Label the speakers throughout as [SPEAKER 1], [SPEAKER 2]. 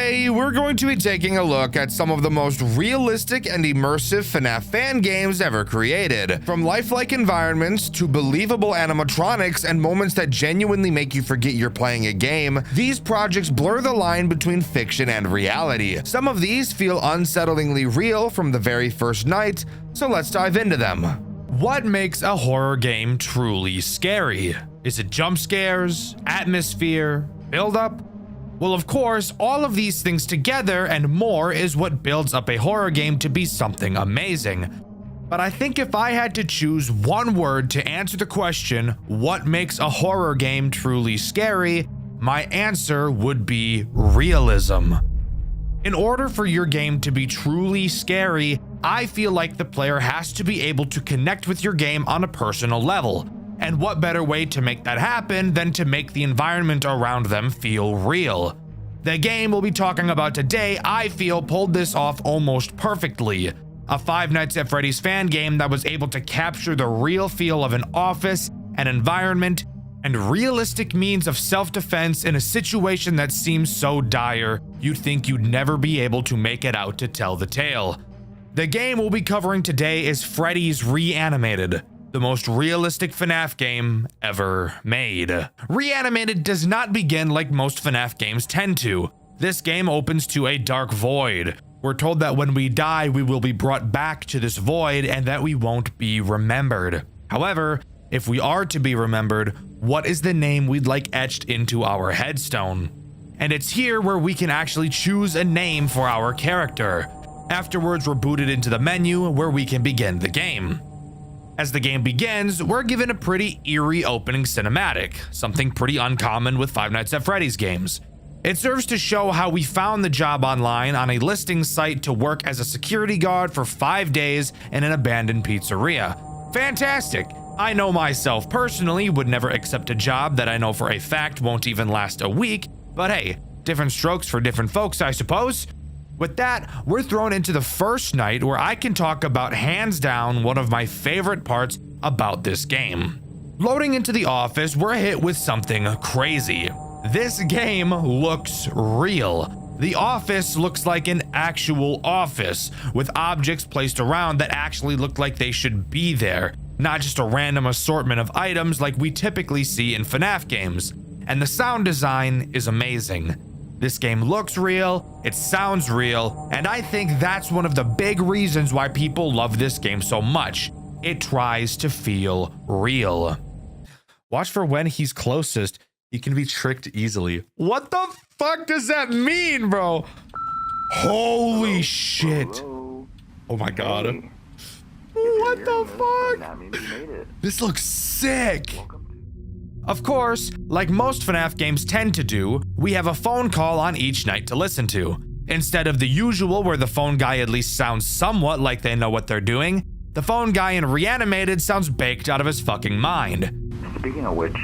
[SPEAKER 1] Today, we're going to be taking a look at some of the most realistic and immersive FNAF fan games ever created. From lifelike environments to believable animatronics and moments that genuinely make you forget you're playing a game, these projects blur the line between fiction and reality. Some of these feel unsettlingly real from the very first night, so let's dive into them.
[SPEAKER 2] What makes a horror game truly scary? Is it jump scares, atmosphere, build-up? Well, of course, all of these things together and more is what builds up a horror game to be something amazing. But I think if I had to choose one word to answer the question, what makes a horror game truly scary, my answer would be realism. In order for your game to be truly scary, I feel like the player has to be able to connect with your game on a personal level. And what better way to make that happen than to make the environment around them feel real? The game we'll be talking about today, I feel, pulled this off almost perfectly. A Five Nights at Freddy's fan game that was able to capture the real feel of an office, an environment, and realistic means of self-defense in a situation that seems so dire you'd think you'd never be able to make it out to tell the tale. The game we'll be covering today is Freddy's Reanimated, the most realistic FNAF game ever made. Reanimated does not begin like most FNAF games tend to. This game opens to a dark void. We're told that when we die, we will be brought back to this void and that we won't be remembered. However, if we are to be remembered, what is the name we'd like etched into our headstone? And it's here where we can actually choose a name for our character. Afterwards, we're booted into the menu where we can begin the game. As the game begins, we're given a pretty eerie opening cinematic, something pretty uncommon with Five Nights at Freddy's games. It serves to show how we found the job online on a listing site to work as a security guard for 5 days in an abandoned pizzeria. Fantastic! I know myself personally would never accept a job that I know for a fact won't even last a week, but hey, different strokes for different folks, I suppose. With that, we're thrown into the first night where I can talk about hands down one of my favorite parts about this game. Loading into the office, we're hit with something crazy. This game looks real. The office looks like an actual office, with objects placed around that actually look like they should be there, not just a random assortment of items like we typically see in FNAF games. And the sound design is amazing. This game looks real, it sounds real, and I think that's one of the big reasons why people love this game so much. It tries to feel real. Watch for when he's closest, he can be tricked easily. What the fuck does that mean, bro? Holy shit.
[SPEAKER 3] Hello.
[SPEAKER 2] Oh my god.
[SPEAKER 3] Hey.
[SPEAKER 2] What the fuck?
[SPEAKER 3] That means you made it.
[SPEAKER 2] This looks sick.
[SPEAKER 3] Welcome.
[SPEAKER 2] Of course, like most FNAF games tend to do, we have a phone call on each night to listen to. Instead of the usual where the phone guy at least sounds somewhat like they know what they're doing, the phone guy in Reanimated sounds baked out of his fucking mind.
[SPEAKER 3] Speaking of which,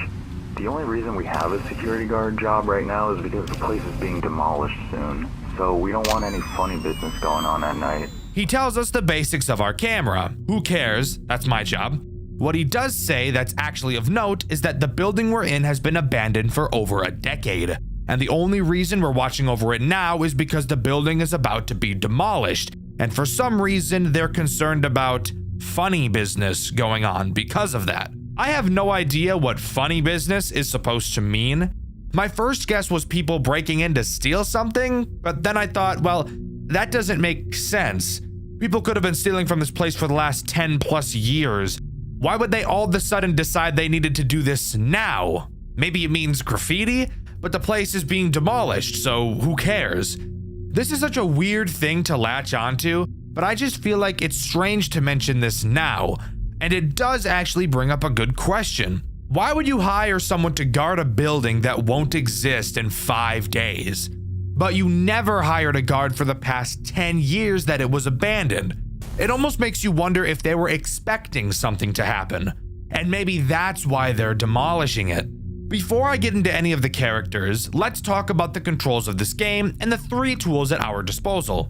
[SPEAKER 3] the only reason we have a security guard job right now is because the place is being demolished soon. So we don't want any funny business going on at night.
[SPEAKER 2] He tells us the basics of our camera. Who cares? That's my job. What he does say that's actually of note is that the building we're in has been abandoned for over a decade. And the only reason we're watching over it now is because the building is about to be demolished. And for some reason, they're concerned about funny business going on because of that. I have no idea what funny business is supposed to mean. My first guess was people breaking in to steal something, but then I thought, well, that doesn't make sense. People could have been stealing from this place for the last 10 plus years. Why would they all of a sudden decide they needed to do this now? Maybe it means graffiti, but the place is being demolished, so who cares? This is such a weird thing to latch onto, but I just feel like it's strange to mention this now. And it does actually bring up a good question. Why would you hire someone to guard a building that won't exist in 5 days? But you never hired a guard for the past 10 years that it was abandoned. It almost makes you wonder if they were expecting something to happen. And maybe that's why they're demolishing it. Before I get into any of the characters, let's talk about the controls of this game and the 3 tools at our disposal.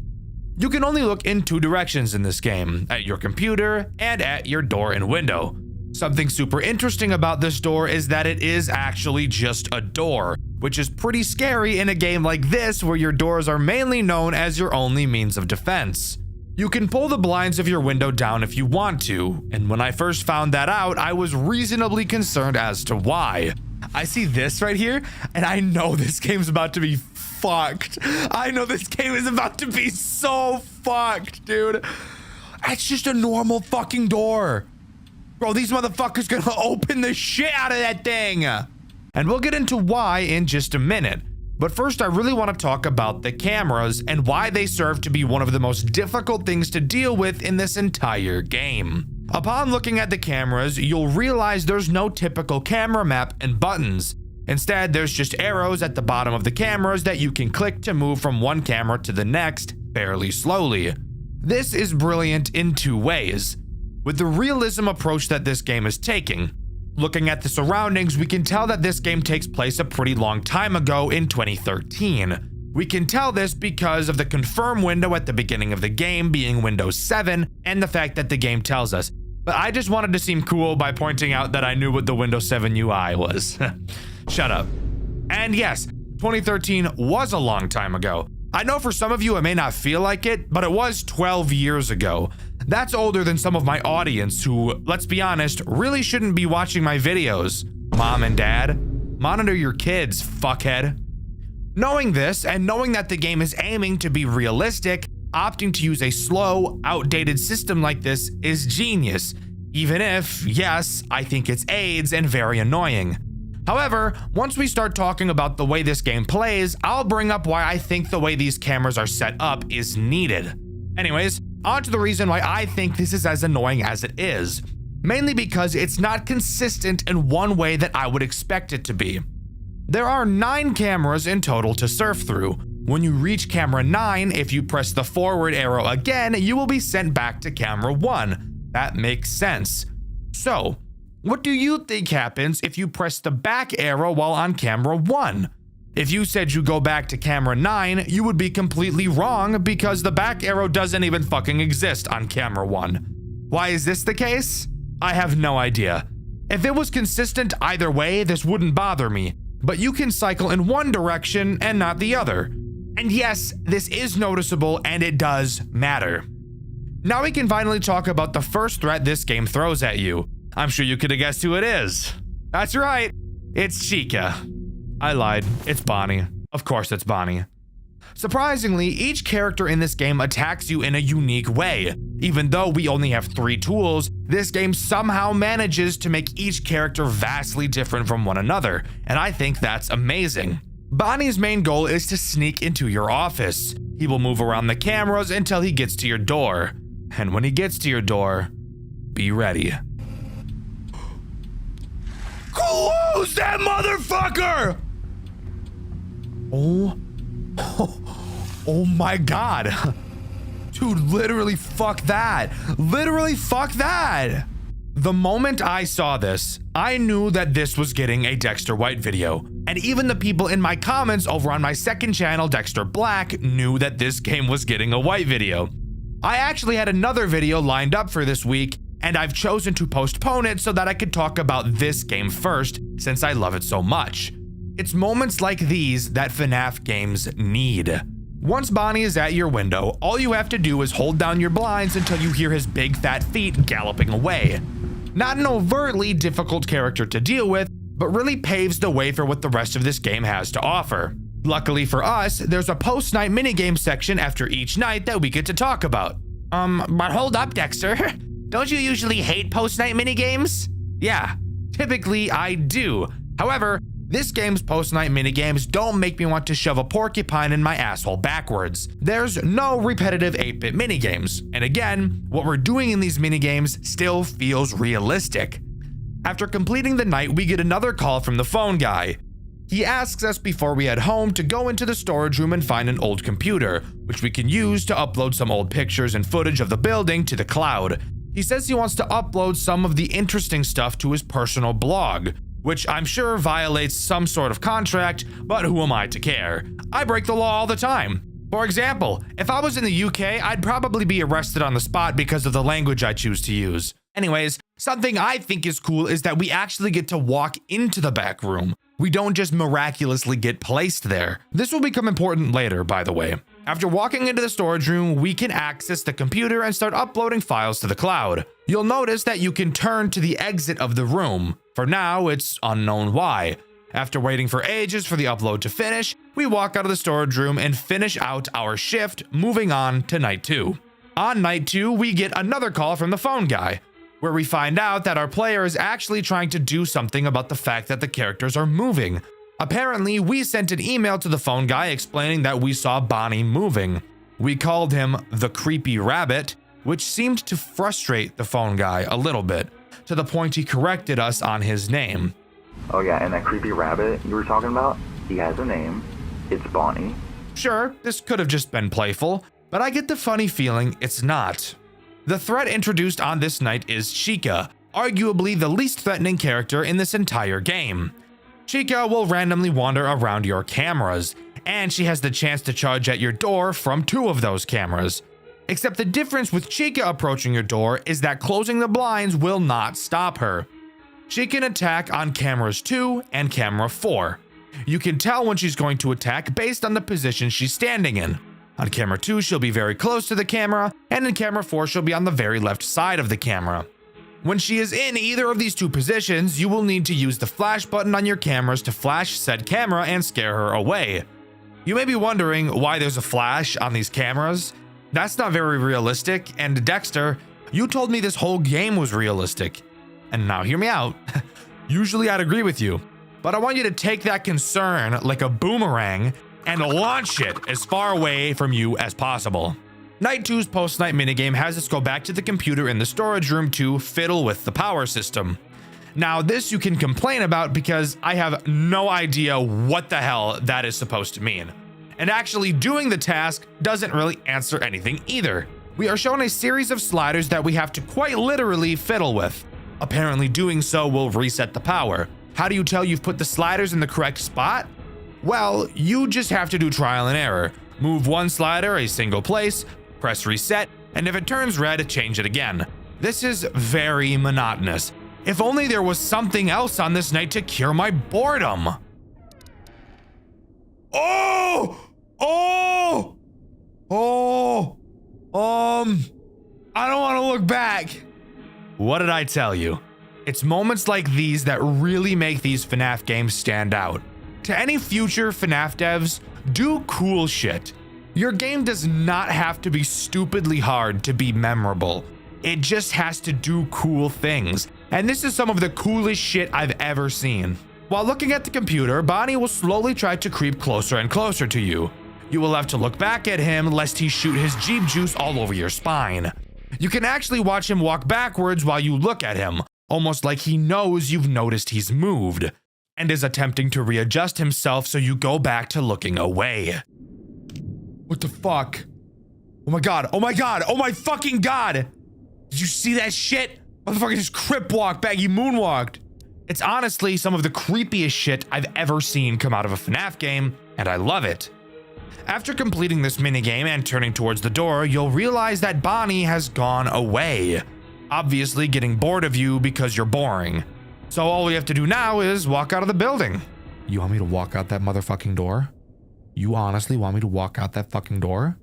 [SPEAKER 2] You can only look in 2 directions in this game, at your computer and at your door and window. Something super interesting about this door is that it is actually just a door. which is pretty scary in a game like this where your doors are mainly known as your only means of defense. You can pull the blinds of your window down if you want to, and when I first found that out, I was reasonably concerned as to why. I see this right here, and I know this game's about to be fucked. I know this game is about to be so fucked, dude. It's just a normal fucking door. Bro, these motherfuckers gonna open the shit out of that thing. And we'll get into why in just a minute. But first, I really want to talk about the cameras and why they serve to be one of the most difficult things to deal with in this entire game. Upon looking at the cameras, you'll realize there's no typical camera map and buttons. Instead, there's just arrows at the bottom of the cameras that you can click to move from one camera to the next fairly slowly. This is brilliant in two ways. With the realism approach that this game is taking, looking at the surroundings, we can tell that this game takes place a pretty long time ago in 2013. We can tell this because of the confirm window at the beginning of the game being Windows 7 and the fact that the game tells us. But I just wanted to seem cool by pointing out that I knew what the Windows 7 UI was. Shut up. And yes, 2013 was a long time ago. I know for some of you it may not feel like it, but it was 12 years ago. That's older than some of my audience who, let's be honest, really shouldn't be watching my videos. Mom and dad, monitor your kids, fuckhead. Knowing this and knowing that the game is aiming to be realistic, opting to use a slow, outdated system like this is genius, even if, yes, I think it's AIDS and very annoying. However, once we start talking about the way this game plays, I'll bring up why I think the way these cameras are set up is needed. Anyways, on to the reason why I think this is as annoying as it is. Mainly because it's not consistent in one way that I would expect it to be. There are 9 cameras in total to surf through. When you reach camera 9, if you press the forward arrow again, you will be sent back to camera 1. That makes sense. So, what do you think happens if you press the back arrow while on camera 1? If you said you go back to camera 9, you would be completely wrong because the back arrow doesn't even fucking exist on camera 1. Why is this the case? I have no idea. If it was consistent either way, this wouldn't bother me, but you can cycle in one direction and not the other. And yes, this is noticeable and it does matter. Now we can finally talk about the first threat this game throws at you. I'm sure you could have guessed who it is. That's right, it's Chica. I lied, it's Bonnie. Of course it's Bonnie. Surprisingly, each character in this game attacks you in a unique way. Even though we only have 3 tools, this game somehow manages to make each character vastly different from one another, and I think that's amazing. Bonnie's main goal is to sneak into your office. He will move around the cameras until he gets to your door. And when he gets to your door, be ready. Close that motherfucker! Oh my god. Dude, literally fuck that. Literally fuck that. The moment I saw this, I knew that this was getting a Dxtr White video. And even the people in my comments over on my second channel, Dxtr Black, knew that this game was getting a white video. I actually had another video lined up for this week, and I've chosen to postpone it so that I could talk about this game first, since I love it so much. It's moments like these that FNAF games need. Once Bonnie is at your window, all you have to do is hold down your blinds until you hear his big fat feet galloping away. Not an overtly difficult character to deal with, but really paves the way for what the rest of this game has to offer. Luckily for us, there's a post-night minigame section after each night that we get to talk about. But hold up, Dxtr. Don't you usually hate post-night minigames? Yeah, typically I do. However, this game's post-night minigames don't make me want to shove a porcupine in my asshole backwards. There's no repetitive 8-bit minigames, and again, what we're doing in these minigames still feels realistic. After completing the night, we get another call from the phone guy. He asks us before we head home to go into the storage room and find an old computer, which we can use to upload some old pictures and footage of the building to the cloud. He says he wants to upload some of the interesting stuff to his personal blog, which I'm sure violates some sort of contract, but who am I to care? I break the law all the time. For example, if I was in the UK, I'd probably be arrested on the spot because of the language I choose to use. Anyways, something I think is cool is that we actually get to walk into the back room. We don't just miraculously get placed there. This will become important later, by the way. After walking into the storage room, we can access the computer and start uploading files to the cloud. You'll notice that you can turn to the exit of the room. For now, it's unknown why. After waiting for ages for the upload to finish, we walk out of the storage room and finish out our shift, moving on to night 2. On night 2, we get another call from the phone guy, where we find out that our player is actually trying to do something about the fact that the characters are moving. Apparently, we sent an email to the phone guy explaining that we saw Bonnie moving. We called him the creepy rabbit, which seemed to frustrate the phone guy a little bit, to the point he corrected us on his name.
[SPEAKER 3] Oh yeah, and that creepy rabbit you were talking about, he has a name. It's Bonnie.
[SPEAKER 2] Sure, this could have just been playful, but I get the funny feeling it's not. The threat introduced on this night is Chica, arguably the least threatening character in this entire game. Chica will randomly wander around your cameras, and she has the chance to charge at your door from 2 of those cameras. Except the difference with Chica approaching your door is that closing the blinds will not stop her. She can attack on cameras 2 and camera 4. You can tell when she's going to attack based on the position she's standing in. On camera 2, she'll be very close to the camera, and in camera 4, she'll be on the very left side of the camera. When she is in either of these 2 positions, you will need to use the flash button on your cameras to flash said camera and scare her away. You may be wondering why there's a flash on these cameras. That's not very realistic, and Dxtr, you told me this whole game was realistic. And now hear me out. Usually I'd agree with you, but I want you to take that concern like a boomerang and launch it as far away from you as possible. Night 2's post-night minigame has us go back to the computer in the storage room to fiddle with the power system. Now this you can complain about because I have no idea what the hell that is supposed to mean. And actually doing the task doesn't really answer anything either. We are shown a series of sliders that we have to quite literally fiddle with. Apparently doing so will reset the power. How do you tell you've put the sliders in the correct spot? Well, you just have to do trial and error. Move one slider a single place, press reset, and if it turns red, change it again. This is very monotonous. If only there was something else on this night to cure my boredom. I don't want to look back. What did I tell you? It's moments like these that really make these FNAF games stand out. To any future FNAF devs, do cool shit. Your game does not have to be stupidly hard to be memorable. It just has to do cool things. And this is some of the coolest shit I've ever seen. While looking at the computer, Bonnie will slowly try to creep closer and closer to you. You will have to look back at him lest he shoot his Jeep juice all over your spine. You can actually watch him walk backwards while you look at him, almost like he knows you've noticed he's moved, and is attempting to readjust himself so you go back to looking away. What the fuck? Oh my god, oh my god, oh my fucking god! Did you see that shit? Motherfucker just crip walked back, he moonwalked. It's honestly some of the creepiest shit I've ever seen come out of a FNAF game, and I love it. After completing this minigame and turning towards the door, you'll realize that Bonnie has gone away. Obviously getting bored of you because you're boring. So all we have to do now is walk out of the building. You want me to walk out that motherfucking door? You honestly want me to walk out that fucking door?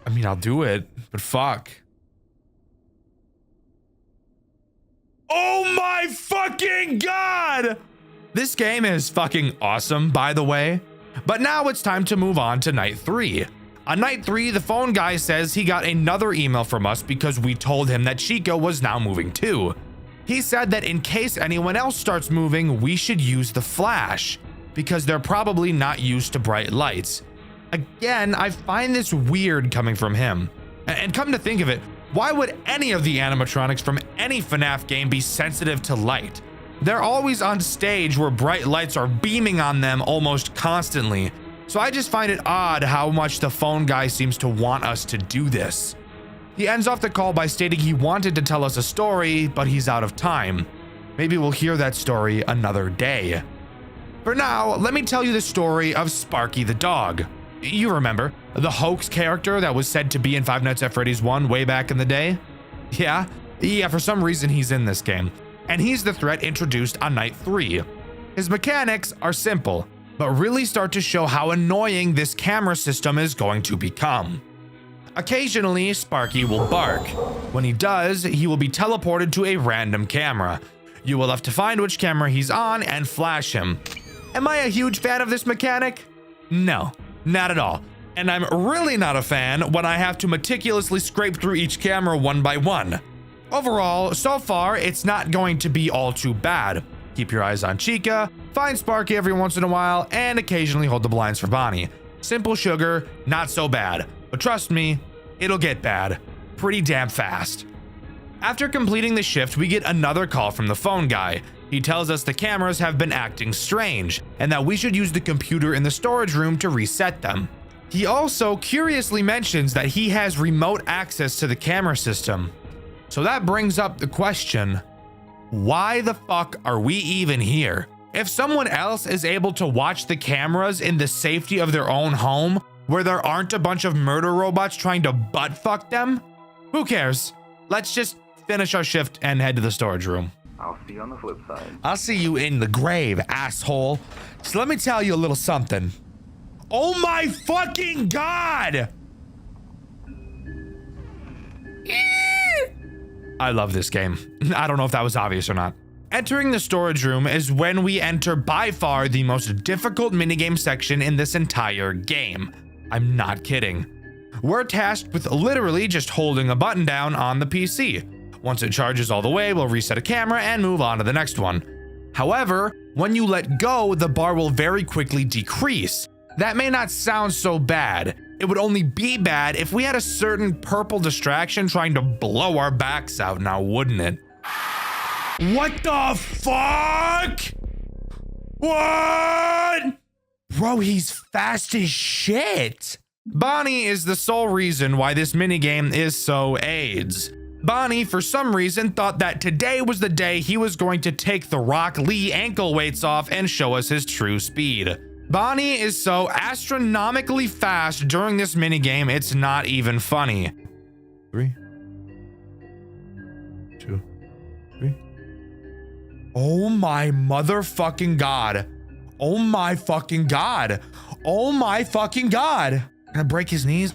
[SPEAKER 2] I mean, I'll do it, but fuck. Oh my fucking god! This game is fucking awesome, by the way. But now it's time to move on to night 3. On night 3, the phone guy says he got another email from us because we told him that Chica was now moving too. He said that in case anyone else starts moving, we should use the flash, because they're probably not used to bright lights. Again, I find this weird coming from him. And come to think of it, why would any of the animatronics from any FNAF game be sensitive to light? They're always on stage where bright lights are beaming on them almost constantly. So I just find it odd how much the phone guy seems to want us to do this. He ends off the call by stating he wanted to tell us a story, but he's out of time. Maybe we'll hear that story another day. For now, let me tell you the story of Sparky the dog. You remember, the hoax character that was said to be in Five Nights at Freddy's 1 way back in the day? Yeah, for some reason he's in this game. And he's the threat introduced on night 3. His mechanics are simple, but really start to show how annoying this camera system is going to become. Occasionally, Sparky will bark. When he does, he will be teleported to a random camera. You will have to find which camera he's on and flash him. Am I a huge fan of this mechanic? No, not at all. And I'm really not a fan when I have to meticulously scrape through each camera one by one. Overall, so far, it's not going to be all too bad. Keep your eyes on Chica, find Sparky every once in a while, and occasionally hold the blinds for Bonnie. Simple sugar, not so bad. But trust me, it'll get bad pretty damn fast. After completing the shift, we get another call from the phone guy. He tells us the cameras have been acting strange, and that we should use the computer in the storage room to reset them. He also curiously mentions that he has remote access to the camera system. So that brings up the question, why the fuck are we even here? If someone else is able to watch the cameras in the safety of their own home, where there aren't a bunch of murder robots trying to butt fuck them, who cares? Let's just finish our shift and head to the storage room.
[SPEAKER 3] I'll see you on the flip side.
[SPEAKER 1] I'll see you in the grave, asshole. So let me tell you a little something.
[SPEAKER 2] Oh my fucking god! I love this game. I don't know if that was obvious or not. Entering the storage room is when we enter by far the most difficult minigame section in this entire game. I'm not kidding. We're tasked with literally just holding a button down on the PC. Once it charges all the way, we'll reset a camera and move on to the next one. However, when you let go, the bar will very quickly decrease. That may not sound so bad. It would only be bad if we had a certain purple distraction trying to blow our backs out now, wouldn't it? What the fuck? What? Bro, he's fast as shit. Bonnie is the sole reason why this minigame is so AIDS. Bonnie, for some reason, thought that today was the day he was going to take the Rock Lee ankle weights off and show us his true speed. Bonnie is so astronomically fast during this minigame, it's not even funny. 3, 2, 3. Oh my motherfucking god. Oh my fucking god. Oh my fucking god. Gonna break his knees?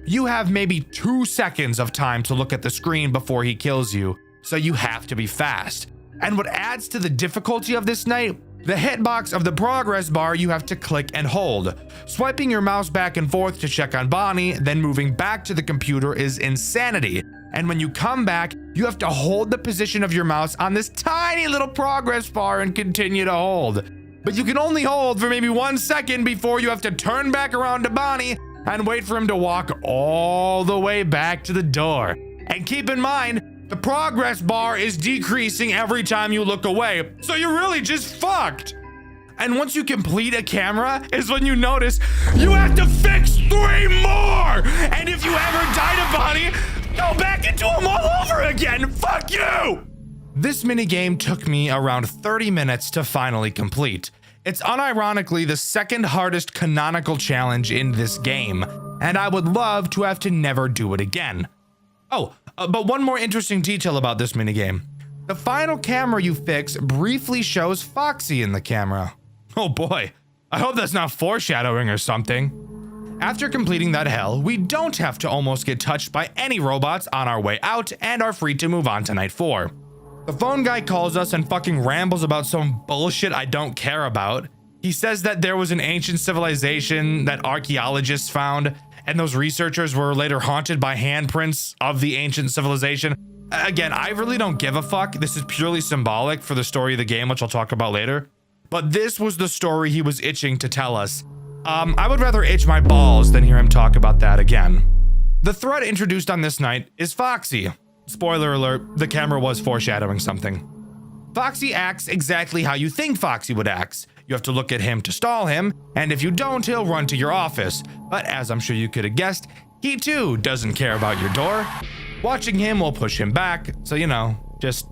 [SPEAKER 2] You have maybe 2 seconds of time to look at the screen before he kills you, so you have to be fast. And what adds to the difficulty of this night, the hitbox of the progress bar you have to click and hold. Swiping your mouse back and forth to check on Bonnie, then moving back to the computer is insanity. And when you come back, you have to hold the position of your mouse on this tiny little progress bar and continue to hold. But you can only hold for maybe 1 second before you have to turn back around to Bonnie and wait for him to walk all the way back to the door. And keep in mind, the progress bar is decreasing every time you look away, so you're really just fucked. And once you complete a camera is when you notice you have to fix 3 more. And if you ever die to Bonnie, go back into them all over again. Fuck you. This minigame took me around 30 minutes to finally complete. It's unironically the second hardest canonical challenge in this game, and I would love to have to never do it again. Oh, but one more interesting detail about this minigame. The final camera you fix briefly shows Foxy in the camera. Oh boy, I hope that's not foreshadowing or something. After completing that hell, we don't have to almost get touched by any robots on our way out and are free to move on to night 4. The phone guy calls us and fucking rambles about some bullshit I don't care about. He says that there was an ancient civilization that archaeologists found, and those researchers were later haunted by handprints of the ancient civilization. Again, I really don't give a fuck. This is purely symbolic for the story of the game, which I'll talk about later. But this was the story he was itching to tell us. I would rather itch my balls than hear him talk about that again. The threat introduced on this night is Foxy. Spoiler alert, the camera was foreshadowing something. Foxy acts exactly how you think Foxy would act. You have to look at him to stall him, and if you don't, he'll run to your office. But as I'm sure you could have guessed, he too doesn't care about your door. Watching him will push him back, so you know, just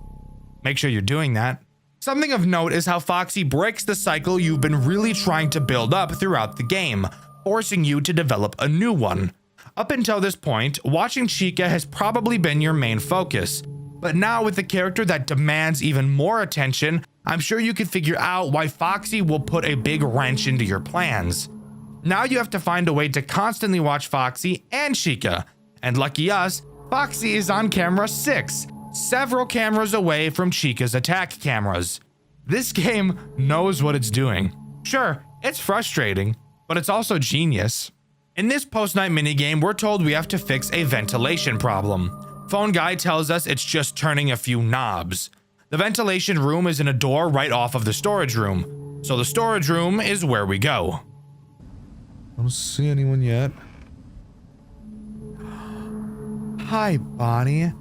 [SPEAKER 2] make sure you're doing that. Something of note is how Foxy breaks the cycle you've been really trying to build up throughout the game, forcing you to develop a new one. Up until this point, watching Chica has probably been your main focus, But now with a character that demands even more attention, I'm sure you could figure out why Foxy will put a big wrench into your plans. Now you have to find a way to constantly watch Foxy and Chica. And lucky us, Foxy is on camera 6, several cameras away from Chica's attack cameras. This game knows what it's doing. Sure, it's frustrating, but it's also genius. In this post-night minigame, we're told we have to fix a ventilation problem. Phone guy tells us it's just turning a few knobs. The ventilation room is in a door right off of the storage room, so the storage room is where we go.
[SPEAKER 1] I don't see anyone yet. Hi, Bonnie.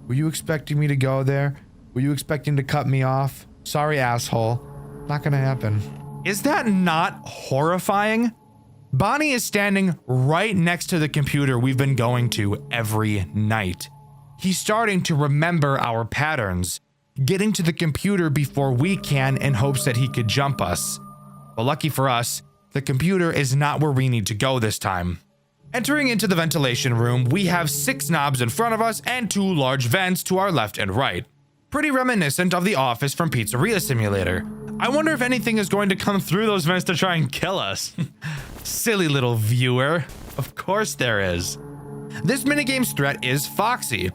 [SPEAKER 1] Were you expecting me to go there? Were you expecting to cut me off? Sorry, asshole. Not gonna happen.
[SPEAKER 2] Is that not horrifying? Bonnie is standing right next to the computer we've been going to every night. He's starting to remember our patterns, getting to the computer before we can in hopes that he could jump us. But lucky for us, the computer is not where we need to go this time. Entering into the ventilation room, we have 6 knobs in front of us and 2 large vents to our left and right. Pretty reminiscent of the office from Pizzeria Simulator. I wonder if anything is going to come through those vents to try and kill us. Silly little viewer. Of course there is. This minigame's threat is Foxy.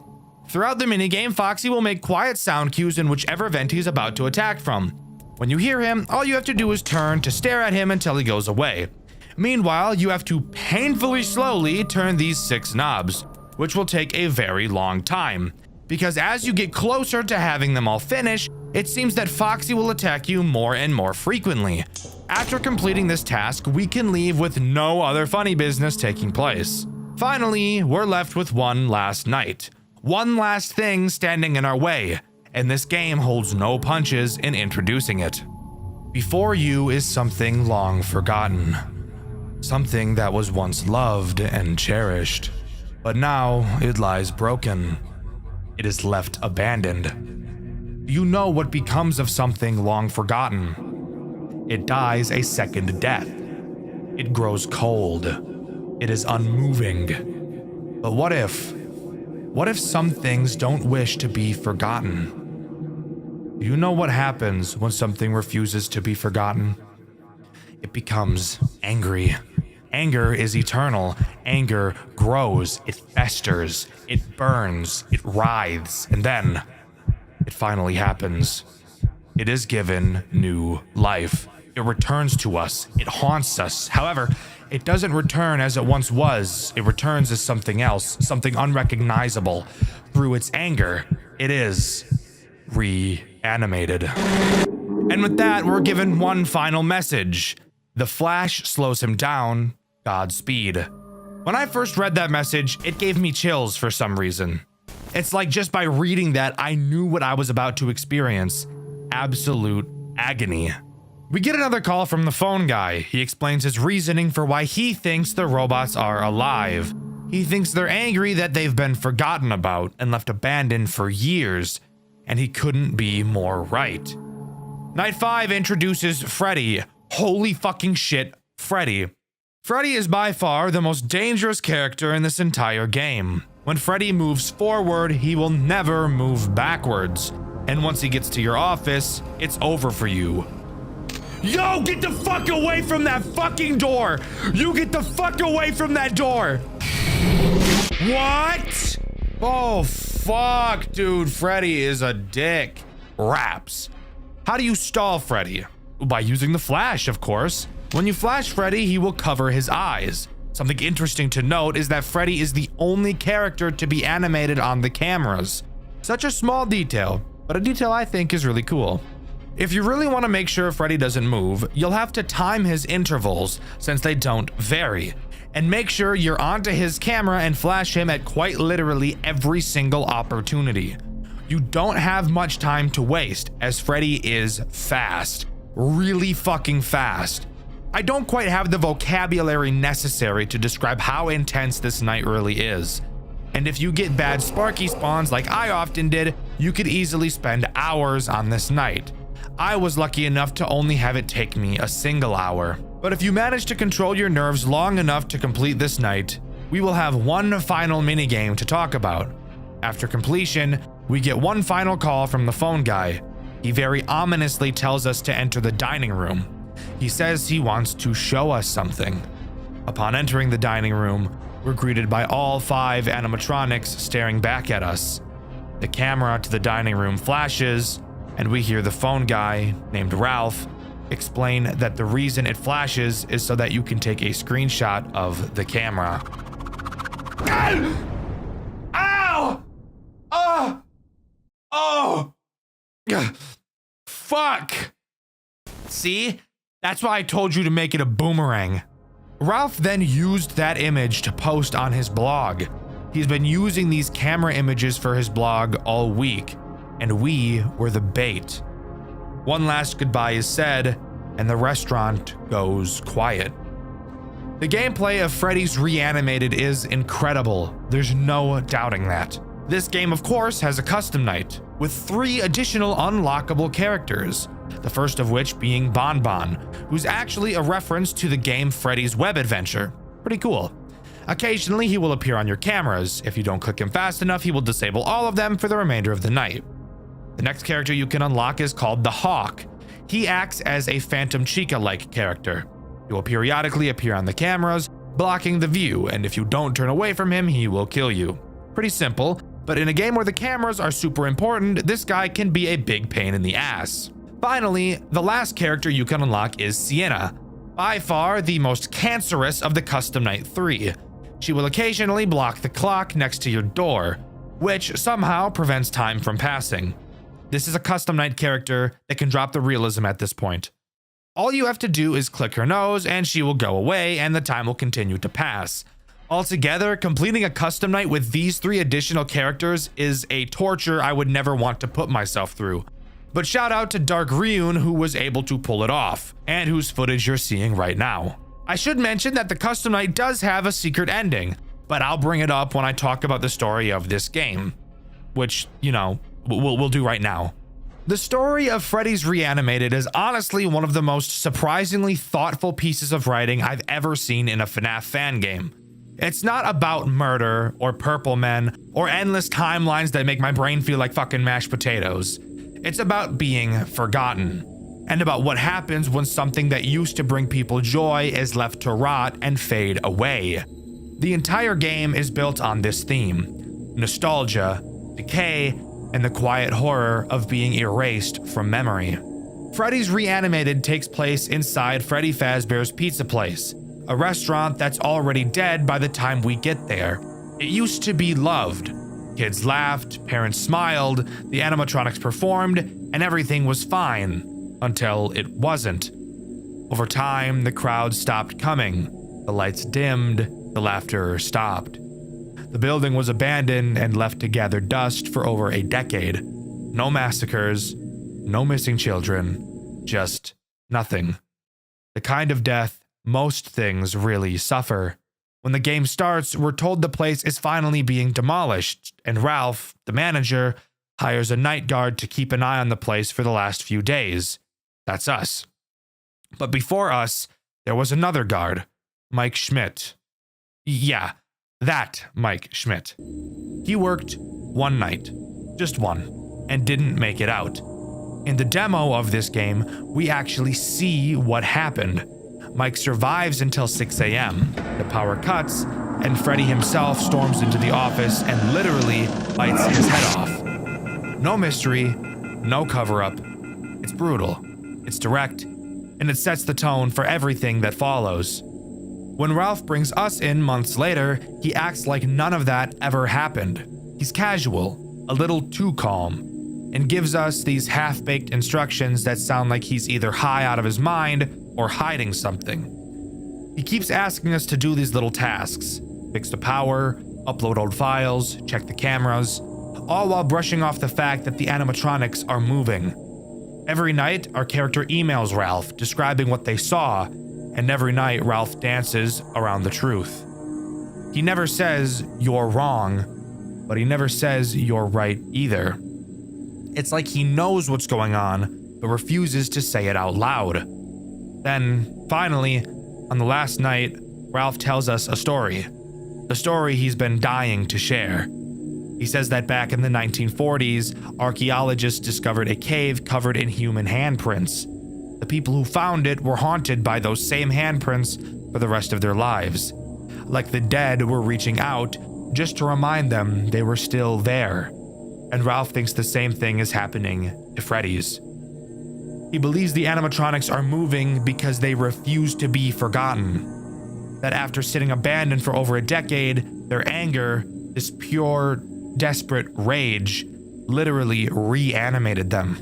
[SPEAKER 2] Throughout the minigame, Foxy will make quiet sound cues in whichever vent he's about to attack from. When you hear him, all you have to do is turn to stare at him until he goes away. Meanwhile, you have to painfully slowly turn these 6 knobs, which will take a very long time. Because as you get closer to having them all finish, it seems that Foxy will attack you more and more frequently. After completing this task, we can leave with no other funny business taking place. Finally, we're left with one last night. One last thing standing in our way, and this game holds no punches in introducing it. Before you is something long forgotten. Something that was once loved and cherished, but now it lies broken. It is left abandoned. You know what becomes of something long forgotten. It dies a second death. It grows cold. It is unmoving. But what if some things don't wish to be forgotten? Do you know what happens when something refuses to be forgotten? It becomes angry. Anger is eternal. Anger grows, it festers, it burns, it writhes, and then it finally happens. It is given new life. It returns to us. It haunts us. However, it doesn't return as it once was. It returns as something else, something unrecognizable. Through its anger, it is reanimated. And with that, we're given one final message. The flash slows him down. Godspeed. When I first read that message, it gave me chills for some reason. It's like just by reading that, I knew what I was about to experience. Absolute agony. We get another call from the phone guy. He explains his reasoning for why he thinks the robots are alive. He thinks they're angry that they've been forgotten about and left abandoned for years, and he couldn't be more right. Night 5 introduces Freddy. Holy fucking shit, Freddy. Freddy is by far the most dangerous character in this entire game. When Freddy moves forward, he will never move backwards. And once he gets to your office, it's over for you. Yo, get the fuck away from that fucking door! You get the fuck away from that door! What? Oh, fuck, dude. Freddy is a dick. Raps. How do you stall Freddy? By using the flash, of course. When you flash Freddy, he will cover his eyes. Something interesting to note is that Freddy is the only character to be animated on the cameras. Such a small detail, but a detail I think is really cool. If you really want to make sure Freddy doesn't move, you'll have to time his intervals, since they don't vary, and make sure you're onto his camera and flash him at quite literally every single opportunity. You don't have much time to waste, as Freddy is fast. Really fucking fast. I don't quite have the vocabulary necessary to describe how intense this night really is. And if you get bad Sparky spawns like I often did, you could easily spend hours on this night. I was lucky enough to only have it take me a single hour. But if you manage to control your nerves long enough to complete this night, we will have one final minigame to talk about. After completion, We get one final call from the phone guy. He very ominously tells us to enter the dining room. He says he wants to show us something. Upon entering the dining room, we're greeted by all 5 animatronics staring back at us. The camera to the dining room flashes, and we hear the phone guy, named Ralph, explain that the reason it flashes is so that you can take a screenshot of the camera. Ow! Oh! Oh! Fuck! See? That's why I told you to make it a boomerang. Ralph then used that image to post on his blog. He's been using these camera images for his blog all week, and we were the bait. One last goodbye is said, and the restaurant goes quiet. The gameplay of Freddy's Reanimated is incredible. There's no doubting that. This game, of course, has a custom night with 3 additional unlockable characters. The first of which being Bon Bon, who's actually a reference to the game Freddy's Web Adventure. Pretty cool. Occasionally, he will appear on your cameras. If you don't click him fast enough, he will disable all of them for the remainder of the night. The next character you can unlock is called the Hawk. He acts as a Phantom Chica-like character. He will periodically appear on the cameras, blocking the view, and if you don't turn away from him, he will kill you. Pretty simple, but in a game where the cameras are super important, this guy can be a big pain in the ass. Finally, the last character you can unlock is Sienna, by far the most cancerous of the Custom Night 3. She will occasionally block the clock next to your door, which somehow prevents time from passing. This is a Custom Night character that can drop the realism at this point. All you have to do is click her nose and she will go away and the time will continue to pass. Altogether, completing a custom night with these 3 additional characters is a torture I would never want to put myself through. But shout out to Dark Ryun who was able to pull it off, and whose footage you're seeing right now. I should mention that the custom night does have a secret ending, but I'll bring it up when I talk about the story of this game. Which, you know, we'll do right now. The story of Freddy's Reanimated is honestly one of the most surprisingly thoughtful pieces of writing I've ever seen in a FNAF fan game. It's not about murder, or purple men, or endless timelines that make my brain feel like fucking mashed potatoes. It's about being forgotten, and about what happens when something that used to bring people joy is left to rot and fade away. The entire game is built on this theme: nostalgia, decay, and the quiet horror of being erased from memory. Freddy's Reanimated takes place inside Freddy Fazbear's Pizza Place, a restaurant that's already dead by the time we get there. It used to be loved. Kids laughed, parents smiled, the animatronics performed, and everything was fine. Until it wasn't. Over time, the crowd stopped coming. The lights dimmed, the laughter stopped. The building was abandoned and left to gather dust for over a decade. No massacres, no missing children, just nothing. The kind of death most things really suffer. When the game starts, we're told the place is finally being demolished, and Ralph, the manager, hires a night guard to keep an eye on the place for the last few days. That's us. But before us, there was another guard, Mike Schmidt. Yeah, that Mike Schmidt. He worked one night, just one, and didn't make it out. In the demo of this game, we actually see what happened. Mike survives until 6 a.m. The power cuts, and Freddy himself storms into the office and literally bites his head off. No mystery, no cover-up. It's brutal, it's direct, and it sets the tone for everything that follows. When Ralph brings us in months later, he acts like none of that ever happened. He's casual, a little too calm, and gives us these half-baked instructions that sound like he's either high out of his mind or hiding something. He keeps asking us to do these little tasks: fix the power, upload old files, check the cameras, all while brushing off the fact that the animatronics are moving. Every night, our character emails Ralph describing what they saw, and every night Ralph dances around the truth. He never says, "You're wrong," but he never says, "You're right" either. It's like he knows what's going on, but refuses to say it out loud. Then, finally, on the last night, Ralph tells us a story. The story he's been dying to share. He says that back in the 1940s, archaeologists discovered a cave covered in human handprints. The people who found it were haunted by those same handprints for the rest of their lives. Like the dead were reaching out just to remind them they were still there. And Ralph thinks the same thing is happening to Freddy's. He believes the animatronics are moving because they refuse to be forgotten. That after sitting abandoned for over a decade, their anger, this pure, desperate rage, literally reanimated them.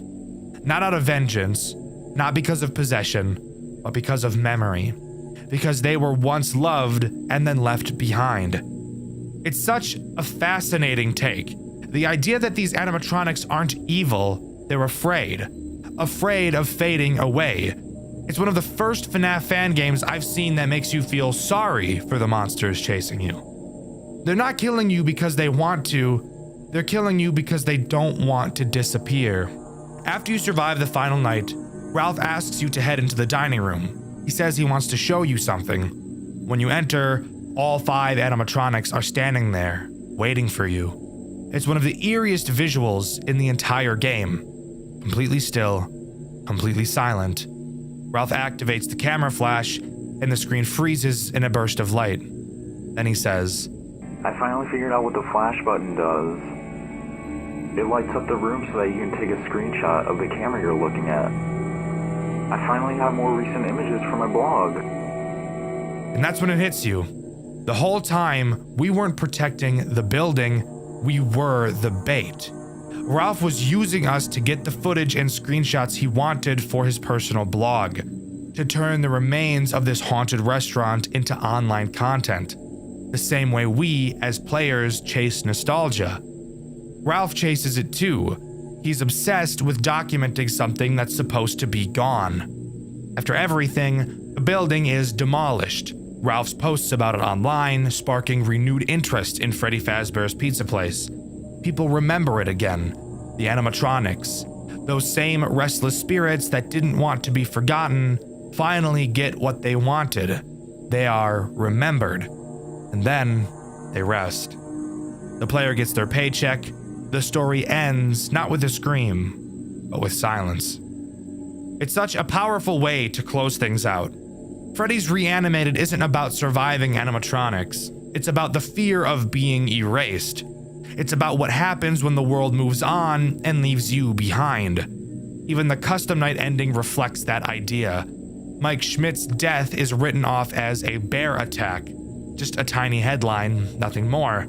[SPEAKER 2] Not out of vengeance, not because of possession, but because of memory. Because they were once loved and then left behind. It's such a fascinating take. The idea that these animatronics aren't evil, they're afraid. Afraid of fading away. It's one of the first FNAF fan games I've seen that makes you feel sorry for the monsters chasing you. They're not killing you because they want to, they're killing you because they don't want to disappear. After you survive the final night, Ralph asks you to head into the dining room. He says he wants to show you something. When you enter, all 5 animatronics are standing there, waiting for you. It's one of the eeriest visuals in the entire game. Completely still, completely silent. Ralph activates the camera flash, and the screen freezes in a burst of light. Then he says,
[SPEAKER 3] I finally figured out what the flash button does. It lights up the room so that you can take a screenshot of the camera you're looking at. I finally have more recent images for my blog.
[SPEAKER 2] And that's when it hits you. The whole time, we weren't protecting the building, we were the bait. Ralph was using us to get the footage and screenshots he wanted for his personal blog, to turn the remains of this haunted restaurant into online content, the same way we, as players, chase nostalgia. Ralph chases it too. He's obsessed with documenting something that's supposed to be gone. After everything, the building is demolished. Ralph's posts about it online, sparking renewed interest in Freddy Fazbear's Pizza Place. People remember it again. The animatronics, those same restless spirits that didn't want to be forgotten, finally get what they wanted. They are remembered. And then they rest. The player gets their paycheck. The story ends not with a scream, but with silence. It's such a powerful way to close things out. Freddy's Reanimated isn't about surviving animatronics. It's about the fear of being erased. It's about what happens when the world moves on and leaves you behind. Even the custom night ending reflects that idea. Mike Schmidt's death is written off as a bear attack. Just a tiny headline, nothing more.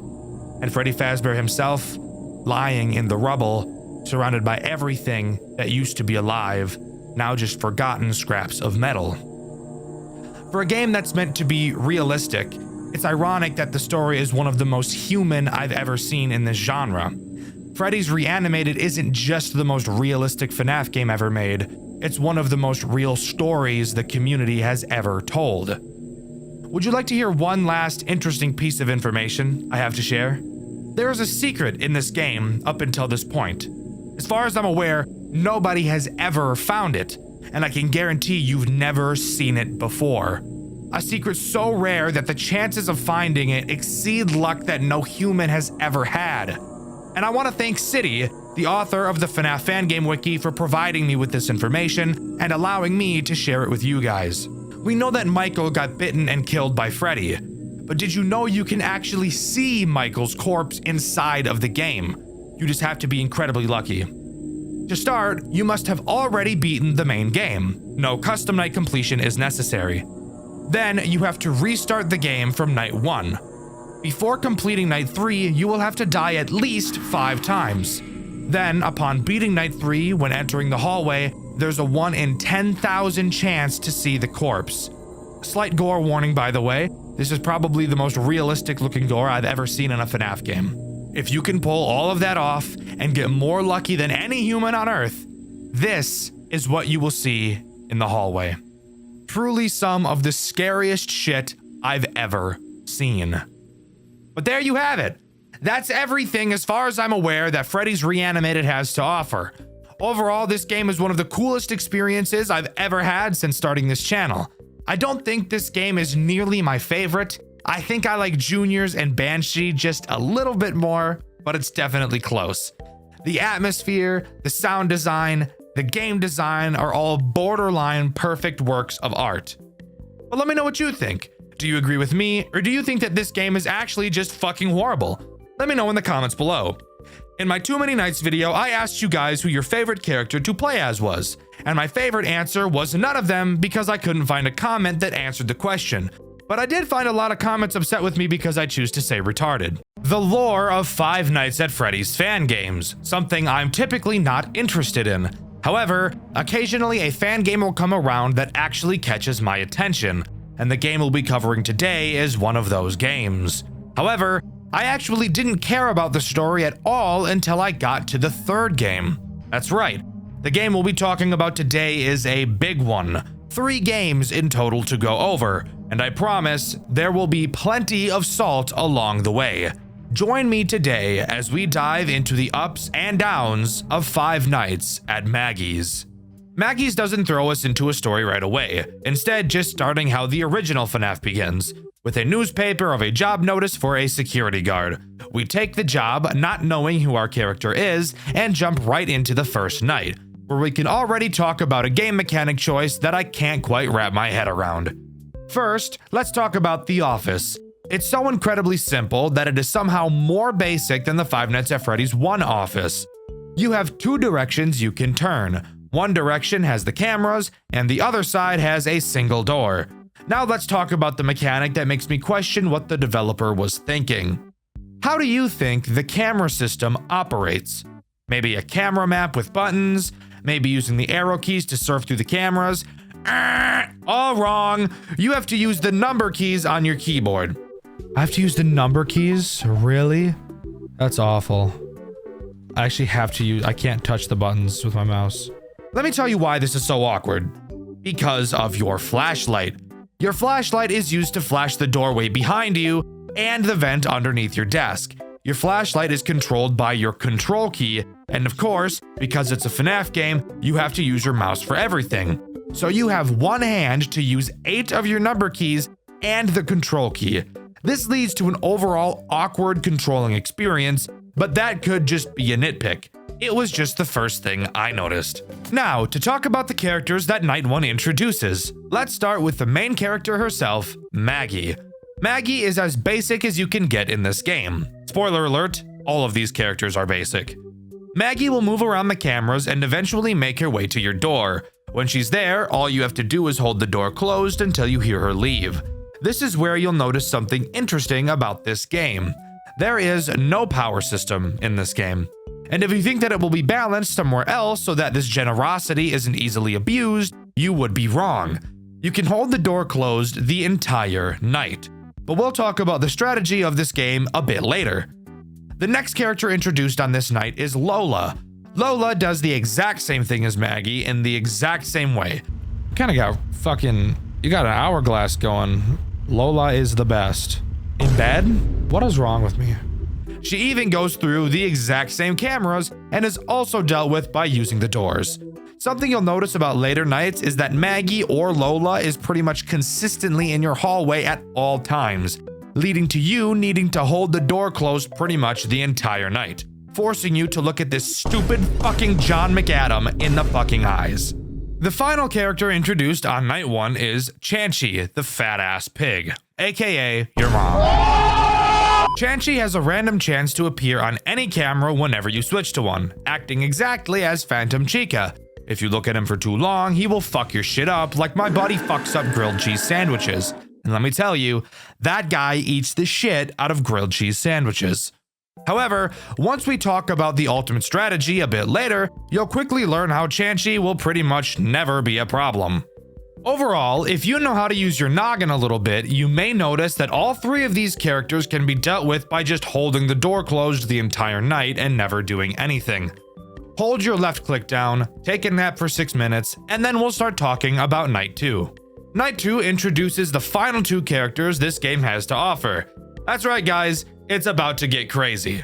[SPEAKER 2] And Freddy Fazbear himself, lying in the rubble, surrounded by everything that used to be alive, now just forgotten scraps of metal. For a game that's meant to be realistic, it's ironic that the story is one of the most human I've ever seen in this genre. Freddy's Reanimated isn't just the most realistic FNAF game ever made, it's one of the most real stories the community has ever told. Would you like to hear one last interesting piece of information I have to share? There is a secret in this game up until this point. As far as I'm aware, nobody has ever found it, and I can guarantee you've never seen it before. A secret so rare that the chances of finding it exceed luck that no human has ever had. And I want to thank City, the author of the FNAF Fan Game Wiki, for providing me with this information and allowing me to share it with you guys. We know that Michael got bitten and killed by Freddy, but did you know you can actually see Michael's corpse inside of the game? You just have to be incredibly lucky. To start, you must have already beaten the main game. No custom night completion is necessary. Then you have to restart the game from night 1. Before completing night 3, you will have to die at least 5 times. Then, upon beating night 3, when entering the hallway, there's a 1 in 10,000 chance to see the corpse. Slight gore warning, by the way. This is probably the most realistic looking gore I've ever seen in a FNAF game. If you can pull all of that off and get more lucky than any human on Earth, this is what you will see in the hallway. Truly some of the scariest shit I've ever seen. But there you have it. That's everything as far as I'm aware that Freddy's Reanimated has to offer. Overall, this game is one of the coolest experiences I've ever had since starting this channel. I don't think this game is nearly my favorite. I think I like Juniors and Banshee just a little bit more, but it's definitely close. The atmosphere, the sound design, the game design are all borderline perfect works of art. But let me know what you think. Do you agree with me, or do you think that this game is actually just fucking horrible? Let me know in the comments below. In my Too Many Nights video, I asked you guys who your favorite character to play as was, and my favorite answer was none of them because I couldn't find a comment that answered the question. But I did find a lot of comments upset with me because I choose to say retarded. The lore of Five Nights at Freddy's fan games, something I'm typically not interested in. However, occasionally a fan game will come around that actually catches my attention, and the game we'll be covering today is one of those games. However, I actually didn't care about the story at all until I got to the third game. That's right, the game we'll be talking about today is a big one. 3 games in total to go over, and I promise there will be plenty of salt along the way. Join me today as we dive into the ups and downs of Five Nights at Maggie's. Maggie's doesn't throw us into a story right away, instead just starting how the original FNAF begins, with a newspaper of a job notice for a security guard. We take the job, not knowing who our character is, and jump right into the first night, where we can already talk about a game mechanic choice that I can't quite wrap my head around. First, let's talk about the office. It's so incredibly simple that it is somehow more basic than the Five Nights at Freddy's 1 office. You have 2 directions you can turn. One direction has the cameras, and the other side has a single door. Now let's talk about the mechanic that makes me question what the developer was thinking. How do you think the camera system operates? Maybe a camera map with buttons, maybe using the arrow keys to surf through the cameras? All wrong. You have to use the number keys on your keyboard. I have to use the number keys? Really? That's awful. I actually have to use, I can't touch the buttons with my mouse. Let me tell you why this is so awkward. Because of your flashlight. Your flashlight is used to flash the doorway behind you and the vent underneath your desk. Your flashlight is controlled by your control key, and of course, because it's a FNAF game, you have to use your mouse for everything. So you have one hand to use 8 of your number keys and the control key. This leads to an overall awkward controlling experience, but that could just be a nitpick. It was just the first thing I noticed. Now, to talk about the characters that Night 1 introduces. Let's start with the main character herself, Maggie. Maggie is as basic as you can get in this game. Spoiler alert, all of these characters are basic. Maggie will move around the cameras and eventually make her way to your door. When she's there, all you have to do is hold the door closed until you hear her leave. This is where you'll notice something interesting about this game. There is no power system in this game. And if you think that it will be balanced somewhere else so that this generosity isn't easily abused, you would be wrong. You can hold the door closed the entire night. But we'll talk about the strategy of this game a bit later. The next character introduced on this night is Lola. Lola does the exact same thing as Maggie in the exact same way. Kinda got fucking, you got an hourglass going. Lola is the best. In bed? What is wrong with me? She even goes through the exact same cameras and is also dealt with by using the doors. Something you'll notice about later nights is that Maggie or Lola is pretty much consistently in your hallway at all times, leading to you needing to hold the door closed pretty much the entire night, forcing you to look at this stupid fucking John McAdam in the fucking eyes. The final character introduced on Night 1 is Chanchy, the fat-ass pig, aka your mom. Chanchy has a random chance to appear on any camera whenever you switch to one, acting exactly as Phantom Chica. If you look at him for too long, he will fuck your shit up like my buddy fucks up grilled cheese sandwiches. And let me tell you, that guy eats the shit out of grilled cheese sandwiches. However, once we talk about the ultimate strategy a bit later, you'll quickly learn how Chanchy will pretty much never be a problem. Overall, if you know how to use your noggin a little bit, you may notice that all 3 of these characters can be dealt with by just holding the door closed the entire night and never doing anything. Hold your left click down, take a nap for 6 minutes, and then we'll start talking about Night 2. Night 2 introduces the final 2 characters this game has to offer. That's right guys, it's about to get crazy.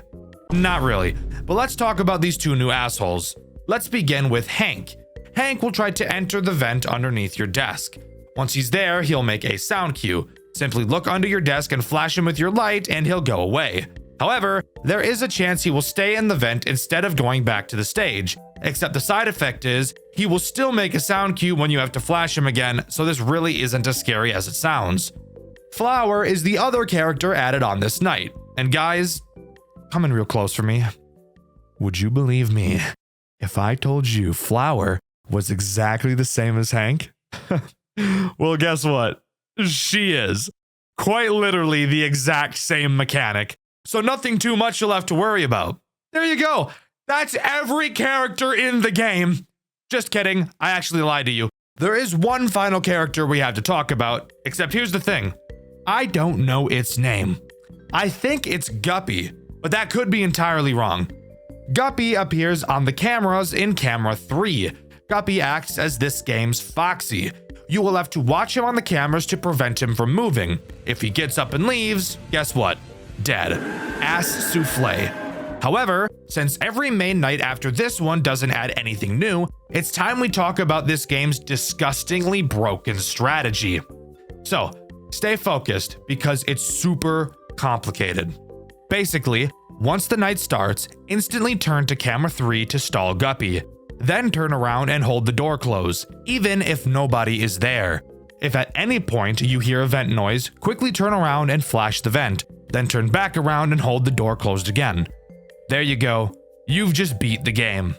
[SPEAKER 2] Not really, but let's talk about these 2 new assholes. Let's begin with Hank. Hank will try to enter the vent underneath your desk. Once he's there, he'll make a sound cue. Simply look under your desk and flash him with your light and he'll go away. However, there is a chance he will stay in the vent instead of going back to the stage, except the side effect is he will still make a sound cue when you have to flash him again, so this really isn't as scary as it sounds. Flower is the other character added on this night, and guys, come in real close for me. Would you believe me if I told you Flower was exactly the same as Hank? Well, guess what? She is. Quite literally the exact same mechanic. So nothing too much you'll have to worry about. There you go. That's every character in the game. Just kidding. I actually lied to you. There is one final character we have to talk about, except here's the thing. I don't know its name. I think it's Guppy, but that could be entirely wrong. Guppy appears on the cameras in camera 3. Guppy acts as this game's Foxy. You will have to watch him on the cameras to prevent him from moving. If he gets up and leaves, guess what? Dead. Ass souffle. However, since every main night after this one doesn't add anything new, it's time we talk about this game's disgustingly broken strategy. So, stay focused because it's super complicated. Basically, once the night starts, instantly turn to camera 3 to stall Guppy. Then turn around and hold the door closed, even if nobody is there. If at any point you hear a vent noise, quickly turn around and flash the vent, then turn back around and hold the door closed again. There you go. You've just beat the game.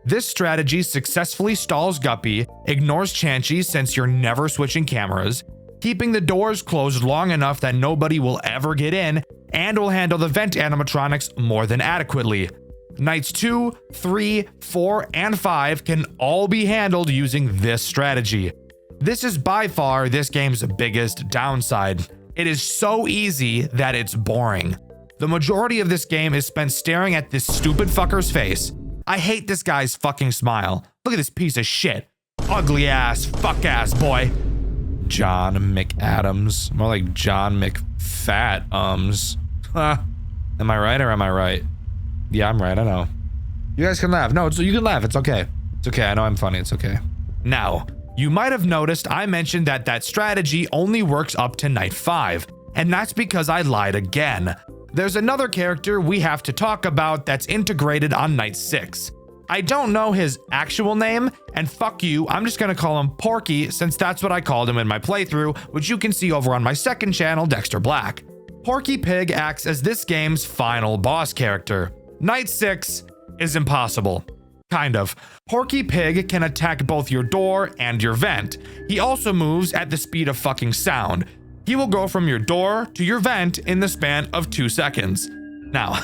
[SPEAKER 2] This strategy successfully stalls Guppy, ignores Chanchy since you're never switching cameras, keeping the doors closed long enough that nobody will ever get in, and will handle the vent animatronics more than adequately. Nights 2, 3, 4, and 5 can all be handled using this strategy. This is by far this game's biggest downside. It is so easy that it's boring. The majority of this game is spent staring at this stupid fucker's face. I hate this guy's fucking smile. Look at this piece of shit. Ugly ass, fuck ass boy. John McAdams. More like John McFat-ums. Am I right or am I right? Yeah, I'm right, I know. You guys can laugh. No, you can laugh, it's okay. It's okay, I know I'm funny, it's okay. Now, you might have noticed I mentioned that strategy only works up to night 5, and that's because I lied again. There's another character we have to talk about that's integrated on night 6. I don't know his actual name, and fuck you, I'm just gonna call him Porky since that's what I called him in my playthrough, which you can see over on my second channel, Dxtr Black. Porky Pig acts as this game's final boss character. Night 6 is impossible. Kind of. Porky Pig can attack both your door and your vent. He also moves at the speed of fucking sound. He will go from your door to your vent in the span of 2 seconds. Now,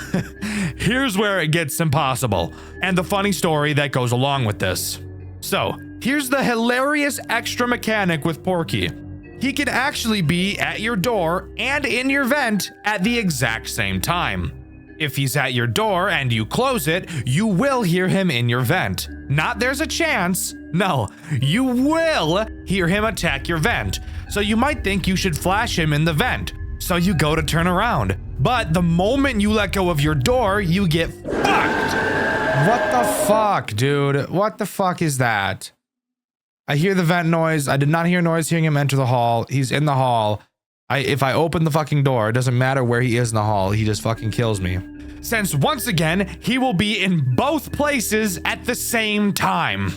[SPEAKER 2] here's where it gets impossible, and the funny story that goes along with this. So, here's the hilarious extra mechanic with Porky. He can actually be at your door and in your vent at the exact same time. If he's at your door and you close it, you will hear him in your vent. Not there's a chance. No, you will hear him attack your vent. So you might think you should flash him in the vent. So you go to turn around. But the moment you let go of your door, you get fucked. What the fuck, dude? What the fuck is that? I hear the vent noise. I did not hear noise hearing him enter the hall. He's in the hall. If I open the fucking door, it doesn't matter where he is in the hall, he just fucking kills me. Since once again, he will be in both places at the same time.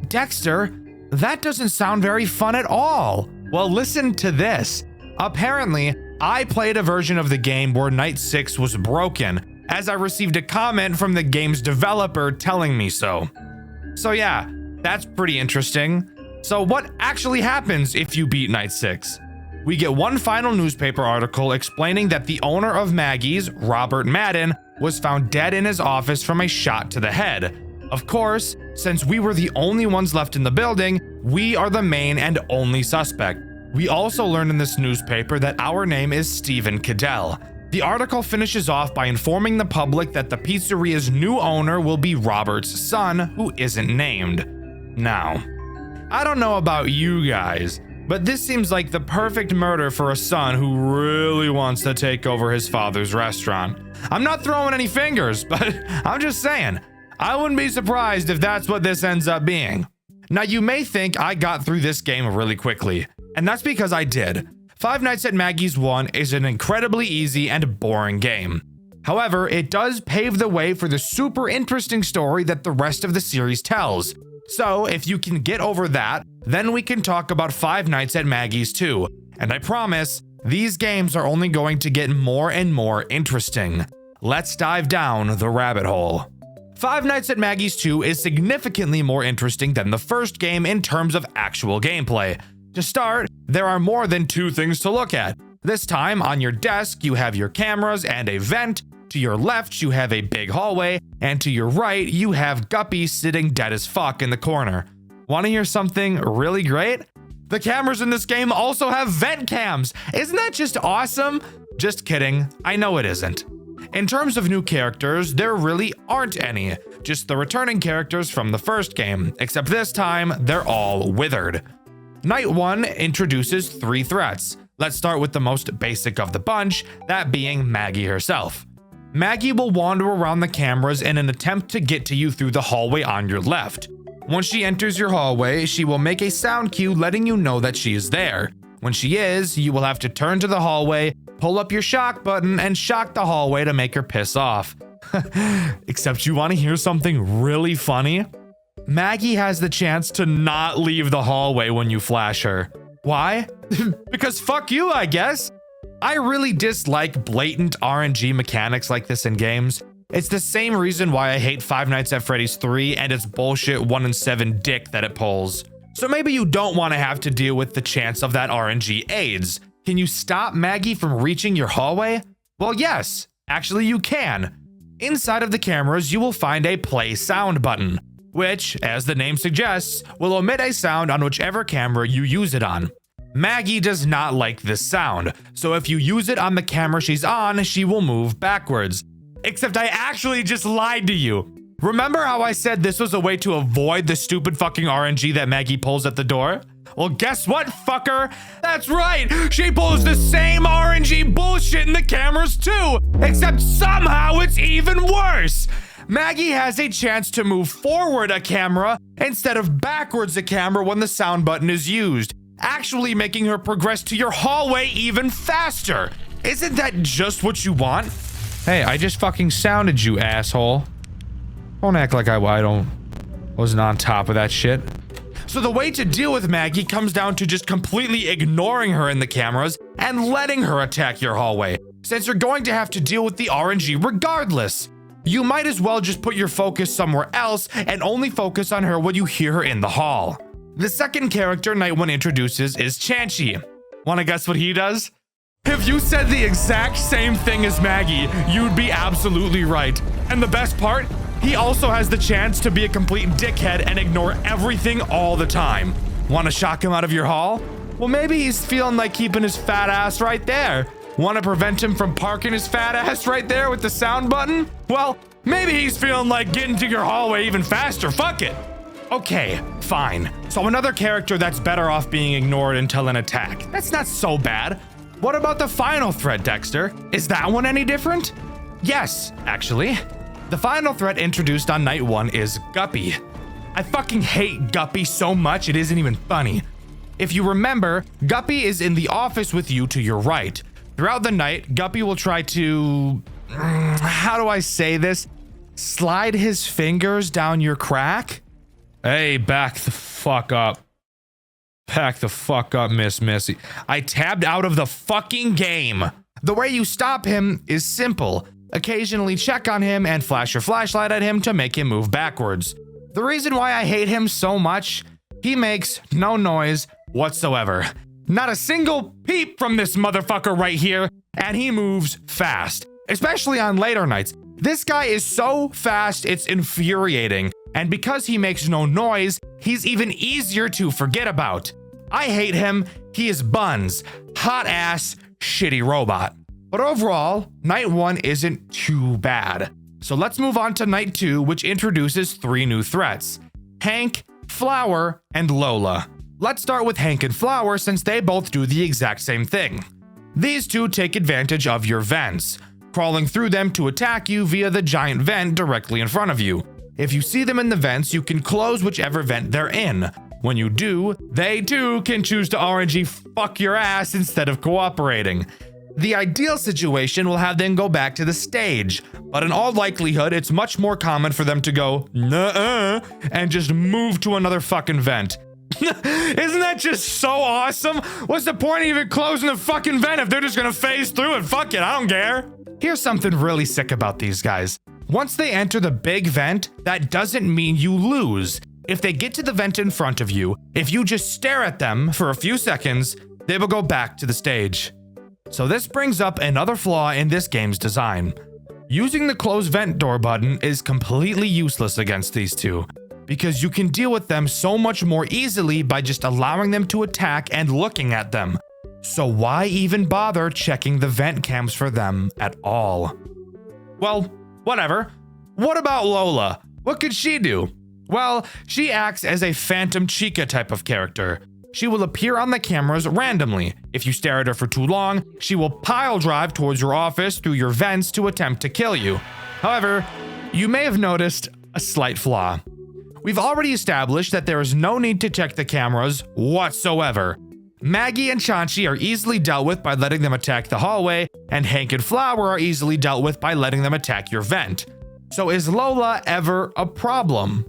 [SPEAKER 2] Dxtr, that doesn't sound very fun at all. Well, listen to this. Apparently, I played a version of the game where Night 6 was broken, as I received a comment from the game's developer telling me so. So yeah, that's pretty interesting. So what actually happens if you beat Night 6? We get one final newspaper article explaining that the owner of Maggie's, Robert Madden, was found dead in his office from a shot to the head. Of course, since we were the only ones left in the building, we are the main and only suspect. We also learn in this newspaper that our name is Stephen Cadell. The article finishes off by informing the public that the pizzeria's new owner will be Robert's son, who isn't named. Now, I don't know about you guys, but this seems like the perfect murder for a son who really wants to take over his father's restaurant. I'm not throwing any fingers, but I'm just saying, I wouldn't be surprised if that's what this ends up being. Now, you may think I got through this game really quickly, and that's because I did. Five Nights at Maggie's 1 is an incredibly easy and boring game. However, it does pave the way for the super interesting story that the rest of the series tells. So if you can get over that, then we can talk about Five Nights at Maggie's 2. And I promise, these games are only going to get more and more interesting. Let's dive down the rabbit hole. Five Nights at Maggie's 2 is significantly more interesting than the first game in terms of actual gameplay. To start, there are more than 2 things to look at. This time, on your desk, you have your cameras and a vent. To your left, you have a big hallway, and to your right, you have Guppy sitting dead as fuck in the corner. Want to hear something really great? The cameras in this game also have vent cams. Isn't that just awesome? Just kidding, I know it isn't. In terms of new characters, there really aren't any, just the returning characters from the first game, except this time, they're all withered. Night 1 introduces 3 threats. Let's start with the most basic of the bunch, that being Maggie herself. Maggie will wander around the cameras in an attempt to get to you through the hallway on your left. Once she enters your hallway, she will make a sound cue letting you know that she is there. When she is, you will have to turn to the hallway, pull up your shock button, and shock the hallway to make her piss off. Except you want to hear something really funny? Maggie has the chance to not leave the hallway when you flash her. Why? Because fuck you, I guess. I really dislike blatant RNG mechanics like this in games. It's the same reason why I hate Five Nights at Freddy's 3 and its bullshit 1 in 7 dick that it pulls. So maybe you don't want to have to deal with the chance of that RNG AIDS. Can you stop Maggie from reaching your hallway? Well, yes, actually you can. Inside of the cameras, you will find a play sound button, which, as the name suggests, will emit a sound on whichever camera you use it on. Maggie does not like this sound, so if you use it on the camera she's on, she will move backwards. Except I actually just lied to you. Remember how I said this was a way to avoid the stupid fucking RNG that Maggie pulls at the door? Well, guess what, fucker? That's right, she pulls the same RNG bullshit in the cameras too, except somehow it's even worse. Maggie has a chance to move forward a camera instead of backwards a camera when the sound button is used, actually making her progress to your hallway even faster. Isn't that just what you want? Hey, I just fucking sounded you, asshole. Don't act like I wasn't on top of that shit. So the way to deal with Maggie comes down to just completely ignoring her in the cameras and letting her attack your hallway, since you're going to have to deal with the RNG regardless. You might as well just put your focus somewhere else and only focus on her when you hear her in the hall. The second character Night 1 introduces is Chanchy. Wanna guess what he does? If you said the exact same thing as Maggie, you'd be absolutely right. And the best part? He also has the chance to be a complete dickhead and ignore everything all the time. Wanna shock him out of your hall? Well, maybe he's feeling like keeping his fat ass right there. Wanna prevent him from parking his fat ass right there with the sound button? Well, maybe he's feeling like getting to your hallway even faster. Fuck it. Okay, fine. So another character that's better off being ignored until an attack. That's not so bad. What about the final threat, Dxtr? Is that one any different? Yes, actually. The final threat introduced on Night 1 is Guppy. I fucking hate Guppy so much it isn't even funny. If you remember, Guppy is in the office with you to your right. Throughout the night, Guppy will try to... how do I say this? Slide his fingers down your crack? Hey, back the fuck up. Back the fuck up, Miss Missy. I tabbed out of the fucking game. The way you stop him is simple. Occasionally check on him and flash your flashlight at him to make him move backwards. The reason why I hate him so much, he makes no noise whatsoever. Not a single peep from this motherfucker right here, and he moves fast, especially on later nights. This guy is so fast, it's infuriating. And because he makes no noise, he's even easier to forget about. I hate him. He is buns. Hot ass, shitty robot. But overall, Night 1 isn't too bad. So let's move on to Night 2, which introduces 3 new threats: Hank, Flower, and Lola. Let's start with Hank and Flower since they both do the exact same thing. These two take advantage of your vents, crawling through them to attack you via the giant vent directly in front of you. If you see them in the vents, you can close whichever vent they're in. When you do, they too can choose to RNG fuck your ass instead of cooperating. The ideal situation will have them go back to the stage, but in all likelihood, it's much more common for them to go, nuh-uh, and just move to another fucking vent. Isn't that just so awesome? What's the point of even closing the fucking vent if they're just gonna phase through it? Fuck it, I don't care. Here's something really sick about these guys. Once they enter the big vent, that doesn't mean you lose. If they get to the vent in front of you, if you just stare at them for a few seconds, they will go back to the stage. So this brings up another flaw in this game's design. Using the close vent door button is completely useless against these two, because you can deal with them so much more easily by just allowing them to attack and looking at them. So why even bother checking the vent cams for them at all? Well, whatever. What about Lola? What could she do? Well, she acts as a Phantom Chica type of character. She will appear on the cameras randomly. If you stare at her for too long, she will pile drive towards your office through your vents to attempt to kill you. However, you may have noticed a slight flaw. We've already established that there is no need to check the cameras whatsoever. Maggie and Chansey are easily dealt with by letting them attack the hallway, and Hank and Flower are easily dealt with by letting them attack your vent. So is Lola ever a problem?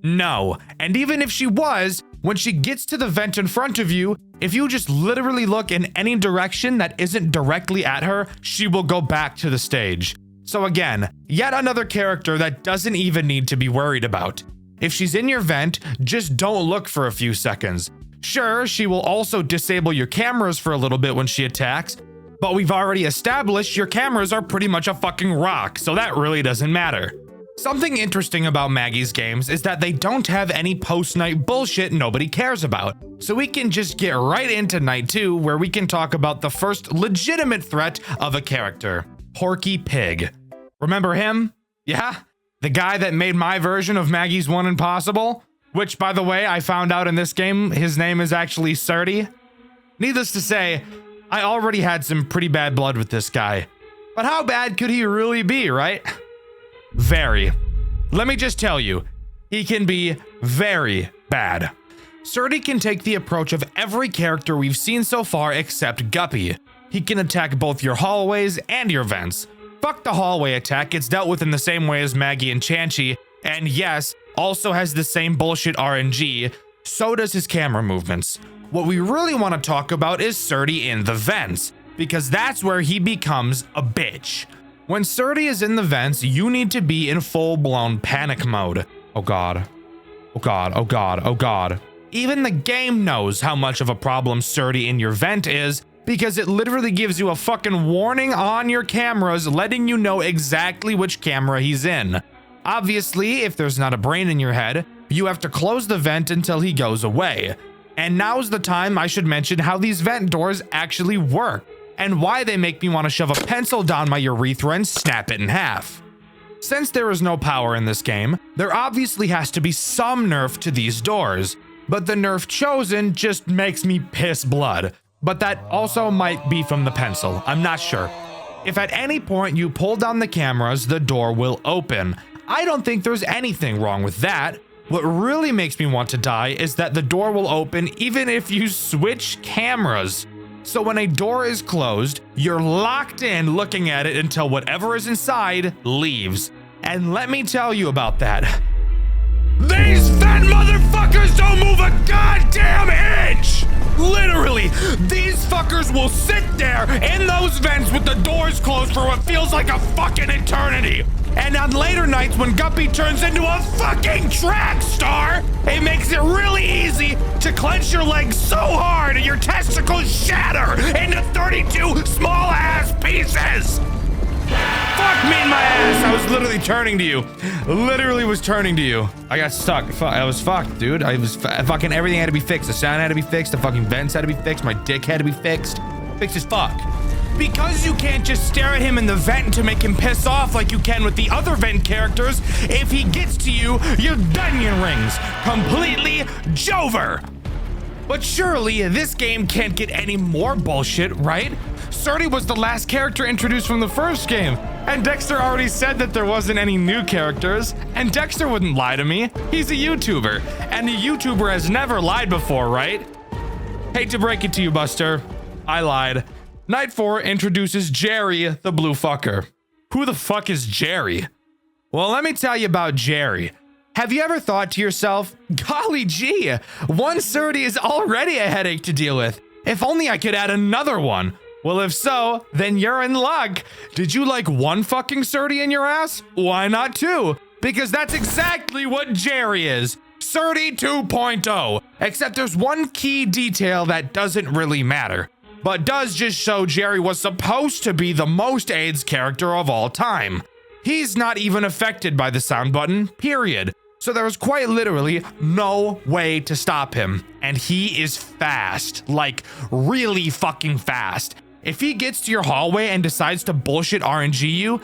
[SPEAKER 2] No, and even if she was, when she gets to the vent in front of you, if you just literally look in any direction that isn't directly at her, she will go back to the stage. So again, yet another character that doesn't even need to be worried about. If she's in your vent, just don't look for a few seconds. Sure, she will also disable your cameras for a little bit when she attacks, but we've already established your cameras are pretty much a fucking rock, so that really doesn't matter. Something interesting about Maggie's games is that they don't have any post-night bullshit nobody cares about. So we can just get right into night 2, where we can talk about the first legitimate threat of a character, Porky Pig. Remember him? Yeah? The guy that made my version of Maggie's One Impossible? Which, by the way, I found out in this game, his name is actually Surdy. Needless to say, I already had some pretty bad blood with this guy. But how bad could he really be, right? Very. Let me just tell you, he can be very bad. Surdy can take the approach of every character we've seen so far except Guppy. He can attack both your hallways and your vents. Fuck the hallway attack, it's dealt with in the same way as Maggie and Chansey, and yes, also has the same bullshit RNG, so does his camera movements. What we really want to talk about is Surdy in the vents, because that's where he becomes a bitch. When Surdy is in the vents, you need to be in full-blown panic mode. Oh god. Oh god, oh god, oh god. Even the game knows how much of a problem Surdy in your vent is, because it literally gives you a fucking warning on your cameras letting you know exactly which camera he's in. Obviously, if there's not a brain in your head, you have to close the vent until he goes away. And now's the time I should mention how these vent doors actually work, and why they make me want to shove a pencil down my urethra and snap it in half. Since there is no power in this game, there obviously has to be some nerf to these doors, but the nerf chosen just makes me piss blood. But that also might be from the pencil, I'm not sure. If at any point you pull down the cameras, the door will open. I don't think there's anything wrong with that. What really makes me want to die is that the door will open even if you switch cameras. So when a door is closed, you're locked in looking at it until whatever is inside leaves. And let me tell you about that. These fat motherfuckers don't move a goddamn inch! Literally, these fuckers will sit there in those vents with the doors closed for what feels like a fucking eternity. And on later nights when Guppy turns into a fucking track star, it makes it really easy to clench your legs so hard your testicles shatter into 32 small ass pieces. Fuck me in my ass. I was literally turning to you. Literally was turning to you. I got stuck. I was fucked, dude. I was fucking everything had to be fixed. The sound had to be fixed. The fucking vents had to be fixed. My dick had to be fixed. Fixed as fuck. Because you can't just stare at him in the vent to make him piss off like you can with the other vent characters, if he gets to you, your onion rings. Completely Jover. But surely this game can't get any more bullshit, right? Surdy was the last character introduced from the first game, and Dxtr already said that there wasn't any new characters, and Dxtr wouldn't lie to me. He's a YouTuber, and a YouTuber has never lied before, right? Hate to break it to you, Buster. I lied. Night 4 introduces Jerry, the blue fucker. Who the fuck is Jerry? Well, let me tell you about Jerry. Have you ever thought to yourself, golly gee, one surdy is already a headache to deal with. If only I could add another one. Well, if so, then you're in luck. Did you like one fucking surdy in your ass? Why not two? Because that's exactly what Jerry is. Surdy 2.0. Except there's one key detail that doesn't really matter, but does just show Jerry was supposed to be the most AIDS character of all time. He's not even affected by the sound button, period. So there was quite literally no way to stop him. And he is fast, like really fucking fast. If he gets to your hallway and decides to bullshit RNG you,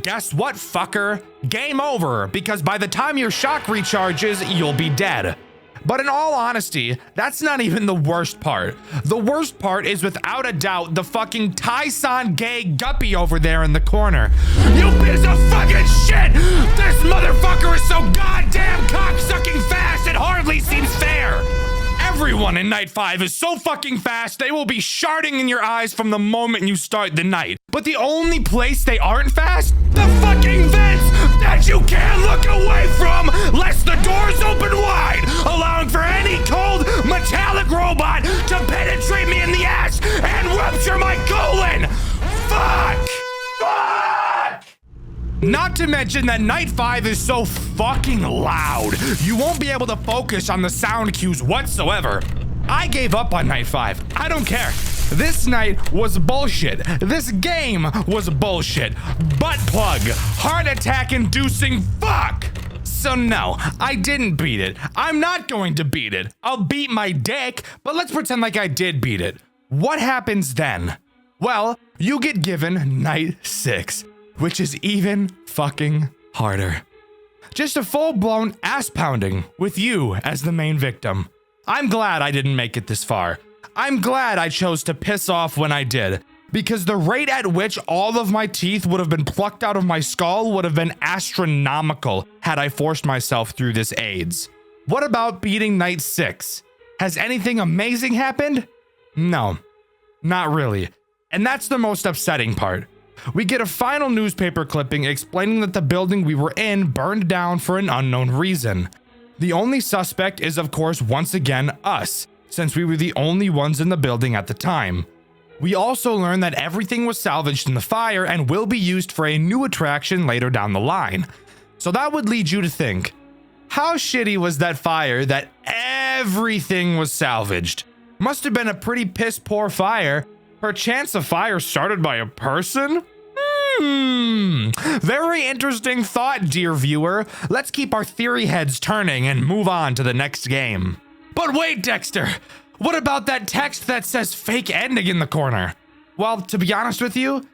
[SPEAKER 2] guess what, fucker? Game over, because by the time your shock recharges, you'll be dead. But in all honesty, that's not even the worst part. The worst part is without a doubt the fucking Tyson gay guppy over there in the corner. You piece of fucking shit! This motherfucker is so goddamn cock-sucking fast it hardly seems fair! Everyone in Night 5 is so fucking fast they will be sharding in your eyes from the moment you start the night. But the only place they aren't fast? The fucking vents that you can't look away from lest the doors open wide, allowing for any cold metallic robot to penetrate me in the ass and rupture my colon! Fuck! Fuck! Not to mention that Night 5 is so fucking loud, you won't be able to focus on the sound cues whatsoever. I gave up on Night 5. I don't care. This night was bullshit. This game was bullshit. Butt plug. Heart attack inducing fuck. So no, I didn't beat it. I'm not going to beat it. I'll beat my dick, but let's pretend like I did beat it. What happens then? Well, you get given Night 6, which is even fucking harder. Just a full-blown ass pounding with you as the main victim. I'm glad I didn't make it this far. I'm glad I chose to piss off when I did, because the rate at which all of my teeth would have been plucked out of my skull would have been astronomical had I forced myself through this AIDS. What about beating Night 6? Has anything amazing happened? No, not really. And that's the most upsetting part. We get a final newspaper clipping explaining that the building we were in burned down for an unknown reason. The only suspect is, of course, once again, us, since we were the only ones in the building at the time. We also learn that everything was salvaged in the fire and will be used for a new attraction later down the line. So that would lead you to think, how shitty was that fire that everything was salvaged? Must have been a pretty piss poor fire. Perchance a fire started by a person? Very interesting thought, dear viewer. Let's keep our theory heads turning and move on to the next game. But wait, Dxtr, what about that text that says fake ending in the corner? Well, to be honest with you,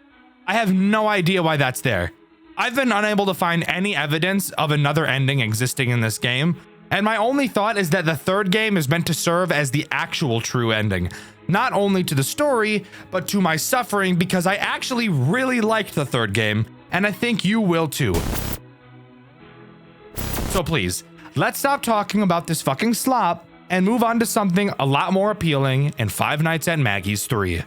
[SPEAKER 2] I have no idea why that's there. I've been unable to find any evidence of another ending existing in this game, and my only thought is that the third game is meant to serve as the actual true ending. Not only to the story, but to my suffering, because I actually really liked the third game, and I think you will too. So please, let's stop talking about this fucking slop and move on to something a lot more appealing in Five Nights at Maggie's 3.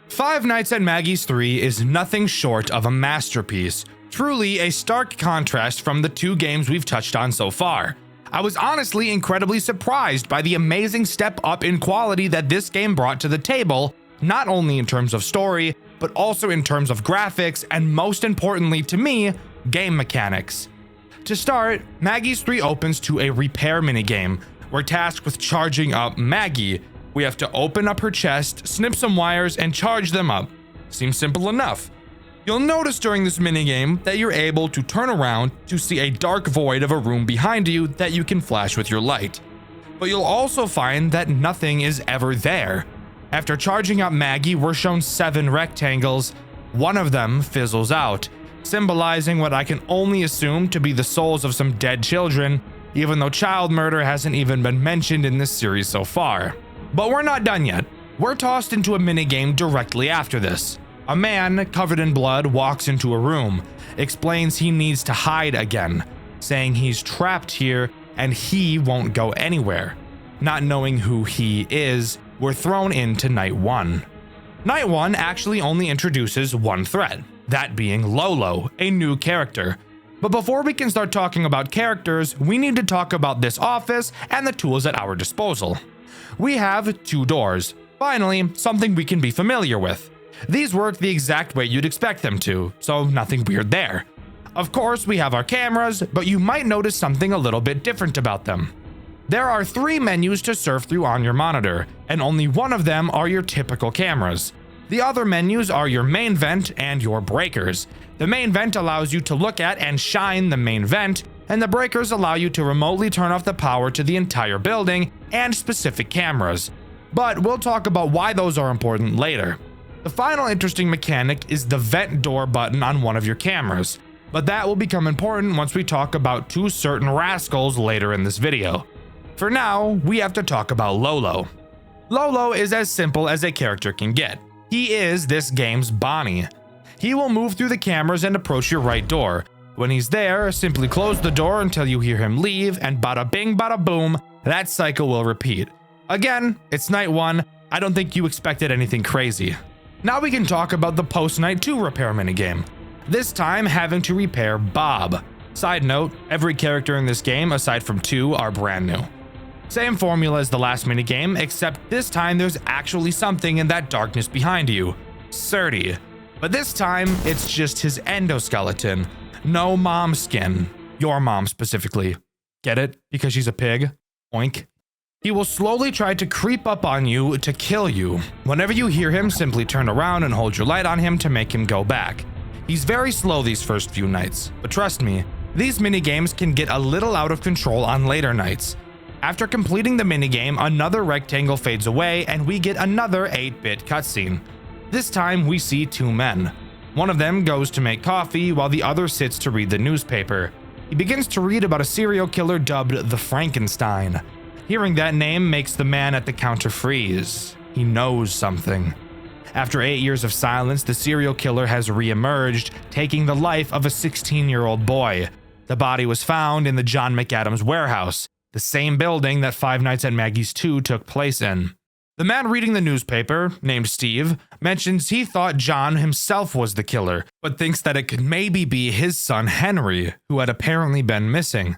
[SPEAKER 2] Five Nights at Maggie's 3 is nothing short of a masterpiece, truly a stark contrast from the two games we've touched on so far. I was honestly incredibly surprised by the amazing step up in quality that this game brought to the table, not only in terms of story, but also in terms of graphics, and most importantly to me, game mechanics. To start, Maggie's 3 opens to a repair minigame. We're tasked with charging up Maggie. We have to open up her chest, snip some wires, and charge them up. Seems simple enough. You'll notice during this minigame that you're able to turn around to see a dark void of a room behind you that you can flash with your light. But you'll also find that nothing is ever there. After charging up Maggie, we're shown 7 rectangles. One of them fizzles out, symbolizing what I can only assume to be the souls of some dead children, even though child murder hasn't even been mentioned in this series so far. But we're not done yet. We're tossed into a minigame directly after this. A man covered in blood walks into a room, explains he needs to hide again, saying he's trapped here and he won't go anywhere. Not knowing who he is, we're thrown into Night 1. Night 1 actually only introduces one threat, that being Lolo, a new character. But before we can start talking about characters, we need to talk about this office and the tools at our disposal. We have 2 doors. Finally, something we can be familiar with. These work the exact way you'd expect them to, so nothing weird there. Of course, we have our cameras, but you might notice something a little bit different about them. There are 3 menus to surf through on your monitor, and only one of them are your typical cameras. The other menus are your main vent and your breakers. The main vent allows you to look at and shine the main vent, and the breakers allow you to remotely turn off the power to the entire building and specific cameras. But we'll talk about why those are important later. The final interesting mechanic is the vent door button on one of your cameras, but that will become important once we talk about 2 certain rascals later in this video. For now, we have to talk about Lolo. Lolo is as simple as a character can get. He is this game's Bonnie. He will move through the cameras and approach your right door. When he's there, simply close the door until you hear him leave, and bada bing bada boom, that cycle will repeat. Again, it's night 1. I don't think you expected anything crazy. Now we can talk about the post-night 2 repair minigame. This time having to repair Bob. Side note, every character in this game aside from 2 are brand new. Same formula as the last minigame, except this time there's actually something in that darkness behind you. Surdy. But this time, it's just his endoskeleton. No mom skin. Your mom specifically. Get it? Because she's a pig? Oink. He will slowly try to creep up on you to kill you. Whenever you hear him, simply turn around and hold your light on him to make him go back. He's very slow these first few nights, but trust me, these minigames can get a little out of control on later nights. After completing the minigame, another rectangle fades away and we get another 8-bit cutscene. This time we see 2 men. One of them goes to make coffee while the other sits to read the newspaper. He begins to read about a serial killer dubbed the Frankenstein. Hearing that name makes the man at the counter freeze. He knows something. After 8 years of silence, the serial killer has re-emerged, taking the life of a 16-year-old boy. The body was found in the John McAdams warehouse, the same building that Five Nights at Maggie's 2 took place in. The man reading the newspaper, named Steve, mentions he thought John himself was the killer, but thinks that it could maybe be his son Henry, who had apparently been missing.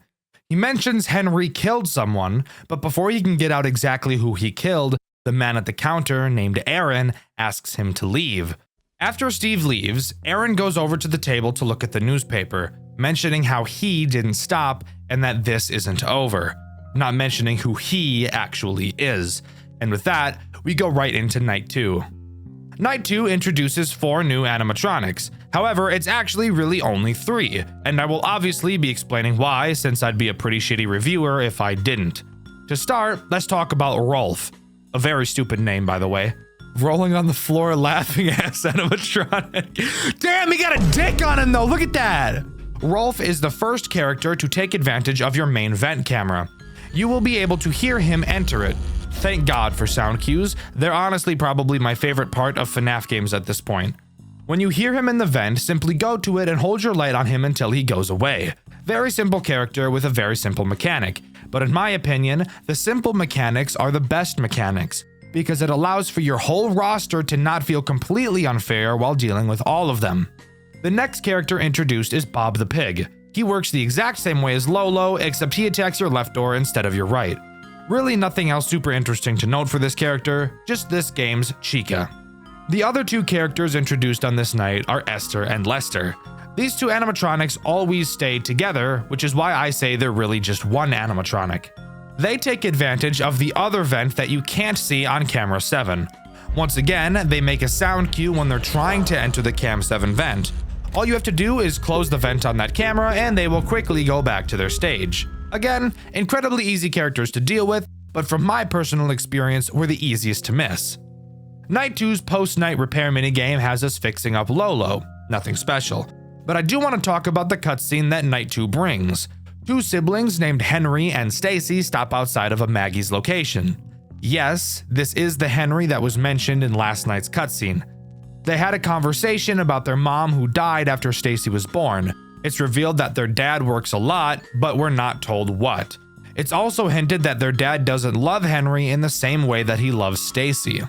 [SPEAKER 2] He mentions Henry killed someone, but before he can get out exactly who he killed, the man at the counter, named Aaron, asks him to leave. After Steve leaves, Aaron goes over to the table to look at the newspaper, mentioning how he didn't stop and that this isn't over, not mentioning who he actually is. And with that, we go right into Night 2. Night 2 introduces 4 new animatronics. However, it's actually really only 3, and I will obviously be explaining why, since I'd be a pretty shitty reviewer if I didn't. To start, let's talk about Rolf. A very stupid name, by the way. Rolling on the floor laughing ass animatronic. Damn, he got a dick on him though, look at that! Rolf is the first character to take advantage of your main vent camera. You will be able to hear him enter it. Thank God for sound cues. They're honestly probably my favorite part of FNAF games at this point. When you hear him in the vent, simply go to it and hold your light on him until he goes away. Very simple character with a very simple mechanic. But in my opinion, the simple mechanics are the best mechanics, because it allows for your whole roster to not feel completely unfair while dealing with all of them. The next character introduced is Bob the Pig. He works the exact same way as Lolo, except he attacks your left door instead of your right. Really nothing else super interesting to note for this character, just this game's Chica. The other 2 characters introduced on this night are Esther and Lester. These 2 animatronics always stay together, which is why I say they're really just one animatronic. They take advantage of the other vent that you can't see on camera 7. Once again, they make a sound cue when they're trying to enter the cam 7 vent. All you have to do is close the vent on that camera and they will quickly go back to their stage. Again, incredibly easy characters to deal with, but from my personal experience, were the easiest to miss. Night 2's post-night repair minigame has us fixing up Lolo. Nothing special. But I do want to talk about the cutscene that Night 2 brings. 2 siblings named Henry and Stacy stop outside of a Maggie's location. Yes, this is the Henry that was mentioned in last night's cutscene. They had a conversation about their mom who died after Stacy was born. It's revealed that their dad works a lot, but we're not told what. It's also hinted that their dad doesn't love Henry in the same way that he loves Stacy.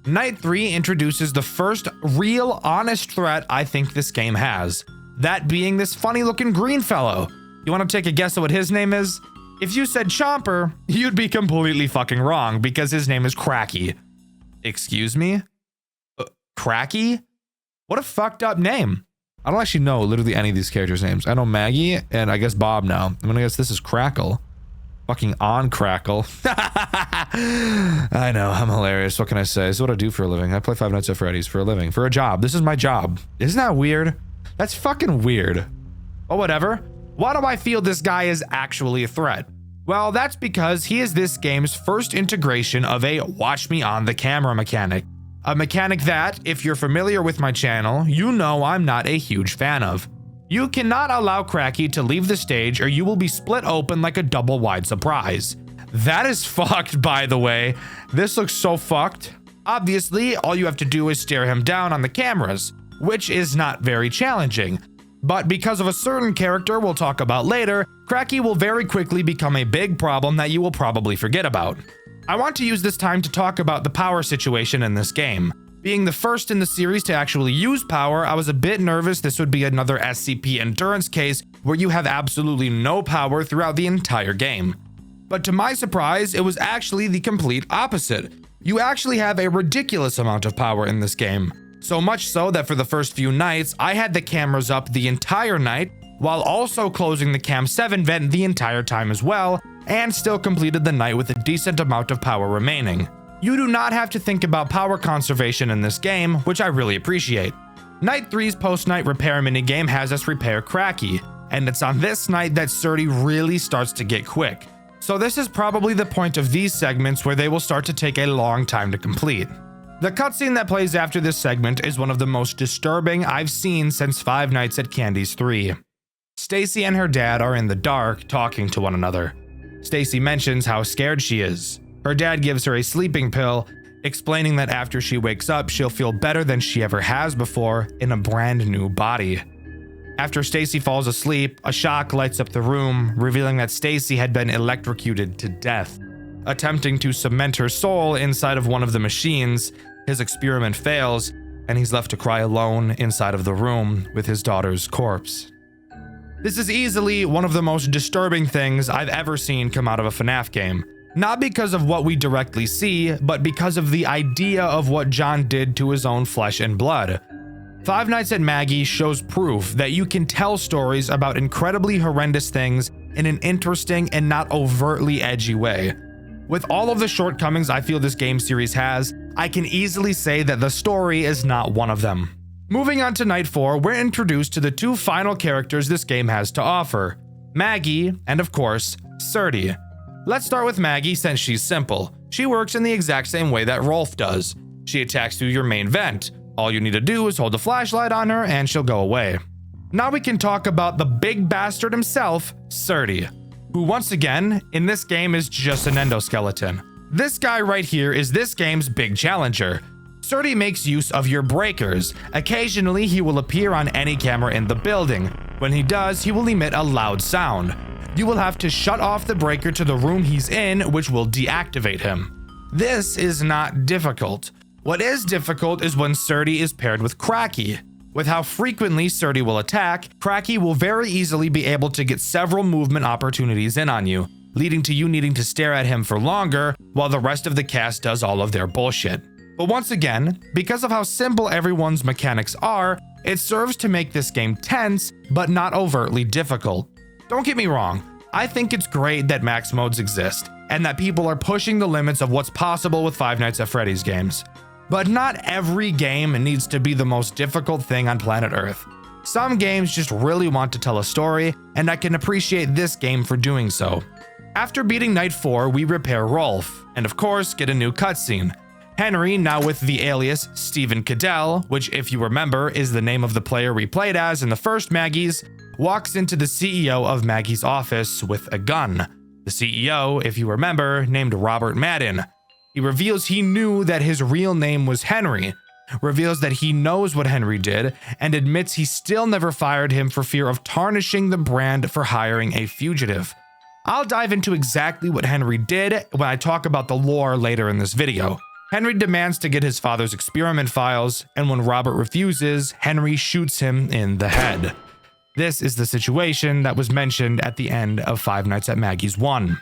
[SPEAKER 2] Night 3 introduces the first real honest threat I think this game has. That being this funny looking green fellow. You want to take a guess at what his name is? If you said Chomper, you'd be completely fucking wrong because his name is Cracky. Excuse me? Cracky? What a fucked up name. I don't actually know literally any of these characters' names. I know Maggie and I guess Bob now. I'm gonna guess this is Crackle. Fucking on Crackle. I know, I'm hilarious. What can I say? This is what I do for a living. I play Five Nights at Freddy's for a living. For a job. This is my job. Isn't that weird? That's fucking weird. But whatever. Why do I feel this guy is actually a threat? Well, that's because he is this game's first integration of a watch me on the camera mechanic. A mechanic that, if you're familiar with my channel, you know I'm not a huge fan of. You cannot allow Cracky to leave the stage or you will be split open like a double wide surprise. That is fucked, by the way. This looks so fucked. Obviously, all you have to do is stare him down on the cameras, which is not very challenging. But because of a certain character we'll talk about later, Cracky will very quickly become a big problem that you will probably forget about. I want to use this time to talk about the power situation in this game. Being the first in the series to actually use power, I was a bit nervous this would be another SCP endurance case where you have absolutely no power throughout the entire game. But to my surprise, it was actually the complete opposite. You actually have a ridiculous amount of power in this game. So much so that for the first few nights, I had the cameras up the entire night, while also closing the Cam 7 vent the entire time as well, and still completed the night with a decent amount of power remaining. You do not have to think about power conservation in this game, which I really appreciate. Night 3's post-night repair minigame has us repair Cracky, and it's on this night that Surdy really starts to get quick. So this is probably the point of these segments where they will start to take a long time to complete. The cutscene that plays after this segment is one of the most disturbing I've seen since Five Nights at Candy's 3. Stacy and her dad are in the dark talking to one another. Stacy mentions how scared she is. Her dad gives her a sleeping pill, explaining that after she wakes up, she'll feel better than she ever has before in a brand new body. After Stacy falls asleep, a shock lights up the room, revealing that Stacy had been electrocuted to death. Attempting to cement her soul inside of one of the machines, his experiment fails, and he's left to cry alone inside of the room with his daughter's corpse. This is easily one of the most disturbing things I've ever seen come out of a FNAF game. Not because of what we directly see, but because of the idea of what John did to his own flesh and blood. Five Nights at Maggie shows proof that you can tell stories about incredibly horrendous things in an interesting and not overtly edgy way. With all of the shortcomings I feel this game series has, I can easily say that the story is not one of them. Moving on to Night 4, we're introduced to the two final characters this game has to offer, Maggie and of course, Surdy. Let's start with Maggie since she's simple. She works in the exact same way that Rolf does. She attacks through your main vent. All you need to do is hold a flashlight on her and she'll go away. Now we can talk about the big bastard himself, Surdy, who once again, in this game is just an endoskeleton. This guy right here is this game's big challenger. Surdy makes use of your breakers. Occasionally, he will appear on any camera in the building. When he does, he will emit a loud sound. You will have to shut off the breaker to the room he's in, which will deactivate him. This is not difficult. What is difficult is when Surdy is paired with Cracky. With how frequently Surdy will attack, Cracky will very easily be able to get several movement opportunities in on you, leading to you needing to stare at him for longer while the rest of the cast does all of their bullshit. But once again, because of how simple everyone's mechanics are, it serves to make this game tense, but not overtly difficult. Don't get me wrong, I think it's great that max modes exist, and that people are pushing the limits of what's possible with Five Nights at Freddy's games. But not every game needs to be the most difficult thing on planet Earth. Some games just really want to tell a story, and I can appreciate this game for doing so. After beating Night 4, we repair Rolf, and of course get a new cutscene. Henry, now with the alias Stephen Cadell, which if you remember is the name of the player we played as in the first Maggie's, walks into the CEO of Maggie's office with a gun. The CEO, if you remember, named Robert Madden. He reveals he knew that his real name was Henry, reveals that he knows what Henry did, and admits he still never fired him for fear of tarnishing the brand for hiring a fugitive. I'll dive into exactly what Henry did when I talk about the lore later in this video. Henry demands to get his father's experiment files, and when Robert refuses, Henry shoots him in the head. This is the situation that was mentioned at the end of Five Nights at Maggie's 1.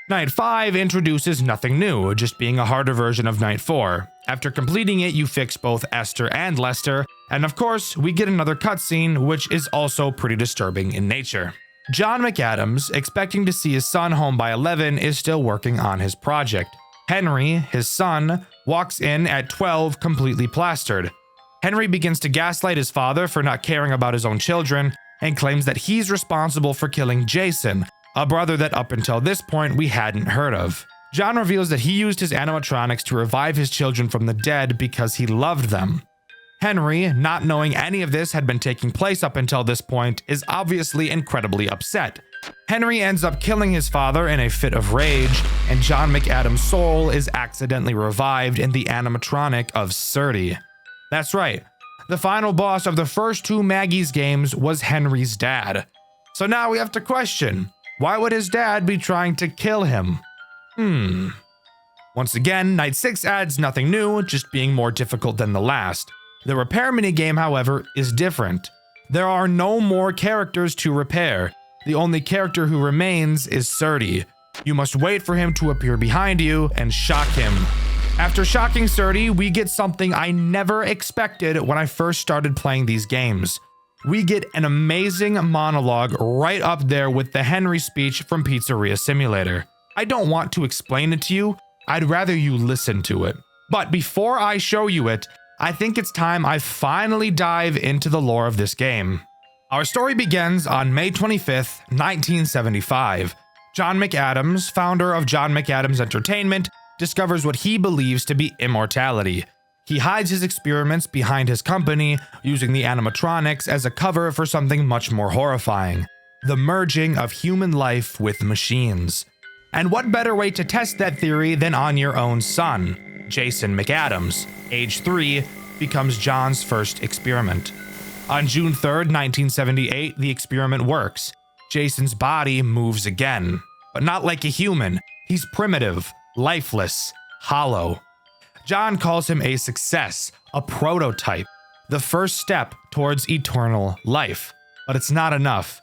[SPEAKER 2] Night 5 introduces nothing new, just being a harder version of Night 4. After completing it, you fix both Esther and Lester, and of course, we get another cutscene, which is also pretty disturbing in nature. John McAdams, expecting to see his son home by 11, is still working on his project. Henry, his son, walks in at 12 completely plastered. Henry begins to gaslight his father for not caring about his own children, and claims that he's responsible for killing Jason, a brother that up until this point we hadn't heard of. John reveals that he used his animatronics to revive his children from the dead because he loved them. Henry, not knowing any of this had been taking place up until this point, is obviously incredibly upset. Henry ends up killing his father in a fit of rage, and John McAdams' soul is accidentally revived in the animatronic of Surdy. That's right. The final boss of the first 2 Maggie's games was Henry's dad. So now we have to question, why would his dad be trying to kill him? Once again, Night 6 adds nothing new, just being more difficult than the last. The repair minigame, however, is different. There are no more characters to repair. The only character who remains is Surdy. You must wait for him to appear behind you and shock him. After shocking Surdy, we get something I never expected when I first started playing these games. We get an amazing monologue right up there with the Henry speech from Pizzeria Simulator. I don't want to explain it to you, I'd rather you listen to it. But before I show you it, I think it's time I finally dive into the lore of this game. Our story begins on May 25th, 1975. John McAdams, founder of John McAdams Entertainment, discovers what he believes to be immortality. He hides his experiments behind his company, using the animatronics as a cover for something much more horrifying: the merging of human life with machines. And what better way to test that theory than on your own son? Jason McAdams, age 3, becomes John's first experiment. On June 3rd, 1978, the experiment works. Jason's body moves again, but not like a human. He's primitive, lifeless, hollow. John calls him a success, a prototype, the first step towards eternal life. But it's not enough.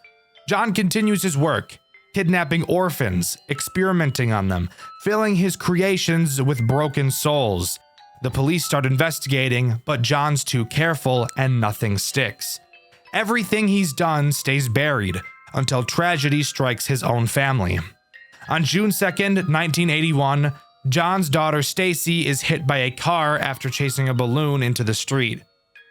[SPEAKER 2] John continues his work, kidnapping orphans, experimenting on them, filling his creations with broken souls. The police start investigating, but John's too careful and nothing sticks. Everything he's done stays buried until tragedy strikes his own family. On June 2nd, 1981, John's daughter Stacy is hit by a car after chasing a balloon into the street.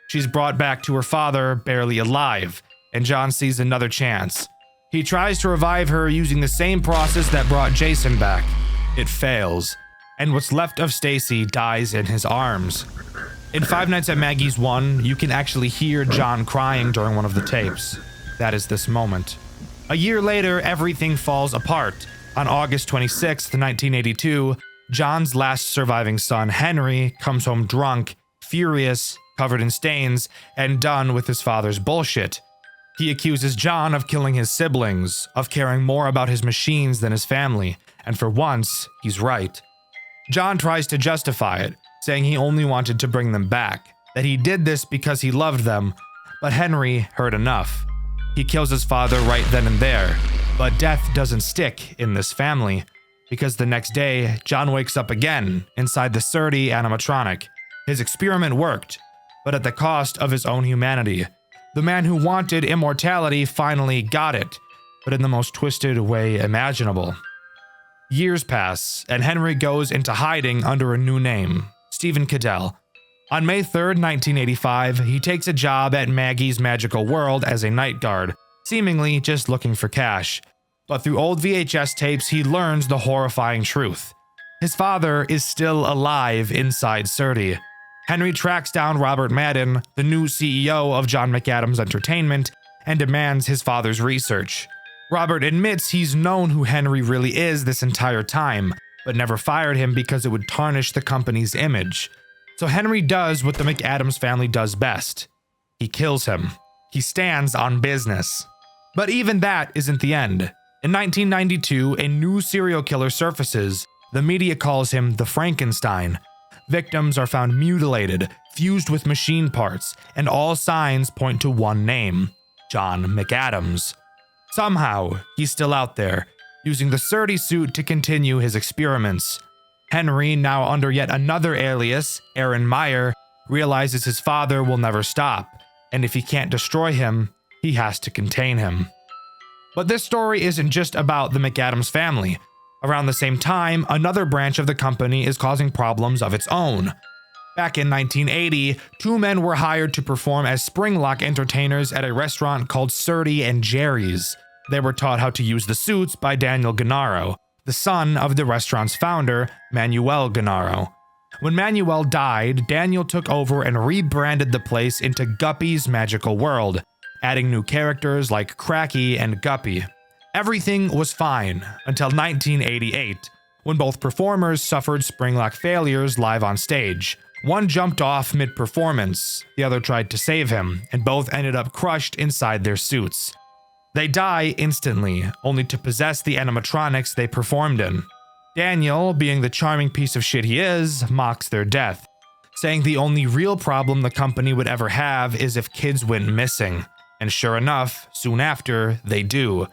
[SPEAKER 2] She's brought back to her father, barely alive, and John sees another chance. He tries to revive her using the same process that brought Jason back. It fails, and what's left of Stacy dies in his arms. In Five Nights at Maggie's 1, you can actually hear John crying during one of the tapes. That is this moment. A year later, everything falls apart. On August 26, 1982, John's last surviving son, Henry, comes home drunk, furious, covered in stains, and done with his father's bullshit. He accuses John of killing his siblings, of caring more about his machines than his family, and for once, he's right. John tries to justify it, saying he only wanted to bring them back, that he did this because he loved them, but Henry heard enough. He kills his father right then and there, but death doesn't stick in this family, because the next day, John wakes up again inside the Surdy animatronic. His experiment worked, but at the cost of his own humanity. The man who wanted immortality finally got it, but in the most twisted way imaginable. Years pass, and Henry goes into hiding under a new name, Stephen Cadell. On May 3rd, 1985, he takes a job at Maggie's Magical World as a night guard, seemingly just looking for cash. But through old VHS tapes, he learns the horrifying truth. His father is still alive inside Surdy. Henry tracks down Robert Madden, the new CEO of John McAdams Entertainment, and demands his father's research. Robert admits he's known who Henry really is this entire time, but never fired him because it would tarnish the company's image. So Henry does what the McAdams family does best. He kills him. He stands on business. But even that isn't the end. In 1992, a new serial killer surfaces. The media calls him the Frankenstein. Victims are found mutilated, fused with machine parts, and all signs point to one name: John McAdams. Somehow, he's still out there, using the Surdy suit to continue his experiments. Henry, now under yet another alias, Aaron Meyer, realizes his father will never stop, and if he can't destroy him, he has to contain him. But this story isn't just about the McAdams family. Around the same time, another branch of the company is causing problems of its own. Back in 1980, two men were hired to perform as Springlock entertainers at a restaurant called Surdy and Jerry's. They were taught how to use the suits by Daniel Gennaro, the son of the restaurant's founder, Manuel Gennaro. When Manuel died, Daniel took over and rebranded the place into Guppy's Magical World, adding new characters like Cracky and Guppy. Everything was fine until 1988, when both performers suffered Springlock failures live on stage. One jumped off mid-performance, the other tried to save him, and both ended up crushed inside their suits. They die instantly, only to possess the animatronics they performed in. Daniel, being the charming piece of shit he is, mocks their death, saying the only real problem the company would ever have is if kids went missing. And sure enough, soon after, they do.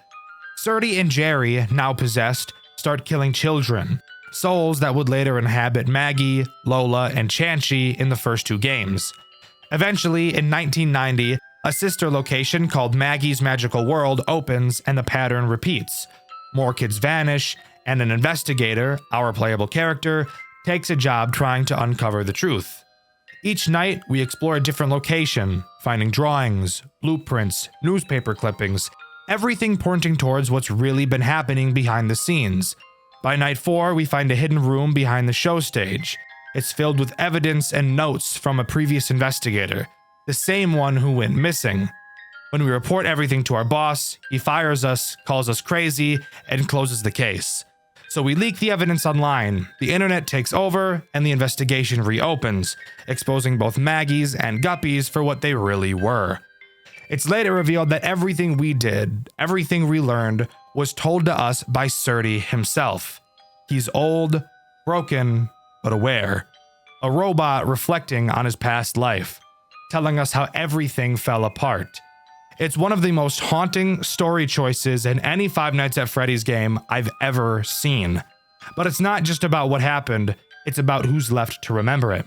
[SPEAKER 2] Surdy and Jerry, now possessed, start killing children, souls that would later inhabit Maggie, Lola, and Chanchy in the first two games. Eventually, in 1990, a sister location called Maggie's Magical World opens and the pattern repeats. More kids vanish, and an investigator, our playable character, takes a job trying to uncover the truth. Each night, we explore a different location, finding drawings, blueprints, newspaper clippings, everything pointing towards what's really been happening behind the scenes. By night 4, we find a hidden room behind the show stage. It's filled with evidence and notes from a previous investigator, the same one who went missing. When we report everything to our boss, he fires us, calls us crazy, and closes the case. So we leak the evidence online, the internet takes over, and the investigation reopens, exposing both Maggie's and Guppy's for what they really were. It's later revealed that everything we did, everything we learned, was told to us by Surdy himself. He's old, broken, but aware. A robot reflecting on his past life, telling us how everything fell apart. It's one of the most haunting story choices in any Five Nights at Freddy's game I've ever seen. But it's not just about what happened, it's about who's left to remember it.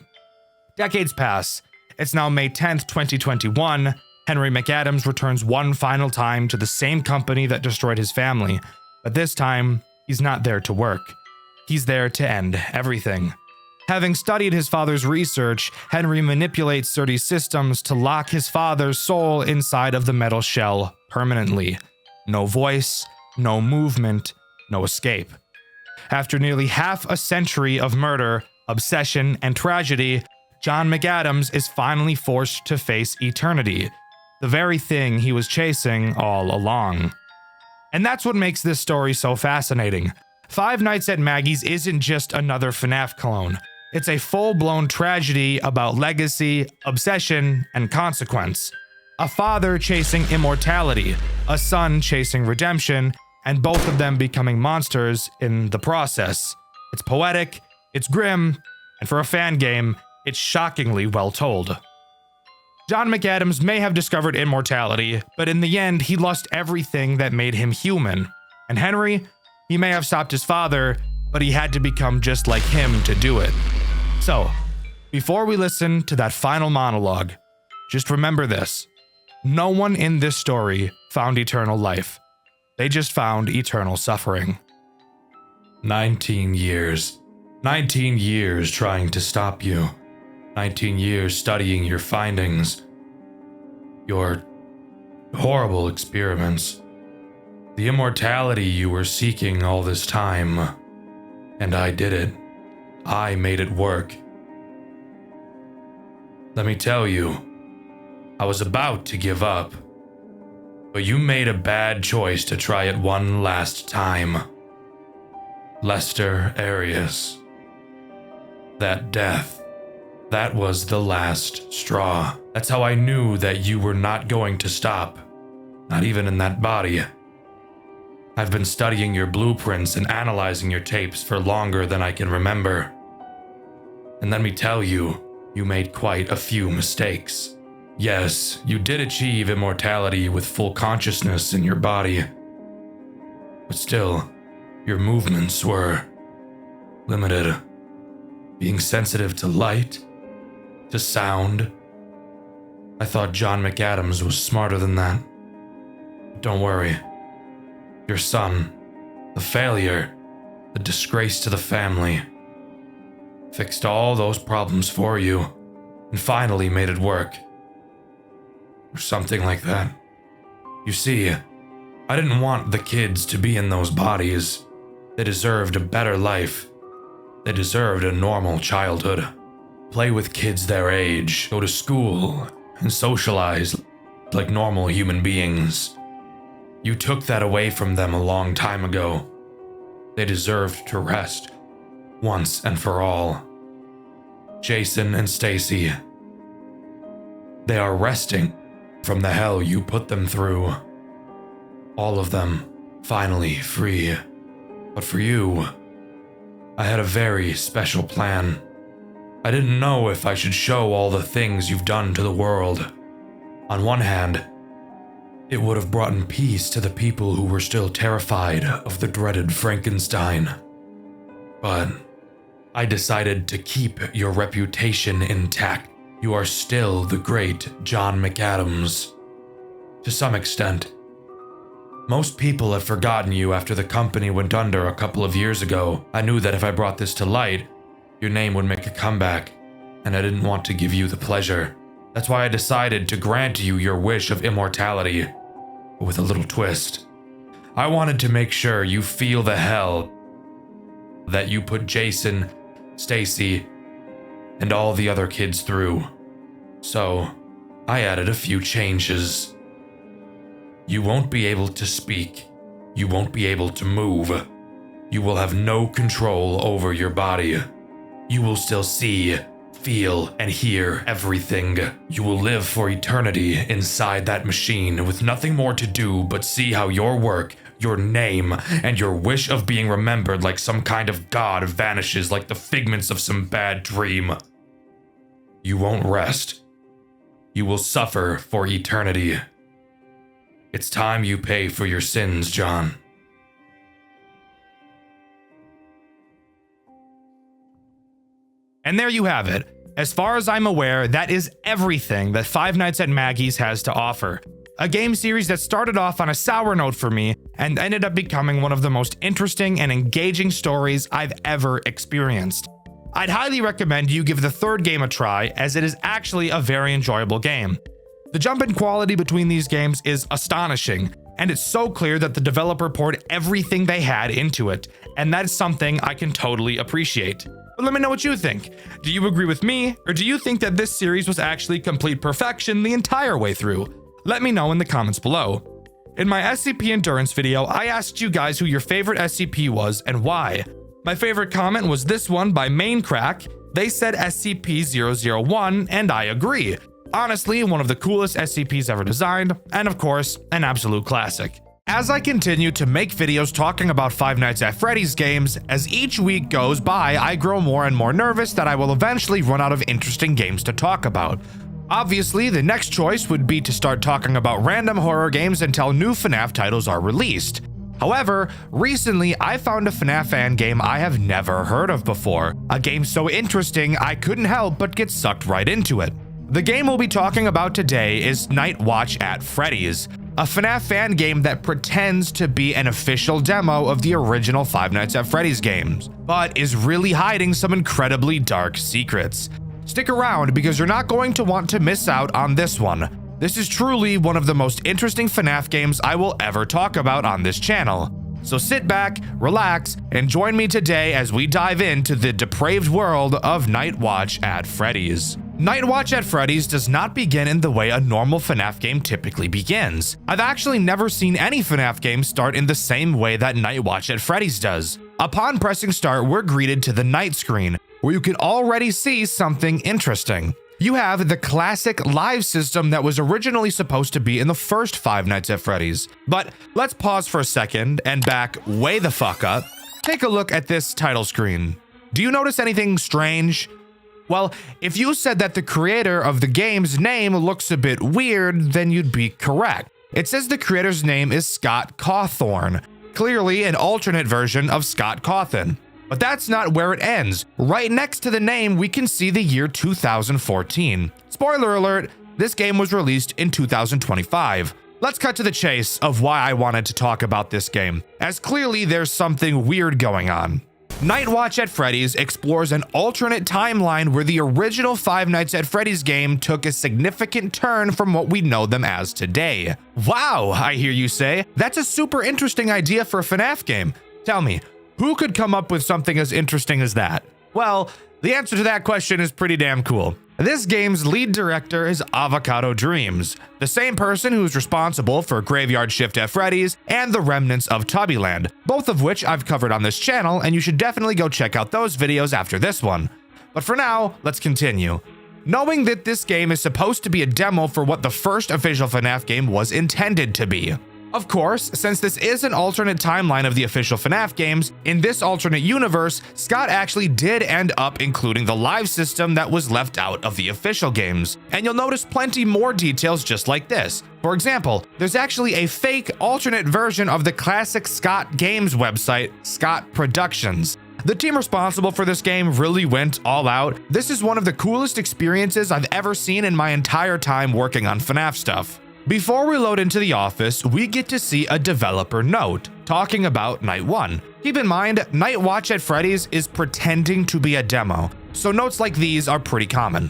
[SPEAKER 2] Decades pass. It's now May 10th, 2021. Henry McAdams returns one final time to the same company that destroyed his family. But this time, he's not there to work. He's there to end everything. Having studied his father's research, Henry manipulates Surdy's systems to lock his father's soul inside of the metal shell permanently. No voice, no movement, no escape. After nearly half a century of murder, obsession, and tragedy, John McAdams is finally forced to face eternity, the very thing he was chasing all along. And that's what makes this story so fascinating. Five Nights at Maggie's isn't just another FNAF clone. It's a full-blown tragedy about legacy, obsession, and consequence. A father chasing immortality, a son chasing redemption, and both of them becoming monsters in the process. It's poetic, it's grim, and for a fan game, it's shockingly well told. John McAdams may have discovered immortality, but in the end, he lost everything that made him human. And Henry, he may have stopped his father, but he had to become just like him to do it. So, before we listen to that final monologue, just remember this. No one in this story found eternal life. They just found eternal suffering.
[SPEAKER 4] 19 years. 19 years trying to stop you. 19 years studying your findings. Your horrible experiments. The immortality you were seeking all this time. And I did it. I made it work. Let me tell you, I was about to give up, but you made a bad choice to try it one last time. Lester Arias. That death, that was the last straw. That's how I knew that you were not going to stop, not even in that body. I've been studying your blueprints and analyzing your tapes for longer than I can remember. And let me tell you, you made quite a few mistakes. Yes, you did achieve immortality with full consciousness in your body. But still, your movements were limited. Being sensitive to light, to sound. I thought John McAdams was smarter than that. Don't worry. Your son, the failure, the disgrace to the family, fixed all those problems for you and finally made it work. Or something like that. You see, I didn't want the kids to be in those bodies. They deserved a better life. They deserved a normal childhood. Play with kids their age, go to school, and socialize like normal human beings. You took that away from them a long time ago. They deserved to rest, once and for all. Jason and Stacy, they are resting from the hell you put them through. All of them, finally free. But for you, I had a very special plan. I didn't know if I should show all the things you've done to the world. On one hand, it would have brought peace to the people who were still terrified of the dreaded Frankenstein. But I decided to keep your reputation intact. You are still the great John McAdams. To some extent. Most people have forgotten you after the company went under a couple of years ago. I knew that if I brought this to light, your name would make a comeback, and I didn't want to give you the pleasure. That's why I decided to grant you your wish of immortality, but with a little twist. I wanted to make sure you feel the hell that you put Jason, Stacy, and all the other kids through. So, I added a few changes. You won't be able to speak. You won't be able to move. You will have no control over your body. You will still see, feel, and hear everything. You will live for eternity inside that machine with nothing more to do but see how your work, your name, and your wish of being remembered like some kind of god vanishes like the figments of some bad dream. You won't rest. You will suffer for eternity. It's time you pay for your sins, John.
[SPEAKER 2] And there you have it. As far as I'm aware, that is everything that Five Nights at Maggie's has to offer. A game series that started off on a sour note for me and ended up becoming one of the most interesting and engaging stories I've ever experienced. I'd highly recommend you give the third game a try, as it is actually a very enjoyable game. The jump in quality between these games is astonishing, and it's so clear that the developer poured everything they had into it, and that's something I can totally appreciate. But let me know what you think. Do you agree with me, or do you think that this series was actually complete perfection the entire way through? Let me know in the comments below. In my SCP Endurance video, I asked you guys who your favorite SCP was and why. My favorite comment was this one by Maincrack. They said SCP-001, and I agree. Honestly, one of the coolest SCPs ever designed, and of course, an absolute classic. As I continue to make videos talking about Five Nights at Freddy's games, as each week goes by, I grow more and more nervous that I will eventually run out of interesting games to talk about. Obviously, the next choice would be to start talking about random horror games until new FNAF titles are released. However, recently I found a FNAF fan game I have never heard of before, a game so interesting I couldn't help but get sucked right into it. The game we'll be talking about today is Night Watch at Freddy's, a FNAF fan game that pretends to be an official demo of the original Five Nights at Freddy's games, but is really hiding some incredibly dark secrets. Stick around because you're not going to want to miss out on this one. This is truly one of the most interesting FNAF games I will ever talk about on this channel. So sit back, relax, and join me today as we dive into the depraved world of Night Watch at Freddy's. Night Watch at Freddy's does not begin in the way a normal FNAF game typically begins. I've actually never seen any FNAF game start in the same way that Night Watch at Freddy's does. Upon pressing start, we're greeted to the night screen, where you can already see something interesting. You have the classic live system that was originally supposed to be in the first Five Nights at Freddy's. But let's pause for a second and back way the fuck up. Take a look at this title screen. Do you notice anything strange? Well, if you said that the creator of the game's name looks a bit weird, then you'd be correct. It says the creator's name is Scott Cawthorn, clearly an alternate version of Scott Cawthon. But that's not where it ends. Right next to the name, we can see the year 2014. Spoiler alert, this game was released in 2025. Let's cut to the chase of why I wanted to talk about this game, as clearly there's something weird going on. Night Watch at Freddy's explores an alternate timeline where the original Five Nights at Freddy's game took a significant turn from what we know them as today. Wow, I hear you say. That's a super interesting idea for a FNAF game. Tell me, who could come up with something as interesting as that? Well, the answer to that question is pretty damn cool. This game's lead director is Avocado Dreams, the same person who's responsible for Graveyard Shift at Freddy's and the remnants of Tubbyland, both of which I've covered on this channel, and you should definitely go check out those videos after this one. But for now, let's continue. Knowing that this game is supposed to be a demo for what the first official FNAF game was intended to be. Of course, since this is an alternate timeline of the official FNAF games, in this alternate universe, Scott actually did end up including the live system that was left out of the official games. And you'll notice plenty more details just like this. For example, there's actually a fake alternate version of the classic Scott Games website, Scott Productions. The team responsible for this game really went all out. This is one of the coolest experiences I've ever seen in my entire time working on FNAF stuff. Before we load into the office, we get to see a developer note talking about Night 1. Keep in mind, Night Watch at Freddy's is pretending to be a demo, so notes like these are pretty common.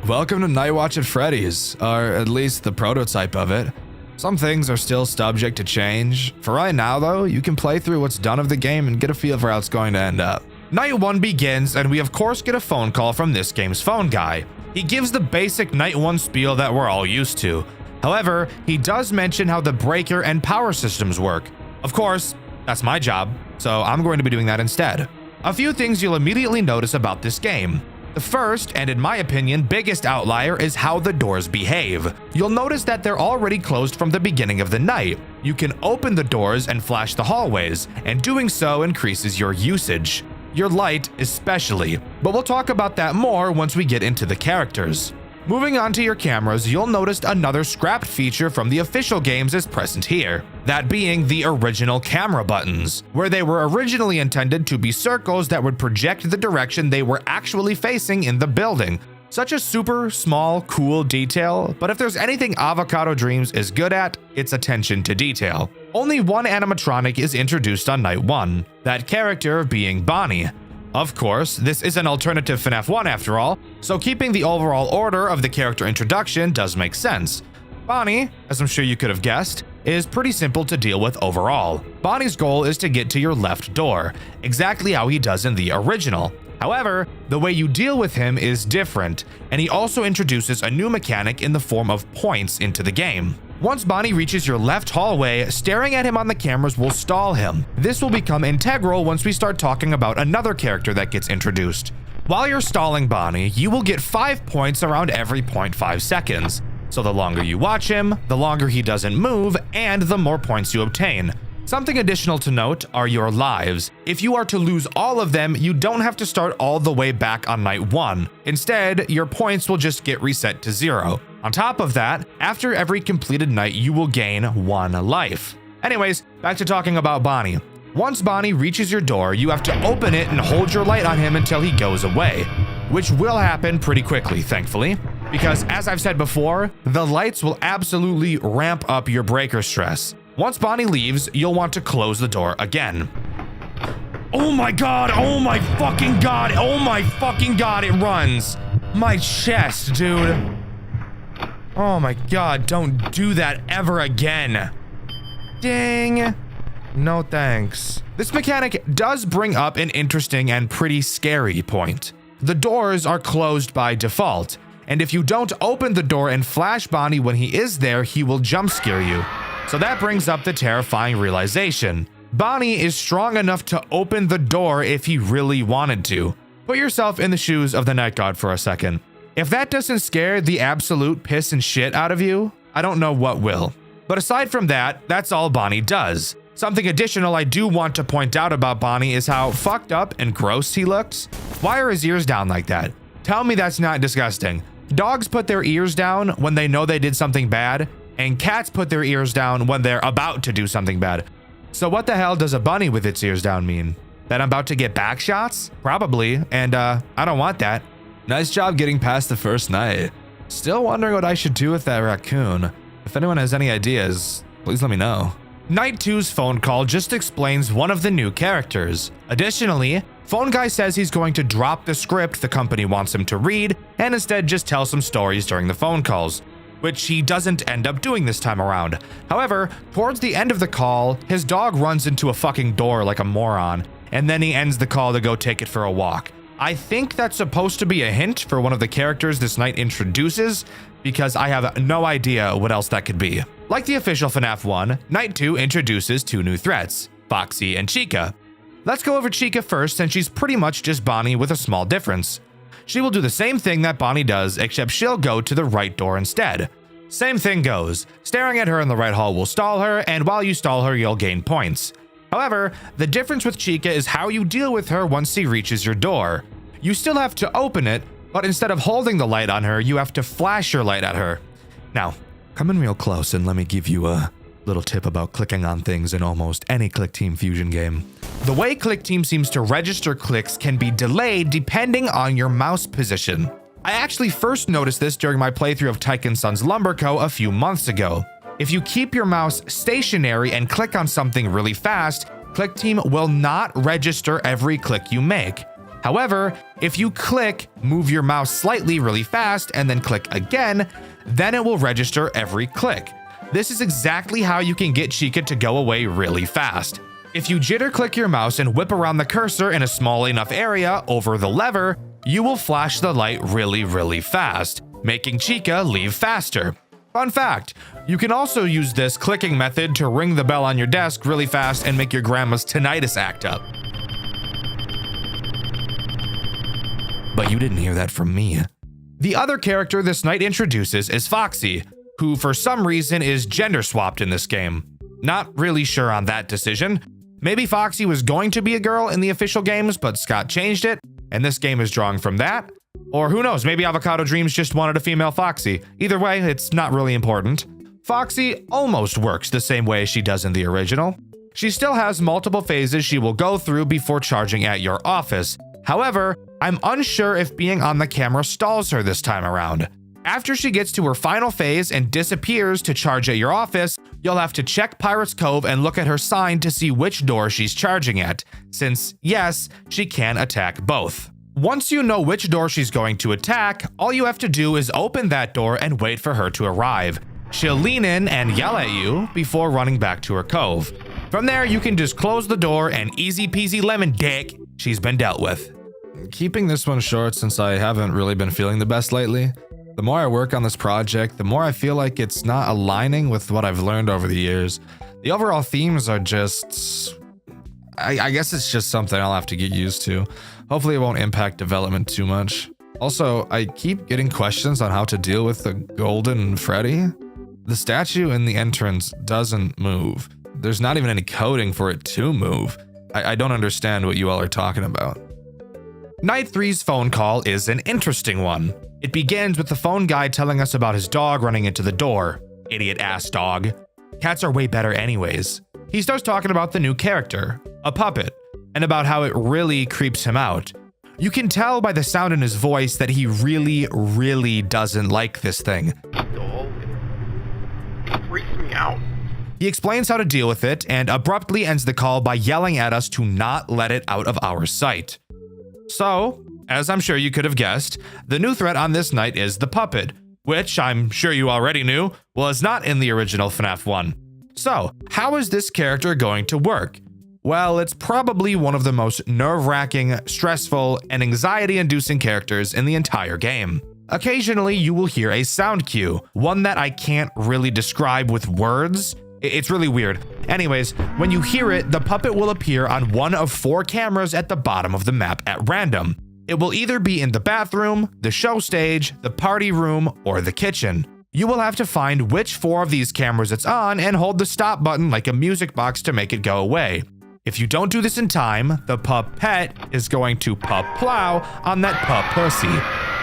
[SPEAKER 5] Welcome to Night Watch at Freddy's, or at least the prototype of it. Some things are still subject to change. For right now though, you can play through what's done of the game and get a feel for how it's going to end up.
[SPEAKER 2] Night 1 begins, and we of course get a phone call from this game's phone guy. He gives the basic Night 1 spiel that we're all used to. However, he does mention how the breaker and power systems work. Of course, that's my job, so I'm going to be doing that instead. A few things you'll immediately notice about this game. The first, and in my opinion, biggest outlier is how the doors behave. You'll notice that they're already closed from the beginning of the night. You can open the doors and flash the hallways, and doing so increases your usage. Your light especially, but we'll talk about that more once we get into the characters. Moving on to your cameras, you'll notice another scrapped feature from the official games is present here, that being the original camera buttons, where they were originally intended to be circles that would project the direction they were actually facing in the building. Such a super small, cool detail, but if there's anything Avocado Dreams is good at, it's attention to detail. Only one animatronic is introduced on Night 1, that character being Bonnie. Of course, this is an alternative FNAF 1 after all, so keeping the overall order of the character introduction does make sense. Bonnie, as I'm sure you could have guessed, is pretty simple to deal with overall. Bonnie's goal is to get to your left door, exactly how he does in the original. However, the way you deal with him is different, and he also introduces a new mechanic in the form of points into the game. Once Bonnie reaches your left hallway, staring at him on the cameras will stall him. This will become integral once we start talking about another character that gets introduced. While you're stalling Bonnie, you will get 5 points around every 0.5 seconds. So the longer you watch him, the longer he doesn't move, and the more points you obtain. Something additional to note are your lives. If you are to lose all of them, you don't have to start all the way back on Night 1. Instead, your points will just get reset to 0. On top of that, after every completed night, you will gain 1 life. Anyways, back to talking about Bonnie. Once Bonnie reaches your door, you have to open it and hold your light on him until he goes away, which will happen pretty quickly, thankfully, because as I've said before, the lights will absolutely ramp up your breaker stress. Once Bonnie leaves, you'll want to close the door again. Oh my god, oh my fucking god, oh my fucking god, it runs. My chest, dude. Oh my god, don't do that ever again. Dang. No thanks. This mechanic does bring up an interesting and pretty scary point. The doors are closed by default, and if you don't open the door and flash Bonnie when he is there, he will jump scare you. So that brings up the terrifying realization. Bonnie is strong enough to open the door if he really wanted to. Put yourself in the shoes of the Night God for a second. If that doesn't scare the absolute piss and shit out of you, I don't know what will. But aside from that, that's all Bonnie does. Something additional I do want to point out about Bonnie is how fucked up and gross he looks. Why are his ears down like that? Tell me that's not disgusting. Dogs put their ears down when they know they did something bad, and cats put their ears down when they're about to do something bad. So what the hell does a bunny with its ears down mean? That I'm about to get back shots? Probably, and I don't want that.
[SPEAKER 5] Nice job getting past the first night. Still wondering what I should do with that raccoon. If anyone has any ideas, please let me know.
[SPEAKER 2] Night 2's phone call just explains one of the new characters. Additionally, Phone Guy says he's going to drop the script the company wants him to read and instead just tell some stories during the phone calls, which he doesn't end up doing this time around. However, towards the end of the call, his dog runs into a fucking door like a moron, and then he ends the call to go take it for a walk. I think that's supposed to be a hint for one of the characters this night introduces, because I have no idea what else that could be. Like the official FNAF 1, Night 2 introduces 2 new threats, Foxy and Chica. Let's go over Chica first, since she's pretty much just Bonnie with a small difference. She will do the same thing that Bonnie does, except she'll go to the right door instead. Same thing goes. Staring at her in the right hall will stall her, and while you stall her, you'll gain points. However, the difference with Chica is how you deal with her once she reaches your door. You still have to open it, but instead of holding the light on her, you have to flash your light at her. Now, come in real close and let me give you a little tip about clicking on things in almost any Click Team Fusion game. The way Click Team seems to register clicks can be delayed depending on your mouse position. I actually first noticed this during my playthrough of Tyke & Sons Lumber Co. a few months ago. If you keep your mouse stationary and click on something really fast, Click Team will not register every click you make. However, if you move your mouse slightly really fast, and then click again, then it will register every click. This is exactly how you can get Chica to go away really fast. If you jitter click your mouse and whip around the cursor in a small enough area over the lever, you will flash the light really fast, making Chica leave faster. Fun fact, you can also use this clicking method to ring the bell on your desk really fast and make your grandma's tinnitus act up. But you didn't hear that from me. The other character this night introduces is Foxy, who for some reason is gender swapped in this game. Not really sure on that decision. Maybe Foxy was going to be a girl in the official games, but Scott changed it, and this game is drawing from that. Or who knows, maybe Avocado Dreams just wanted a female Foxy. Either way, it's not really important. Foxy almost works the same way she does in the original. She still has multiple phases she will go through before charging at your office. However, I'm unsure if being on the camera stalls her this time around. After she gets to her final phase and disappears to charge at your office, you'll have to check Pirate's Cove and look at her sign to see which door she's charging at, since yes, she can attack both. Once you know which door she's going to attack, all you have to do is open that door and wait for her to arrive. She'll lean in and yell at you before running back to her cove. From there, you can just close the door and easy peasy lemon dick, she's been dealt with.
[SPEAKER 5] Keeping this one short since I haven't really been feeling the best lately. The more I work on this project, the more I feel like it's not aligning with what I've learned over the years. The overall themes are just... I guess it's just something I'll have to get used to. Hopefully it won't impact development too much. Also, I keep getting questions on how to deal with the Golden Freddy. The statue in the entrance doesn't move. There's not even any coding for it to move. I don't understand what you all are talking about.
[SPEAKER 2] Night 3's phone call is an interesting one. It begins with the phone guy telling us about his dog running into the door. Idiot ass dog. Cats are way better anyways. He starts talking about the new character, a puppet, and about how it really creeps him out. You can tell by the sound in his voice that he really doesn't like this thing.
[SPEAKER 6] It freaks me out.
[SPEAKER 2] He explains how to deal with it and abruptly ends the call by yelling at us to not let it out of our sight. So, as I'm sure you could have guessed, the new threat on this night is the puppet, which I'm sure you already knew was not in the original FNAF 1. So, how is this character going to work? Well, it's probably one of the most nerve-wracking, stressful, and anxiety-inducing characters in the entire game. Occasionally, you will hear a sound cue, one that I can't really describe with words. It's really weird. Anyways, when you hear it, the puppet will appear on one of 4 cameras at the bottom of the map at random. It will either be in the bathroom, the show stage, the party room, or the kitchen. You will have to find which 4 of these cameras it's on and hold the stop button like a music box to make it go away. If you don't do this in time, the pup pet is going to pup plow on that pup pussy.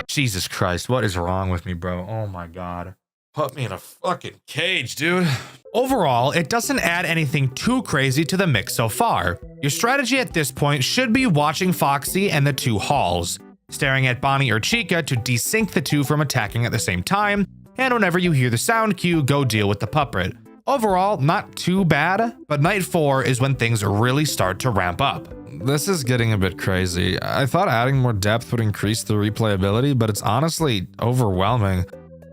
[SPEAKER 2] Jesus Christ, what is wrong with me, bro? Oh my God. Put me in a fucking cage, dude. Overall, it doesn't add anything too crazy to the mix so far. Your strategy at this point should be watching Foxy and the two Halls, staring at Bonnie or Chica to desync the two from attacking at the same time, and whenever you hear the sound cue, go deal with the puppet. Overall, not too bad, but night 4 is when things really start to ramp up.
[SPEAKER 5] This is getting a bit crazy. I thought adding more depth would increase the replayability, but it's honestly overwhelming.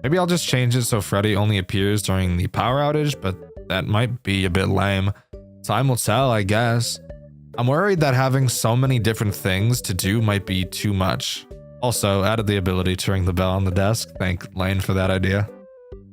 [SPEAKER 5] Maybe I'll just change it so Freddy only appears during the power outage, but that might be a bit lame. Time will tell, I guess. I'm worried that having so many different things to do might be too much. Also, added the ability to ring the bell on the desk. Thank Lane for that idea.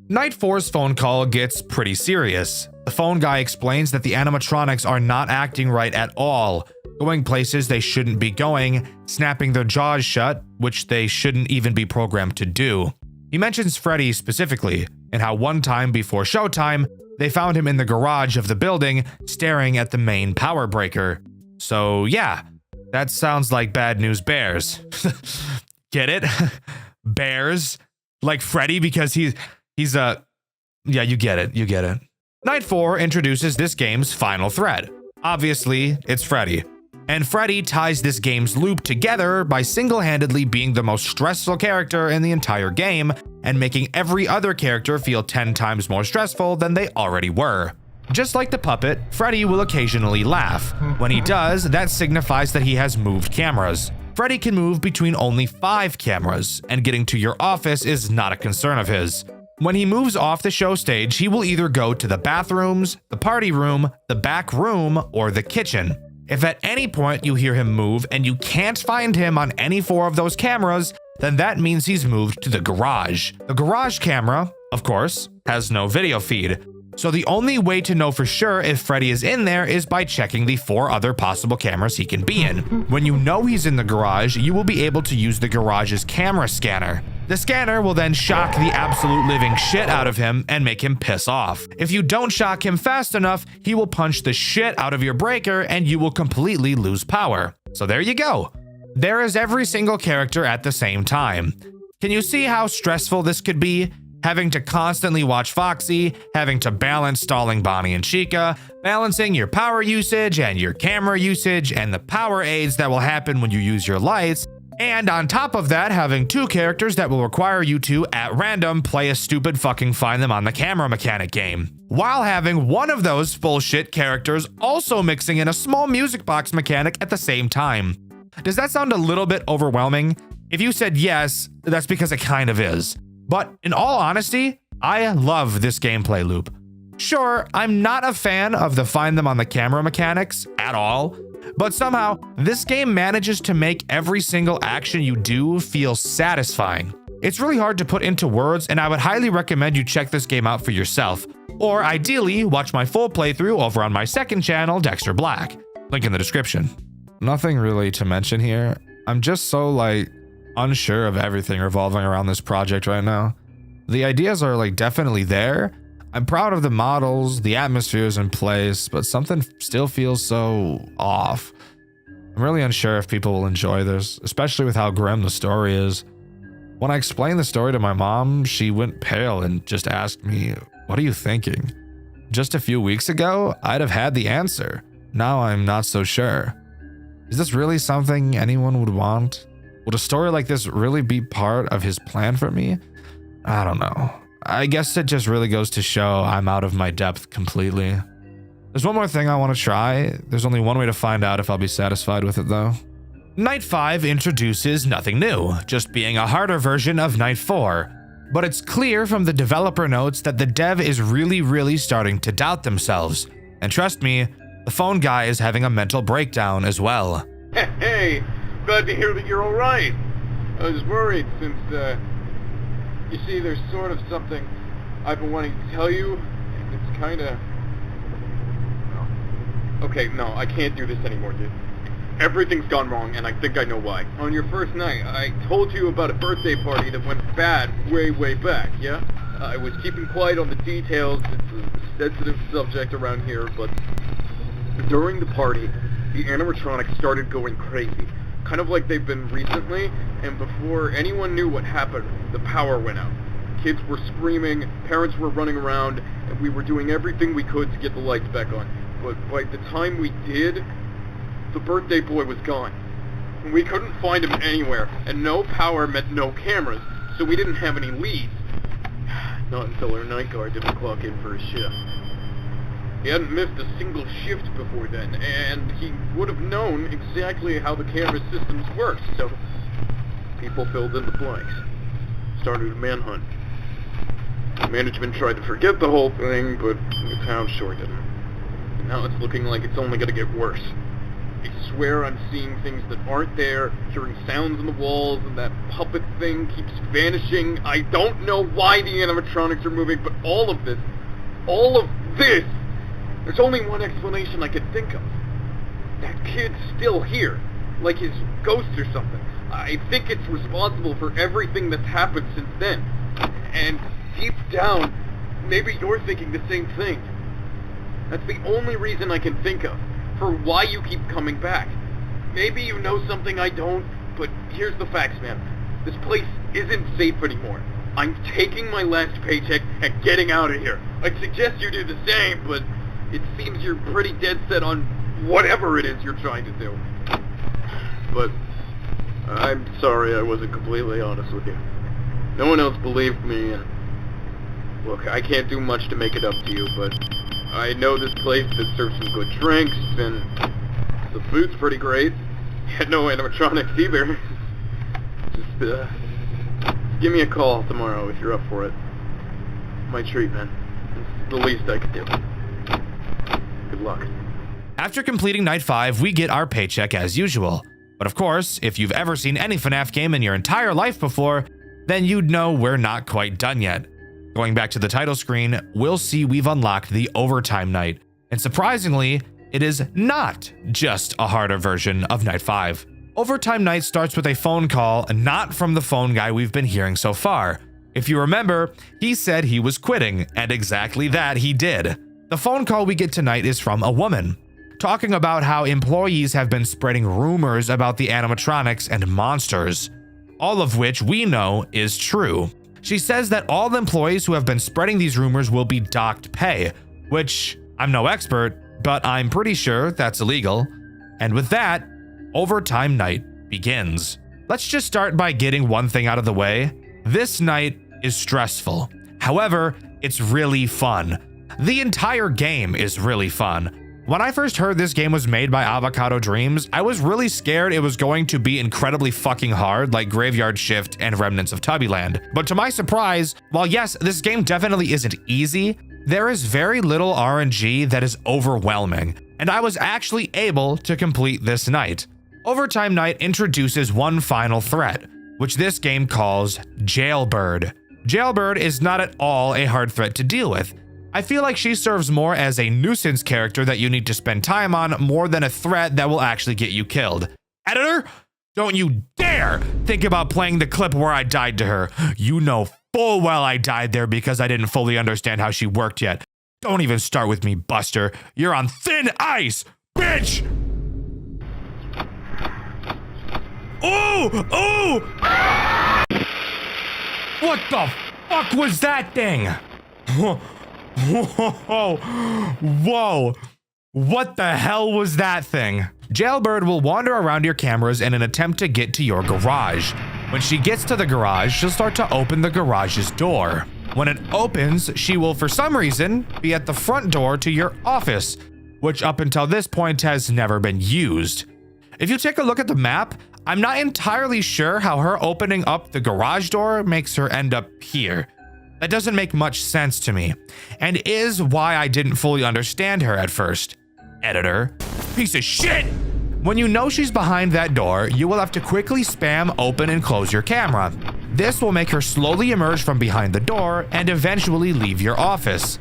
[SPEAKER 2] Night 4's phone call gets pretty serious. The phone guy explains that the animatronics are not acting right at all, going places they shouldn't be going, snapping their jaws shut, which they shouldn't even be programmed to do. He mentions Freddy specifically, and how one time before showtime, they found him in the garage of the building, staring at the main power breaker. So yeah, that sounds like Bad News Bears. Get it? Bears? Like Freddy because he's yeah, you get it. Night 4 introduces this game's final threat. Obviously, it's Freddy. And Freddy ties this game's loop together by single-handedly being the most stressful character in the entire game and making every other character feel 10 times more stressful than they already were. Just like the puppet, Freddy will occasionally laugh. When he does, that signifies that he has moved cameras. Freddy can move between only 5 cameras, and getting to your office is not a concern of his. When he moves off the show stage, he will either go to the bathrooms, the party room, the back room, or the kitchen. If at any point you hear him move and you can't find him on any 4 of those cameras, then that means he's moved to the garage. The garage camera, of course, has no video feed. So the only way to know for sure if Freddy is in there is by checking the 4 other possible cameras he can be in. When you know he's in the garage, you will be able to use the garage's camera scanner. The scanner will then shock the absolute living shit out of him and make him piss off. If you don't shock him fast enough, he will punch the shit out of your breaker and you will completely lose power. So there you go. There is every single character at the same time. Can you see how stressful this could be? Having to constantly watch Foxy, having to balance stalling Bonnie and Chica, balancing your power usage and your camera usage and the power aids that will happen when you use your lights, and on top of that, having 2 characters that will require you to, at random, play a stupid fucking find them on the camera mechanic game. While having one of those bullshit characters also mixing in a small music box mechanic at the same time. Does that sound a little bit overwhelming? If you said yes, that's because it kind of is. But in all honesty, I love this gameplay loop. Sure, I'm not a fan of the find them on the camera mechanics at all, but somehow this game manages to make every single action you do feel satisfying. It's really hard to put into words, and I would highly recommend you check this game out for yourself, or ideally watch my full playthrough over on my second channel, Dxtr Black. Link in the description.
[SPEAKER 5] Nothing really to mention here. I'm just so unsure of everything revolving around this project right now. The ideas are definitely there. I'm proud of the models, the atmosphere's in place, but something still feels so off. I'm really unsure if people will enjoy this, especially with how grim the story is. When I explained the story to my mom, she went pale and just asked me, "What are you thinking?" Just a few weeks ago, I'd have had the answer. Now I'm not so sure. Is this really something anyone would want? Would a story like this really be part of his plan for me? I don't know. I guess it just really goes to show I'm out of my depth completely. There's one more thing I want to try. There's only one way to find out if I'll be satisfied with it though.
[SPEAKER 2] Night 5 introduces nothing new, just being a harder version of Night 4. But it's clear from the developer notes that the dev is really starting to doubt themselves. And trust me, the phone guy is having a mental breakdown as well.
[SPEAKER 6] Hey, glad to hear that you're alright. I was worried since, you see, there's sort of something I've been wanting to tell you, and it's kinda... Okay, no, I can't do this anymore, dude. Everything's gone wrong, and I think I know why. On your first night, I told you about a birthday party that went bad way back, yeah? I was keeping quiet on the details. It's a sensitive subject around here, but during the party, the animatronics started going crazy. Kind of like they've been recently, and before anyone knew what happened, the power went out. Kids were screaming, parents were running around, and we were doing everything we could to get the lights back on. But by the time we did, the birthday boy was gone. We couldn't find him anywhere, and no power meant no cameras, so we didn't have any leads. Not until our night guard didn't clock in for his shift. He hadn't missed a single shift before then, and he would have known exactly how the camera systems worked, so people filled in the blanks. Started a manhunt. Management tried to forget the whole thing, but the town sure didn't. And now it's looking like it's only gonna get worse. I swear I'm seeing things that aren't there, hearing sounds in the walls, and that puppet thing keeps vanishing. I don't know why the animatronics are moving, but all of this, there's only one explanation I can think of. That kid's still here, like his ghost or something. I think it's responsible for everything that's happened since then. And deep down, maybe you're thinking the same thing. That's the only reason I can think of for why you keep coming back. Maybe you know something I don't, but here's the facts, man. This place isn't safe anymore. I'm taking my last paycheck and getting out of here. I'd suggest you do the same, but it seems you're pretty dead set on whatever it is you're trying to do. But I'm sorry I wasn't completely honest with you. No one else believed me, and look, I can't do much to make it up to you, but I know this place that serves some good drinks, and the food's pretty great. Had no animatronics either. Just, give me a call tomorrow if you're up for it. My treat, man. It's the least I could do. Good luck.
[SPEAKER 2] After completing night 5, we get our paycheck as usual. But of course, if you've ever seen any FNAF game in your entire life before, then you'd know we're not quite done yet. Going back to the title screen, we'll see we've unlocked the Overtime Night. And surprisingly, it is not just a harder version of Night 5. Overtime Night starts with a phone call, not from the phone guy we've been hearing so far. If you remember, he said he was quitting, and exactly that he did. The phone call we get tonight is from a woman, talking about how employees have been spreading rumors about the animatronics and monsters, all of which we know is true. She says that all the employees who have been spreading these rumors will be docked pay, which I'm no expert, but I'm pretty sure that's illegal. And with that, Overtime Night begins. Let's just start by getting one thing out of the way. This night is stressful. However, it's really fun. The entire game is really fun. When I first heard this game was made by Avocado Dreams, I was really scared it was going to be incredibly fucking hard like Graveyard Shift and Remnants of Tubbyland. But to my surprise, while yes, this game definitely isn't easy, there is very little RNG that is overwhelming, and I was actually able to complete this night. Overtime Night introduces one final threat, which this game calls Jailbird. Jailbird is not at all a hard threat to deal with. I feel like she serves more as a nuisance character that you need to spend time on more than a threat that will actually get you killed. Editor, don't you dare think about playing the clip where I died to her. You know full well I died there because I didn't fully understand how she worked yet. Don't even start with me, Buster. You're on thin ice, bitch! Ooh! Ooh! What the fuck was that thing? Whoa, whoa, what the hell was that thing? Jailbird will wander around your cameras in an attempt to get to your garage. When she gets to the garage, she'll start to open the garage's door. When it opens, she will, for some reason, be at the front door to your office, which up until this point has never been used. If you take a look at the map, I'm not entirely sure how her opening up the garage door makes her end up here. That doesn't make much sense to me, and is why I didn't fully understand her at first. Editor, piece of shit! When you know she's behind that door, you will have to quickly spam open and close your camera. This will make her slowly emerge from behind the door and eventually leave your office.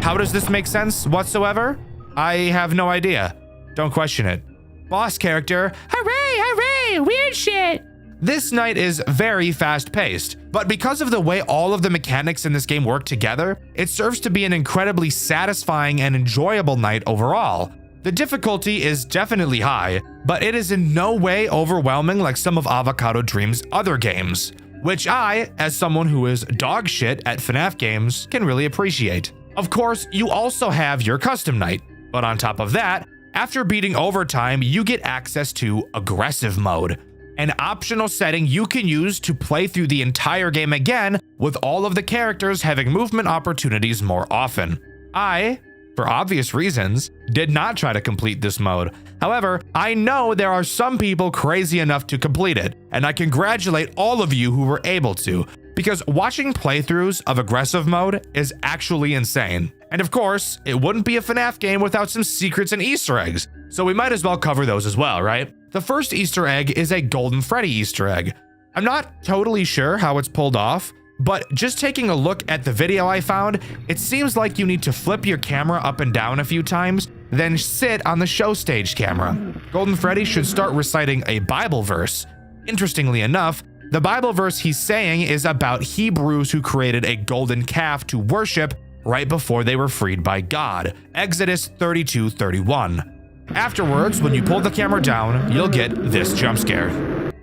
[SPEAKER 2] How does this make sense whatsoever? I have no idea. Don't question it. Boss character, hooray, hooray, weird shit! This night is very fast-paced, but because of the way all of the mechanics in this game work together, it serves to be an incredibly satisfying and enjoyable night overall. The difficulty is definitely high, but it is in no way overwhelming like some of Avocado Dream's other games, which I, as someone who is dog shit at FNAF games, can really appreciate. Of course, you also have your custom night, but on top of that, after beating overtime, you get access to aggressive mode, an optional setting you can use to play through the entire game again with all of the characters having movement opportunities more often. I, for obvious reasons, did not try to complete this mode. However, I know there are some people crazy enough to complete it, and I congratulate all of you who were able to, because watching playthroughs of aggressive mode is actually insane. And of course, it wouldn't be a FNAF game without some secrets and Easter eggs, so we might as well cover those as well, right? The first Easter egg is a Golden Freddy Easter egg. I'm not totally sure how it's pulled off, but just taking a look at the video I found, it seems like you need to flip your camera up and down a few times, then sit on the show stage camera. Golden Freddy should start reciting a Bible verse. Interestingly enough, the Bible verse he's saying is about Hebrews who created a golden calf to worship right before they were freed by God, Exodus 32:31. Afterwards, when you pull the camera down, you'll get this jump scare.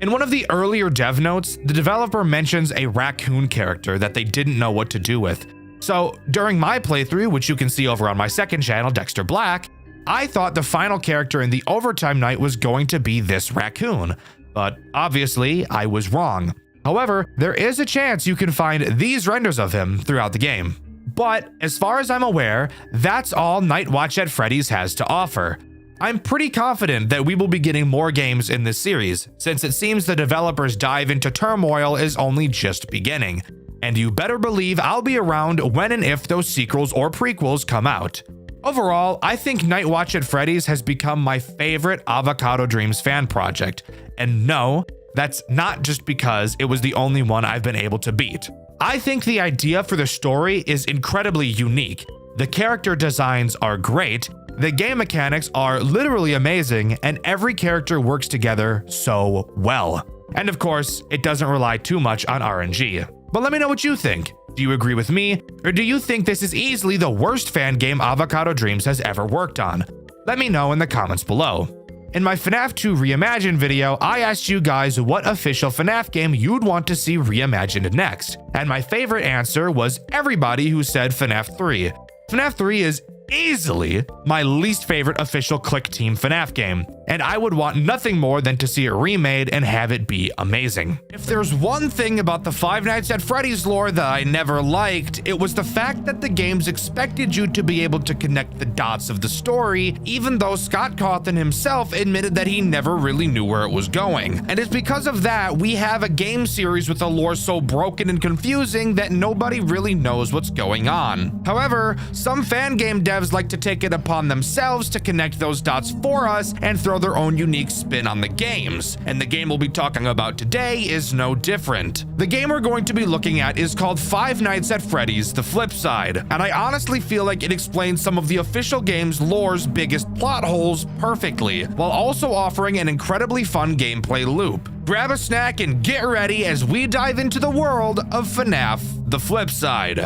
[SPEAKER 2] In one of the earlier dev notes, the developer mentions a raccoon character that they didn't know what to do with. So during my playthrough, which you can see over on my second channel, Dxtr Black, I thought the final character in the overtime night was going to be this raccoon, but obviously I was wrong. However, there is a chance you can find these renders of him throughout the game. But as far as I'm aware, that's all Night Watch at Freddy's has to offer. I'm pretty confident that we will be getting more games in this series, since it seems the developers' dive into turmoil is only just beginning. And you better believe I'll be around when and if those sequels or prequels come out. Overall, I think Night Watch at Freddy's has become my favorite Avocado Dreams fan project. And no, that's not just because it was the only one I've been able to beat. I think the idea for the story is incredibly unique. The character designs are great, the game mechanics are literally amazing, and every character works together so well. And of course, it doesn't rely too much on RNG. But let me know what you think. Do you agree with me, or do you think this is easily the worst fan game Avocado Dreams has ever worked on? Let me know in the comments below. In my FNAF 2 Reimagined video, I asked you guys what official FNAF game you'd want to see reimagined next, and my favorite answer was everybody who said FNAF 3. FNAF 3 is easily my least favorite official Click Team FNAF game, and I would want nothing more than to see it remade and have it be amazing. If there's one thing about the Five Nights at Freddy's lore that I never liked, it was the fact that the games expected you to be able to connect the dots of the story, even though Scott Cawthon himself admitted that he never really knew where it was going. And it's because of that we have a game series with a lore so broken and confusing that nobody really knows what's going on. However, some fan game devs like to take it upon themselves to connect those dots for us and throw their own unique spin on the games, and the game we'll be talking about today is no different. The game we're going to be looking at is called Five Nights at Freddy's: The Flip Side, and I honestly feel like it explains some of the official game's lore's biggest plot holes perfectly, while also offering an incredibly fun gameplay loop. Grab a snack and get ready as we dive into the world of FNAF: The Flip Side.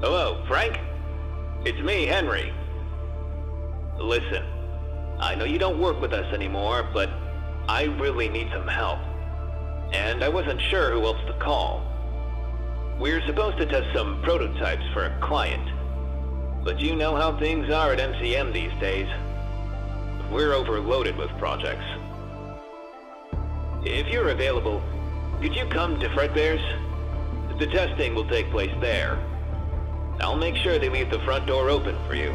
[SPEAKER 7] Hello, Frank? It's me, Henry. Listen, I know you don't work with us anymore, but I really need some help. And I wasn't sure who else to call. We're supposed to test some prototypes for a client. But you know how things are at MCM these days. We're overloaded with projects. If you're available, could you come to Fredbear's? The testing will take place there. I'll make sure they leave the front door open for you.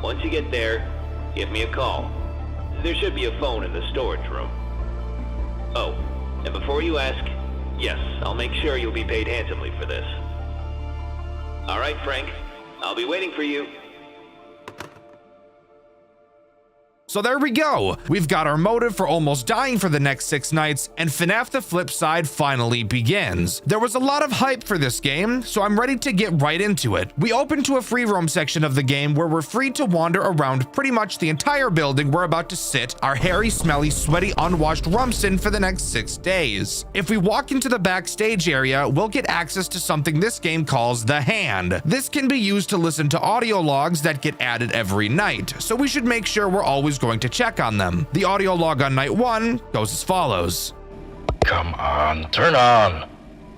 [SPEAKER 7] Once you get there, give me a call. There should be a phone in the storage room. Oh, and before you ask, yes, I'll make sure you'll be paid handsomely for this. All right, Frank, I'll be waiting for you.
[SPEAKER 2] So there we go. We've got our motive for almost dying for the next 6 nights, and FNAF The Flip Side finally begins. There was a lot of hype for this game, so I'm ready to get right into it. We open to a free roam section of the game where we're free to wander around pretty much the entire building we're about to sit our hairy, smelly, sweaty, unwashed rumps in for the next 6 days. If we walk into the backstage area, we'll get access to something this game calls the Hand. This can be used to listen to audio logs that get added every night, so we should make sure we're always going to check on them. The audio log on night 1 goes as follows.
[SPEAKER 8] Come on, turn on.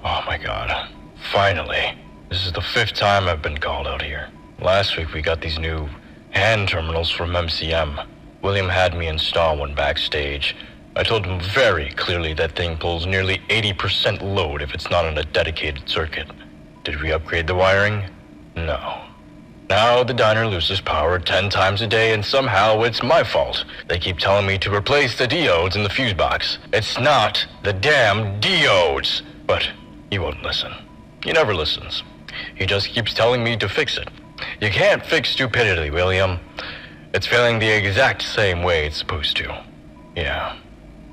[SPEAKER 8] Oh my god. Finally. This is the 5th time I've been called out here. Last week we got these new hand terminals from MCM. William had me install one backstage. I told him very clearly that thing pulls nearly 80% load if it's not on a dedicated circuit. Did we upgrade the wiring? No. Now the diner loses power 10 times a day, and somehow it's my fault. They keep telling me to replace the diodes in the fuse box. It's not the damn diodes. But he won't listen. He never listens. He just keeps telling me to fix it. You can't fix stupidity, William. It's failing the exact same way it's supposed to. Yeah,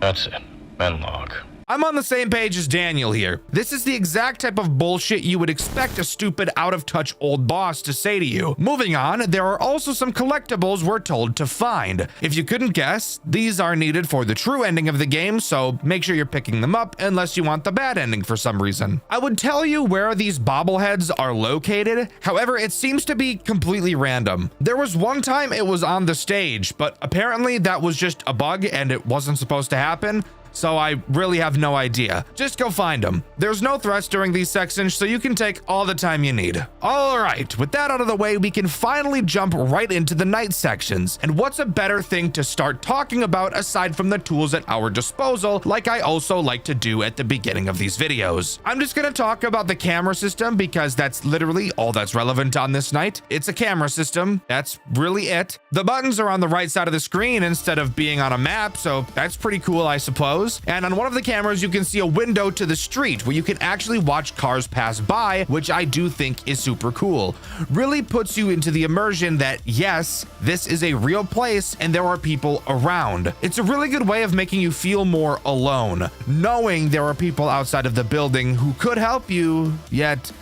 [SPEAKER 8] that's it. End log.
[SPEAKER 2] I'm on the same page as Daniel here. This is the exact type of bullshit you would expect a stupid, out-of-touch old boss to say to you. Moving on, there are also some collectibles we're told to find. If you couldn't guess, these are needed for the true ending of the game, so make sure you're picking them up unless you want the bad ending for some reason. I would tell you where these bobbleheads are located, however, it seems to be completely random. There was one time it was on the stage, but apparently that was just a bug and it wasn't supposed to happen. So I really have no idea. Just go find them. There's no threats during these sections, so you can take all the time you need. All right, with that out of the way, we can finally jump right into the night sections. And what's a better thing to start talking about aside from the tools at our disposal, like I also like to do at the beginning of these videos. I'm just gonna talk about the camera system because that's literally all that's relevant on this night. It's a camera system. That's really it. The buttons are on the right side of the screen instead of being on a map, so that's pretty cool, I suppose. And on one of the cameras, you can see a window to the street where you can actually watch cars pass by, which I do think is super cool. Really puts you into the immersion that, yes, this is a real place and there are people around. It's a really good way of making you feel more alone, knowing there are people outside of the building who could help you, yet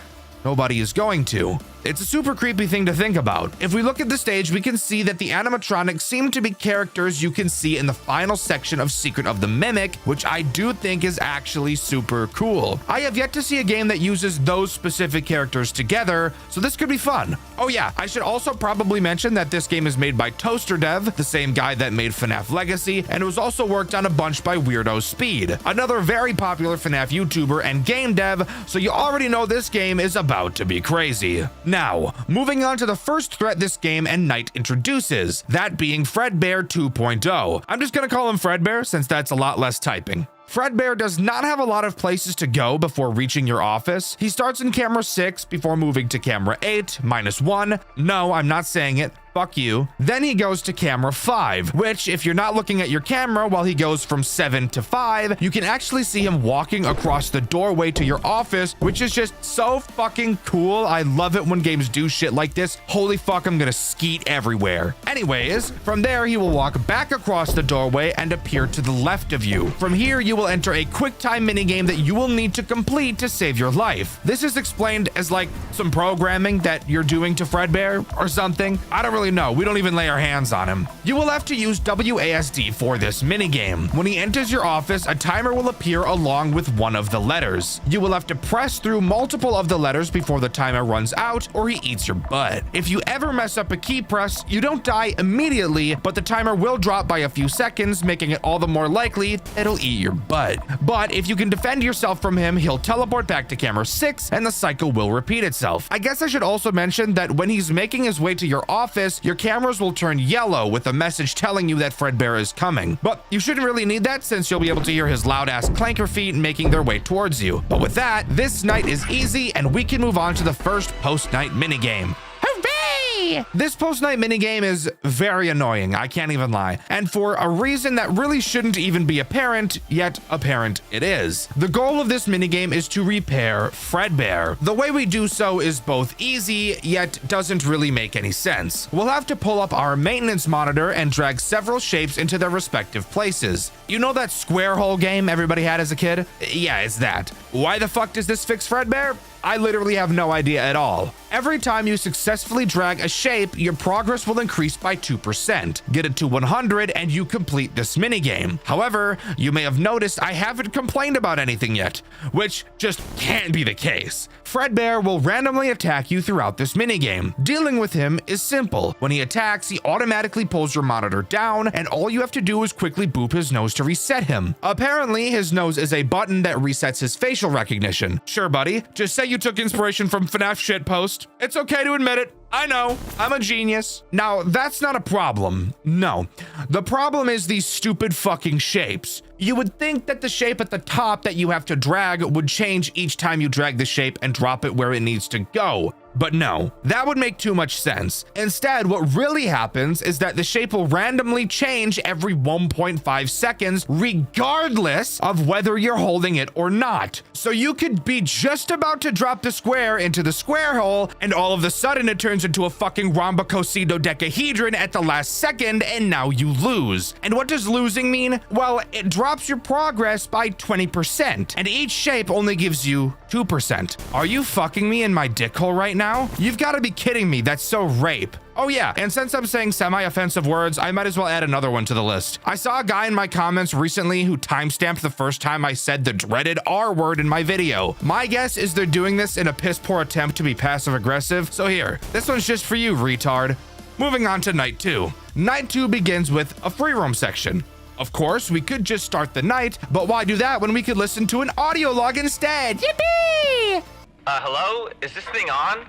[SPEAKER 2] nobody is going to. It's a super creepy thing to think about. If we look at the stage, we can see that the animatronics seem to be characters you can see in the final section of Secret of the Mimic, which I do think is actually super cool. I have yet to see a game that uses those specific characters together, so this could be fun. Oh yeah, I should also probably mention that this game is made by Toaster Dev, the same guy that made FNAF Legacy, and it was also worked on a bunch by Weirdo Speed, another very popular FNAF YouTuber and game dev, so you already know this game is about to be crazy. Now, moving on to the first threat this game and night introduces, that being Fredbear 2.0. I'm just gonna call him Fredbear since that's a lot less typing. Fredbear does not have a lot of places to go before reaching your office. He starts in camera 6 before moving to camera 8, -1. No, I'm not saying it. Fuck you. Then he goes to camera 5, which if you're not looking at your camera while he goes from 7 to 5, you can actually see him walking across the doorway to your office, which is just so fucking cool. I love it when games do shit like this. Holy fuck, I'm gonna skeet everywhere. Anyways, from there he will walk back across the doorway and appear to the left of you. From here, you will enter a quick time minigame that you will need to complete to save your life. This is explained as like some programming that you're doing to Fredbear or something. I don't really know. We don't even lay our hands on him. You will have to use WASD for this minigame. When he enters your office, a timer will appear along with one of the letters. You will have to press through multiple of the letters before the timer runs out or he eats your butt. If you ever mess up a key press, you don't die immediately, but the timer will drop by a few seconds, making it all the more likely it'll eat your butt. But if you can defend yourself from him, he'll teleport back to camera 6 and the cycle will repeat itself. I guess I should also mention that when he's making his way to your office, your cameras will turn yellow with a message telling you that Fredbear is coming. But you shouldn't really need that since you'll be able to hear his loud ass clanker feet making their way towards you. But with that, this night is easy and we can move on to the first post-night minigame. Hooray!
[SPEAKER 1] Yippee! This post-night minigame is very annoying, I can't even lie, and for a reason that really shouldn't even be apparent, yet apparent it is. The goal of this minigame is to repair Fredbear. The way we do so is both easy, yet doesn't really make any sense. We'll have to pull up our maintenance monitor and drag several shapes into their respective places. You know that square hole game everybody had as a kid? Yeah, it's that. Why the fuck does this fix Fredbear? I literally have no idea at all. Every time you successfully drag a shape, your progress will increase by 2%. Get it to 100 and you complete this minigame. However, you may have noticed I haven't complained about anything yet, which just can't be the case. Fredbear will randomly attack you throughout this minigame. Dealing with him is simple. When he attacks, he automatically pulls your monitor down, and all you have to do is quickly boop his nose to reset him. Apparently, his nose is a button that resets his facial recognition. Sure, buddy, just say you took inspiration from FNAF shitpost. It's okay to admit it. I know, I'm a genius. Now, that's not a problem. No. The problem is these stupid fucking shapes. You would think that the shape at the top that you have to drag would change each time you drag the shape and drop it where it needs to go. But no, that would make too much sense. Instead, what really happens is that the shape will randomly change every 1.5 seconds, regardless of whether you're holding it or not. So you could be just about to drop the square into the square hole, and all of a sudden it turns into a fucking rhombocosydodecahedron at the last second, and now you lose. And what does losing mean? Well, it drops your progress by 20%, and each shape only gives you 2%. Are you fucking me in my dick hole right now? You've got to be kidding me. That's so rape. Oh yeah, and since I'm saying semi-offensive words, I might as well add another one to the list. I saw a guy in my comments recently who timestamped the first time I said the dreaded R word in my video. My guess is they're doing this in a piss-poor attempt to be passive-aggressive, so here, this one's just for you, retard. Moving on to night 2. Night 2 begins with a free roam section. Of course, we could just start the night, but why do that when we could listen to an audio log instead? Yippee!
[SPEAKER 9] Hello? Is this thing on?